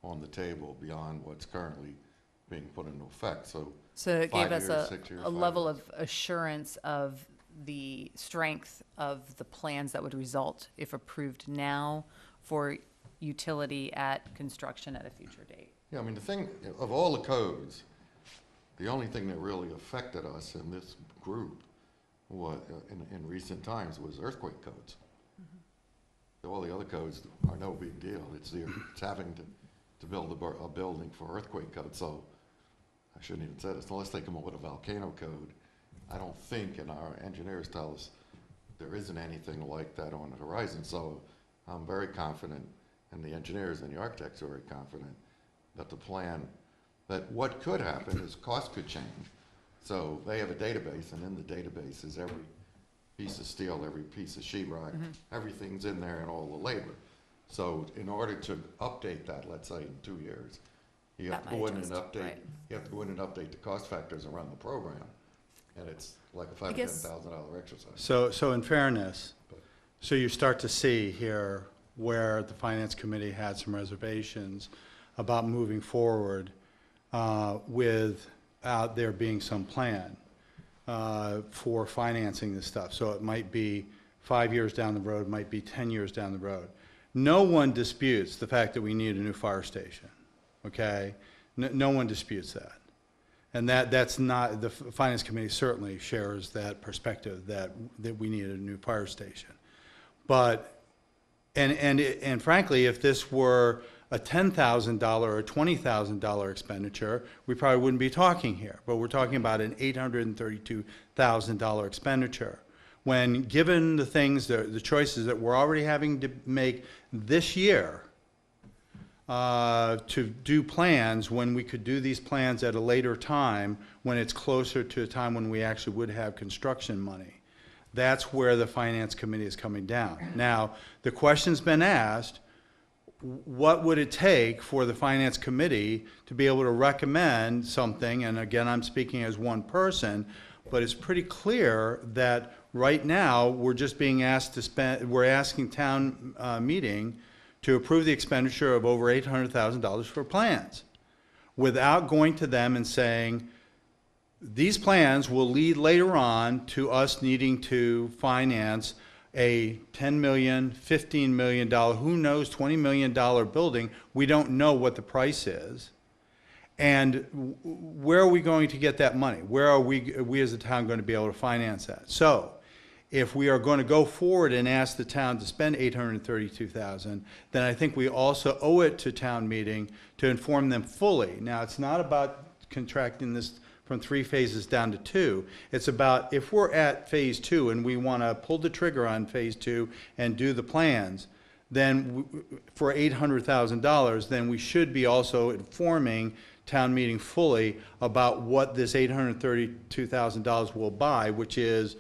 on the table beyond what's currently being put into effect. So it gave us 6 years, a level of assurance of the strength of the plans that would result if approved now for utility at construction at a future date. Yeah, I mean, the thing, of all the codes, the only thing that really affected us in this group in recent times was earthquake codes. Mm-hmm. All the other codes are no big deal. It's having to build a building for earthquake code. So I shouldn't even say this, unless they come up with a volcano code. I don't think, and our engineers tell us, there isn't anything like that on the horizon. So I'm very confident, and the engineers and the architects are very confident that the plan, that what could happen is cost could change. So they have a database, and in the database is every piece of steel, every piece of sheetrock, everything's in there and all the labor. So in order to update that, let's say in 2 years, you have to go in and update. Right. You have to go in and update the cost factors around the program, and it's like a $5,000 to $10,000 exercise. So in fairness, so you start to see here where the finance committee had some reservations about moving forward without there being some plan for financing this stuff. So it might be 5 years down the road, might be 10 years down the road. No one disputes the fact that we need a new fire station, okay? No one disputes that. And that's not, the Finance Committee certainly shares that perspective that we need a new fire station. But, and frankly, if this were a $10,000 or $20,000 expenditure, we probably wouldn't be talking here. But we're talking about an $832,000 expenditure. When given the things, the choices that we're already having to make this year to do plans, when we could do these plans at a later time, when it's closer to a time when we actually would have construction money. That's where the Finance Committee is coming down. Now, the question's been asked, what would it take for the Finance Committee to be able to recommend something? And again, I'm speaking as one person, but it's pretty clear that right now, we're just being asked to spend, we're asking town meeting to approve the expenditure of over $800,000 for plans, without going to them and saying, these plans will lead later on to us needing to finance a $10 million, $15 million, who knows, $20 million building. We don't know what the price is. And where are we going to get that money? Where are we as a town going to be able to finance that? So if we are going to go forward and ask the town to spend $832,000, then I think we also owe it to town meeting to inform them fully. Now, it's not about contracting this from 3 phases down to 2. It's about, if we're at phase 2 and we want to pull the trigger on phase 2 and do the plans, then for $800,000, then we should be also informing town meeting fully about what this $832,000 will buy, which is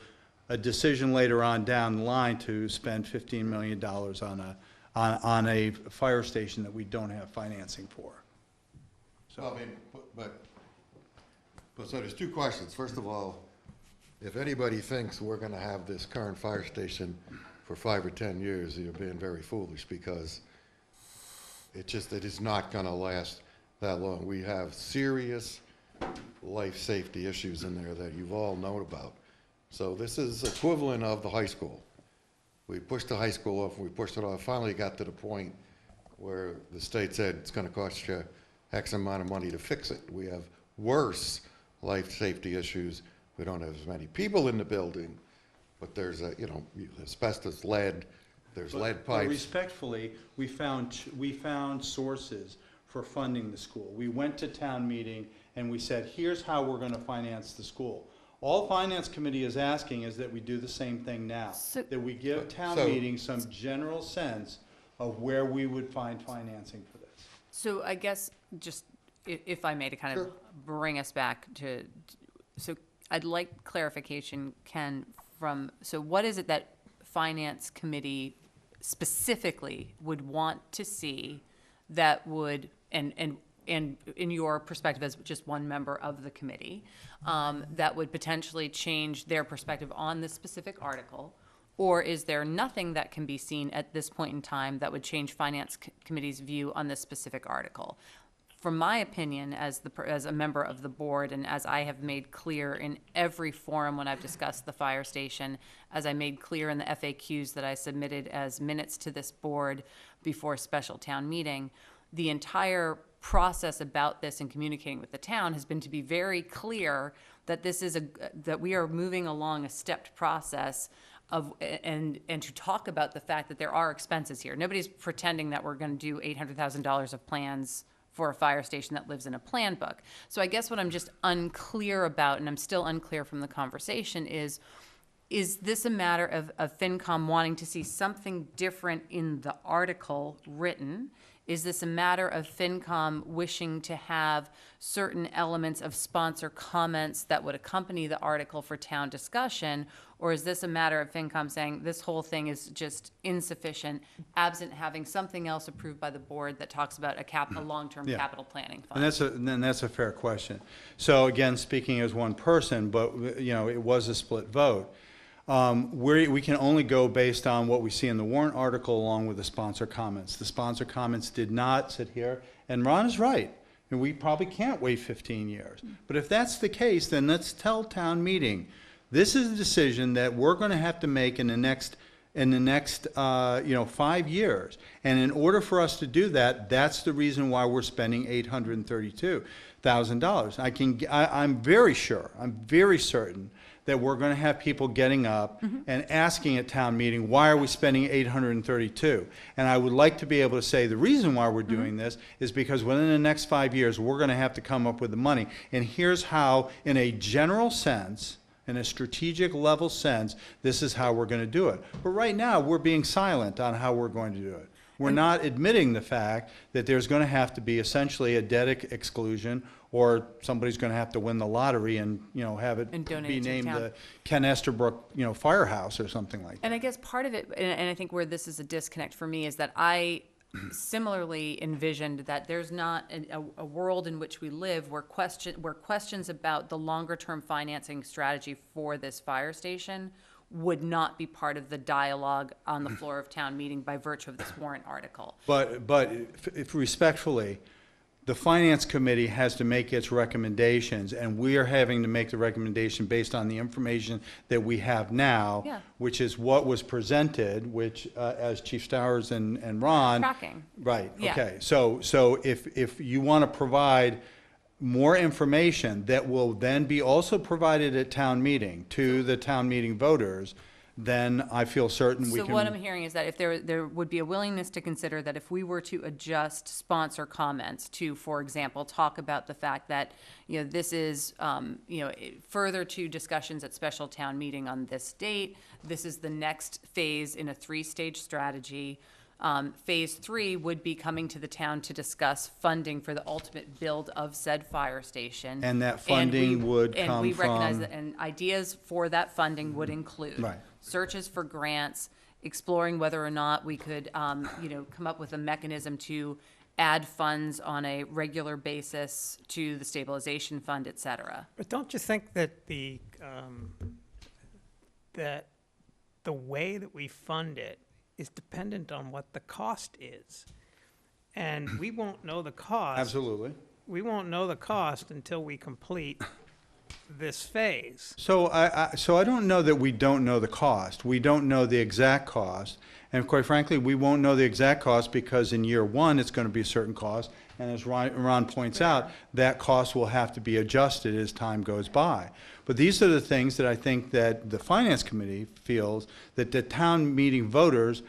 a decision later on down the line to spend $15 million on a fire station that we don't have financing for. So, I mean, but so there's 2 questions. First of all, if anybody thinks we're going to have this current fire station for 5 or 10 years, you're being very foolish, because it is not going to last that long. We have serious life safety issues in there that you've all known about. So this is equivalent of the high school. We pushed the high school off, and we pushed it off. Finally got to the point where the state said it's going to cost you X amount of money to fix it. We have worse life safety issues. We don't have as many people in the building, but there's asbestos, lead, there's lead pipes. But respectfully, we found sources for funding the school. We went to town meeting and we said, here's how we're going to finance the school. All Finance Committee is asking is that we do the same thing now, that we give town meeting some general sense of where we would find financing for this. So I guess, just if I may, to kind of bring us back to, so I'd like clarification, Ken, so what is it that Finance Committee specifically would want to see that would, and in your perspective as just one member of the committee, that would potentially change their perspective on this specific article? Or is there nothing that can be seen at this point in time that would change Finance Committee's view on this specific article? From my opinion, as a member of the board, and as I have made clear in every forum when I've discussed the fire station, as I made clear in the FAQs that I submitted as minutes to this board before special town meeting, the entire process about this and communicating with the town has been to be very clear that this is that we are moving along a stepped process of, and to talk about the fact that there are expenses here. Nobody's pretending that we're going to do $800,000 of plans for a fire station that lives in a plan book. So I guess what I'm just unclear about, and I'm still unclear from the conversation, is this a matter of FinCom wanting to see something different in the article written? Is this a matter of FinCom wishing to have certain elements of sponsor comments that would accompany the article for town discussion? Or is this a matter of FinCom saying this whole thing is just insufficient, absent having something else approved by the board that talks about a long-term capital planning fund? And that's a fair question. So again, speaking as one person, but it was a split vote. We can only go based on what we see in the warrant article along with the sponsor comments. The sponsor comments did not sit here, and Ron is right, and we probably can't wait 15 years. But if that's the case, then let's tell town meeting, this is a decision that we're going to have to make in the next 5 years. And in order for us to do that, that's the reason why we're spending $832,000. I'm very certain that we're going to have people getting up and asking at town meeting, why are we spending 832? And I would like to be able to say the reason why we're doing this is because within the next 5 years, we're going to have to come up with the money. And here's how, in a general sense, in a strategic level sense, this is how we're going to do it. But right now, we're being silent on how we're going to do it. We're not admitting the fact that there's going to have to be essentially a debt exclusion, or somebody's going to have to win the lottery and, have it And donate be it to the named town. the Ken Estabrook, firehouse or something like that. And I guess part of it, and I think where this is a disconnect for me, is that I similarly envisioned that there's not a world in which we live where questions about the longer term financing strategy for this fire station would not be part of the dialogue on the floor of town meeting by virtue of this warrant article. But if respectfully, the Finance Committee has to make its recommendations, and we are having to make the recommendation based on the information that we have now, Yeah. which is what was presented, which, as Chief Stowers and Ron. Tracking. Right, Yeah. okay. So if you want to provide more information that will then be also provided at town meeting to the town meeting voters, then I feel certain we So can. what I'm hearing is that if there would be a willingness to consider that if we were to adjust sponsor comments to, for example, talk about the fact that, this is, further to discussions at special town meeting on this date, this is the next phase in a 3-stage strategy. Phase 3 would be coming to the town to discuss funding for the ultimate build of said fire station. And that funding would And come we recognize from- that, and ideas for that funding would include Right. searches for grants, exploring whether or not we could, come up with a mechanism to add funds on a regular basis to the stabilization fund, et cetera. But don't you think that that the way that we fund it is dependent on what the cost is? And we won't know the cost. Absolutely. We won't know the cost until we complete this phase. So I don't know that we don't know the cost. We don't know the exact cost. And quite frankly, we won't know the exact cost because in year one, it's going to be a certain cost. And as Ron points out, that cost will have to be adjusted as time goes by. But these are the things that I think that the Finance Committee feels that the town meeting voters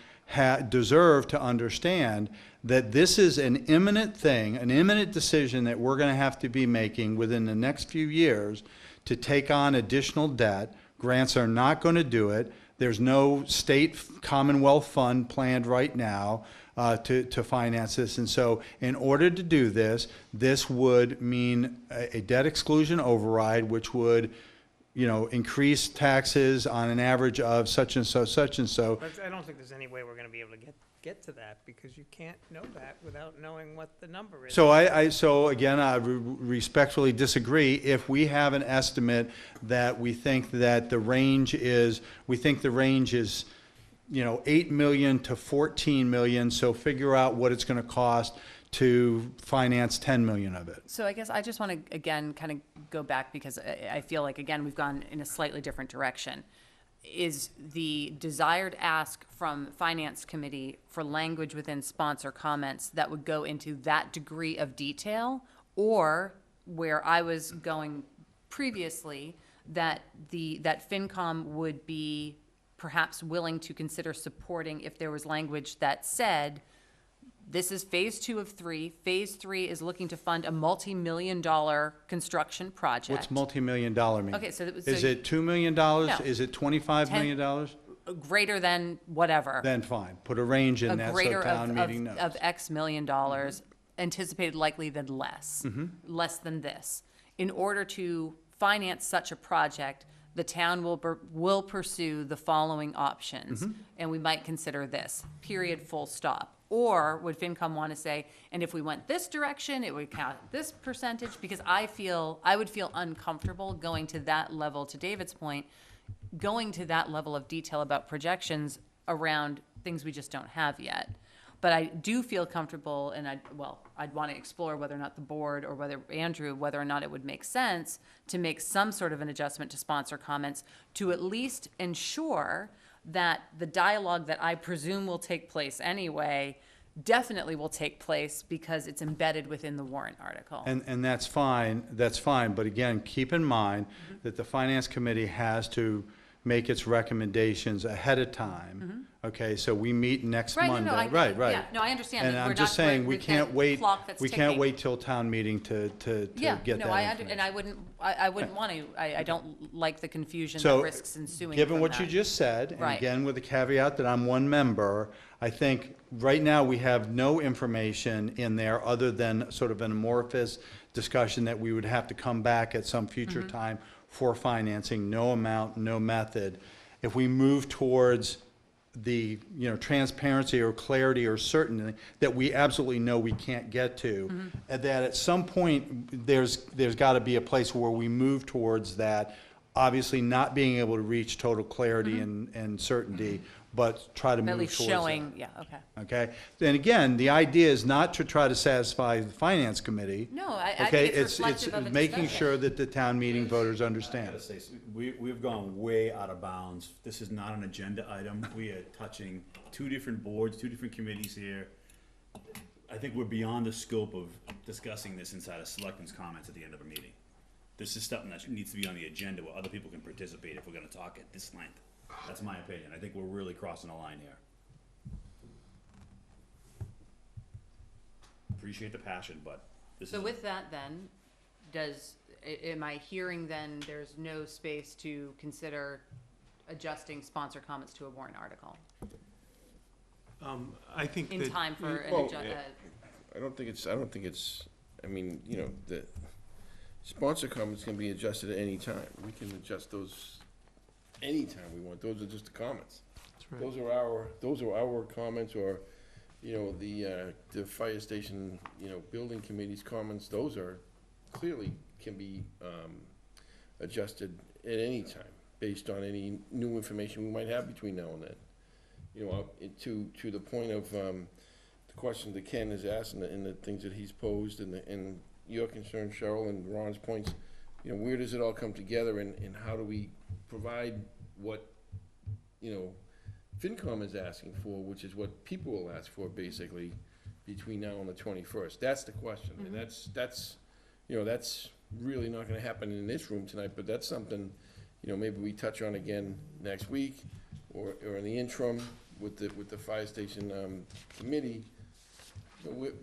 deserve to understand, that this is an imminent thing, an imminent decision that we're going to have to be making within the next few years to take on additional debt. Grants are not going to do it. There's no state Commonwealth fund planned right now to finance this. And so in order to do this, this would mean a debt exclusion override, which would, increase taxes on an average of such and so, such and so. But I don't think there's any way we're gonna be able to get to that, because you can't know that without knowing what the number is. So so again, I respectfully disagree. If we have an estimate that we think that the range is, 8 million to 14 million, so figure out what it's gonna cost to finance 10 million of it. So I guess I just want to, again, kind of go back, because I feel like, again, we've gone in a slightly different direction. Is the desired ask from Finance Committee for language within sponsor comments that would go into that degree of detail, or where I was going previously, that FinCom would be perhaps willing to consider supporting if there was language that said, this is phase 2 of 3. Phase 3 is looking to fund a multi-million-dollar construction project. What's multi-million dollar mean? Okay, so Is it $2 million? No. Is it $25 million? Greater than whatever. Then fine, put a range in that so greater town meeting knows. of X million dollars, anticipated likely than less, less than this. In order to finance such a project, the town will pursue the following options, and we might consider this, period, full stop. Or would FinCom want to say, and if we went this direction, it would count this percentage? Because I would feel uncomfortable going to that level, to David's point, going to that level of detail about projections around things we just don't have yet. But I do feel comfortable, and I'd want to explore whether or not the board, or whether or not it would make sense to make some sort of an adjustment to sponsor comments to at least ensure that the dialogue that I presume will take place anyway definitely will take place because it's embedded within the warrant article. And that's fine, but again, keep in mind that the Finance Committee has to make its recommendations ahead of time. Okay, so we meet next Right, no, Monday. no, I- Right. yeah, no, I understand And that I'm we're just not- saying, we're- we we've can't got wait, clock that's we can't ticking. wait till town meeting to Yeah, get no, that I, information. and I wouldn't want to, I don't like the confusion that So, risks ensuing given from what you that. just said, and Right. again with the caveat that I'm one member, I think right now we have no information in there other than sort of an amorphous discussion that we would have to come back at some future time for financing, no amount, no method. If we move towards the, transparency or clarity or certainty that we absolutely know we can't get to, and that at some point, there's got to be a place where we move towards that, obviously not being able to reach total clarity and certainty, but try to move At towards least that. showing, yeah, okay. Okay? Then again, the idea is not to try to satisfy the Finance Committee. No, I think Okay? it's reflective of a making discussion. sure that the town meeting voters I understand. gotta say, we've gone way out of bounds. This is not an agenda item. We are touching two different boards, two different committees here. I think we're beyond the scope of discussing this inside of Selectmen's comments at the end of a meeting. This is something that needs to be on the agenda where other people can participate if we're gonna talk at this length. That's my opinion. I think we're really crossing a line here. Appreciate the passion, but this is. So with that then, am I hearing then there's no space to consider adjusting sponsor comments to a warrant article? I think In that. time for an Well, I don't think it's, I mean, the sponsor comments can be adjusted at any time. We can adjust those anytime we want. Those are just the comments. That's right. Those are our comments, or, the fire station, building committee's comments, those are clearly can be, adjusted at any time based on any new information we might have between now and then. To the point of, the question that Ken has asked and the things that he's posed and your concern, Cheryl, and Ron's points, where does it all come together and how do we provide what, FinCom is asking for, which is what people will ask for basically between now and the 21st. That's the question. And that's really not gonna happen in this room tonight, but that's something, maybe we touch on again next week or in the interim with the fire station, committee.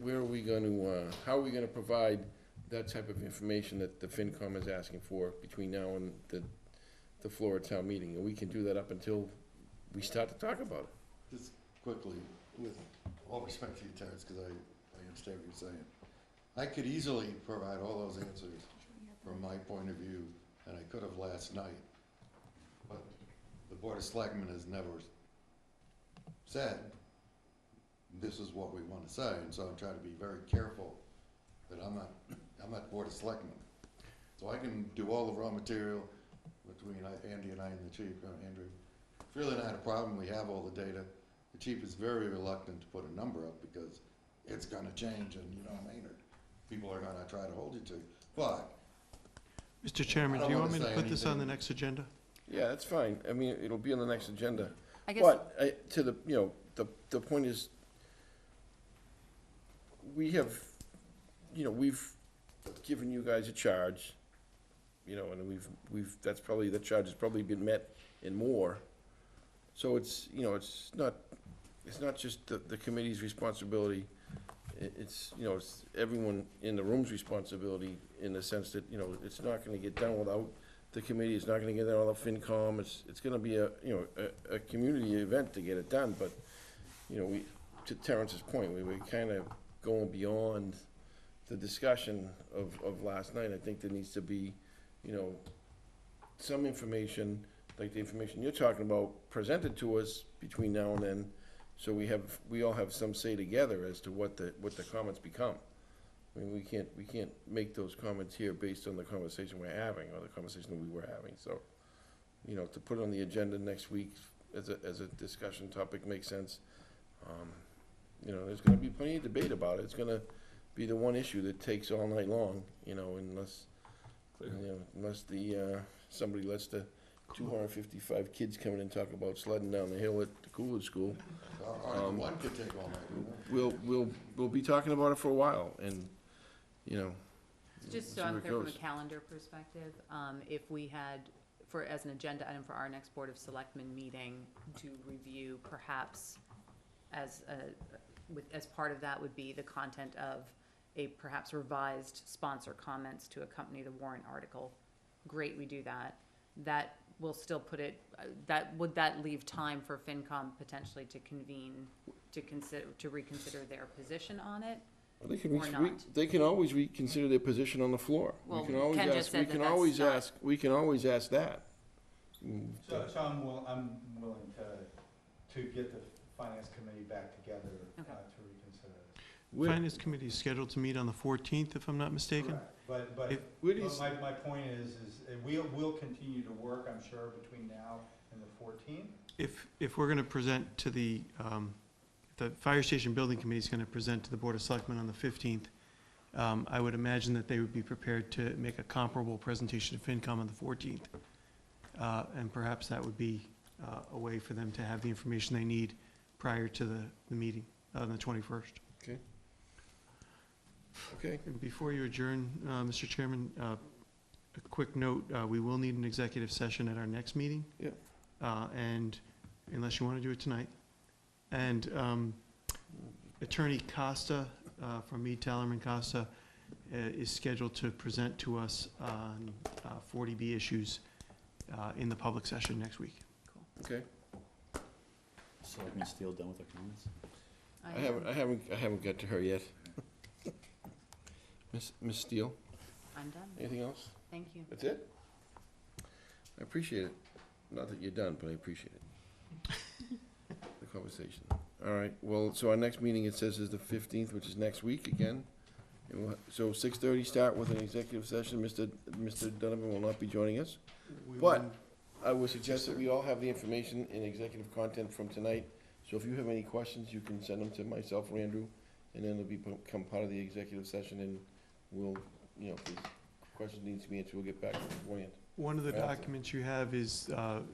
Where are we gonna, how are we gonna provide that type of information that the FinCom is asking for between now and the floor of town meeting? And we can do that up until we start to talk about it. Just quickly, with all respect to you, Terrence, because I understand what you're saying. I could easily provide all those answers from my point of view, and I could have last night. But the Board of Selectmen has never said, this is what we want to say, and so I'm trying to be very careful that I'm not Board of Selectmen. So I can do all the raw material between Andy and I and the chief, Andrew. It's really not a problem. We have all the data. The chief is very reluctant to put a number up because it's gonna change, and Maynard, people are gonna try to hold you to. But Mr. Chairman, do you want me to put this on the next agenda? Yeah, that's fine. I mean, it'll be on the next agenda. I guess- But, to the, the point is, we have, we've given you guys a charge, and that charge has probably been met and more. So it's, it's not just the committee's responsibility. It's everyone in the room's responsibility in the sense that, it's not gonna get done without the committee, it's not gonna get done without FinCom, it's gonna be a community event to get it done, but, to Terrence's point, we were kinda going beyond the discussion of last night. I think there needs to be, some information, like the information you're talking about, presented to us between now and then, so we all have some say together as to what the comments become. I mean, we can't make those comments here based on the conversation we're having, or the conversation that we were having, so, to put it on the agenda next week as a discussion topic makes sense. There's gonna be plenty of debate about it. It's gonna be the one issue that takes all night long, unless, unless somebody lets the 255 kids coming and talking about sledding down the hill at the Coolidge School. One could take all night. We'll be talking about it for a while, and, you know. Just see so I'm where it clear from a goes. calendar perspective, if we had, as an agenda item for our next Board of Selectmen meeting, to review perhaps as part of that would be the content of a perhaps revised sponsor comments to accompany the warrant article. Great, we do that. That will still put it, would that leave time for FinCom potentially to convene, to reconsider their position on it? They can, Or not. they can always reconsider their position on the floor. Well, We can always Ken just ask, said we that can that's always not- ask, we can always ask that. So I'm willing to get the finance committee back together to reconsider this. Finance Committee is scheduled to meet on the 14th, if I'm not mistaken. Correct. But my point is we'll continue to work, I'm sure, between now and the 14th. If we're going to present to the Fire Station Building Committee is going to present to the Board of Selectmen on the 15th, I would imagine that they would be prepared to make a comparable presentation to FinCom on the 14th. And perhaps that would be a way for them to have the information they need prior to the meeting on the 21st. Okay. Okay. And before you adjourn, Mr. Chairman, a quick note, we will need an executive session at our next meeting. Yeah. And unless you want to do it tonight. And Attorney Costa from Mead, Tallerman Costa is scheduled to present to us on 40B issues in the public session next week. Okay. Selectman Steele done with her comments? I haven't got to her yet. Miss Steele, I'm done. anything else? Thank you. That's it? I appreciate it. Not that you're done, but I appreciate it. The conversation. All right, well, so our next meeting, it says, is the 15th, which is next week again. And so 6:30 start with an executive session. Mr. Donovan will not be joining us. But I would suggest that we all have the information in executive content from tonight. So if you have any questions, you can send them to myself or Andrew, and then it'll become part of the executive session, and we'll, if the questions need to be answered, we'll get back beforehand. One of the documents you have is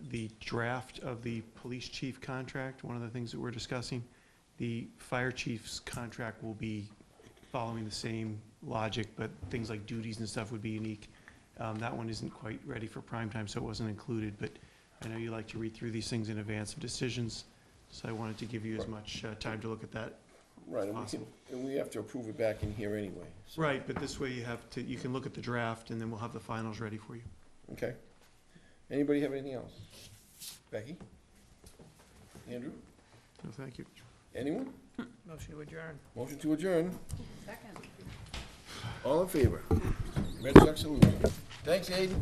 the draft of the police chief contract, one of the things that we're discussing. The fire chief's contract will be following the same logic, but things like duties and stuff would be unique. That one isn't quite ready for prime time, so it wasn't included, but I know you like to read through these things in advance of decisions, so I wanted to give you as much time to look at that. Right, and we have to approve it back in here anyway. So. Right, but this way you can look at the draft, and then we'll have the finals ready for you. Okay. Anybody have anything else? Becky? Andrew? No, thank you. Anyone? Motion to adjourn. Motion to adjourn. Second. All in favor? Red Sox salute. Thanks, Aiden.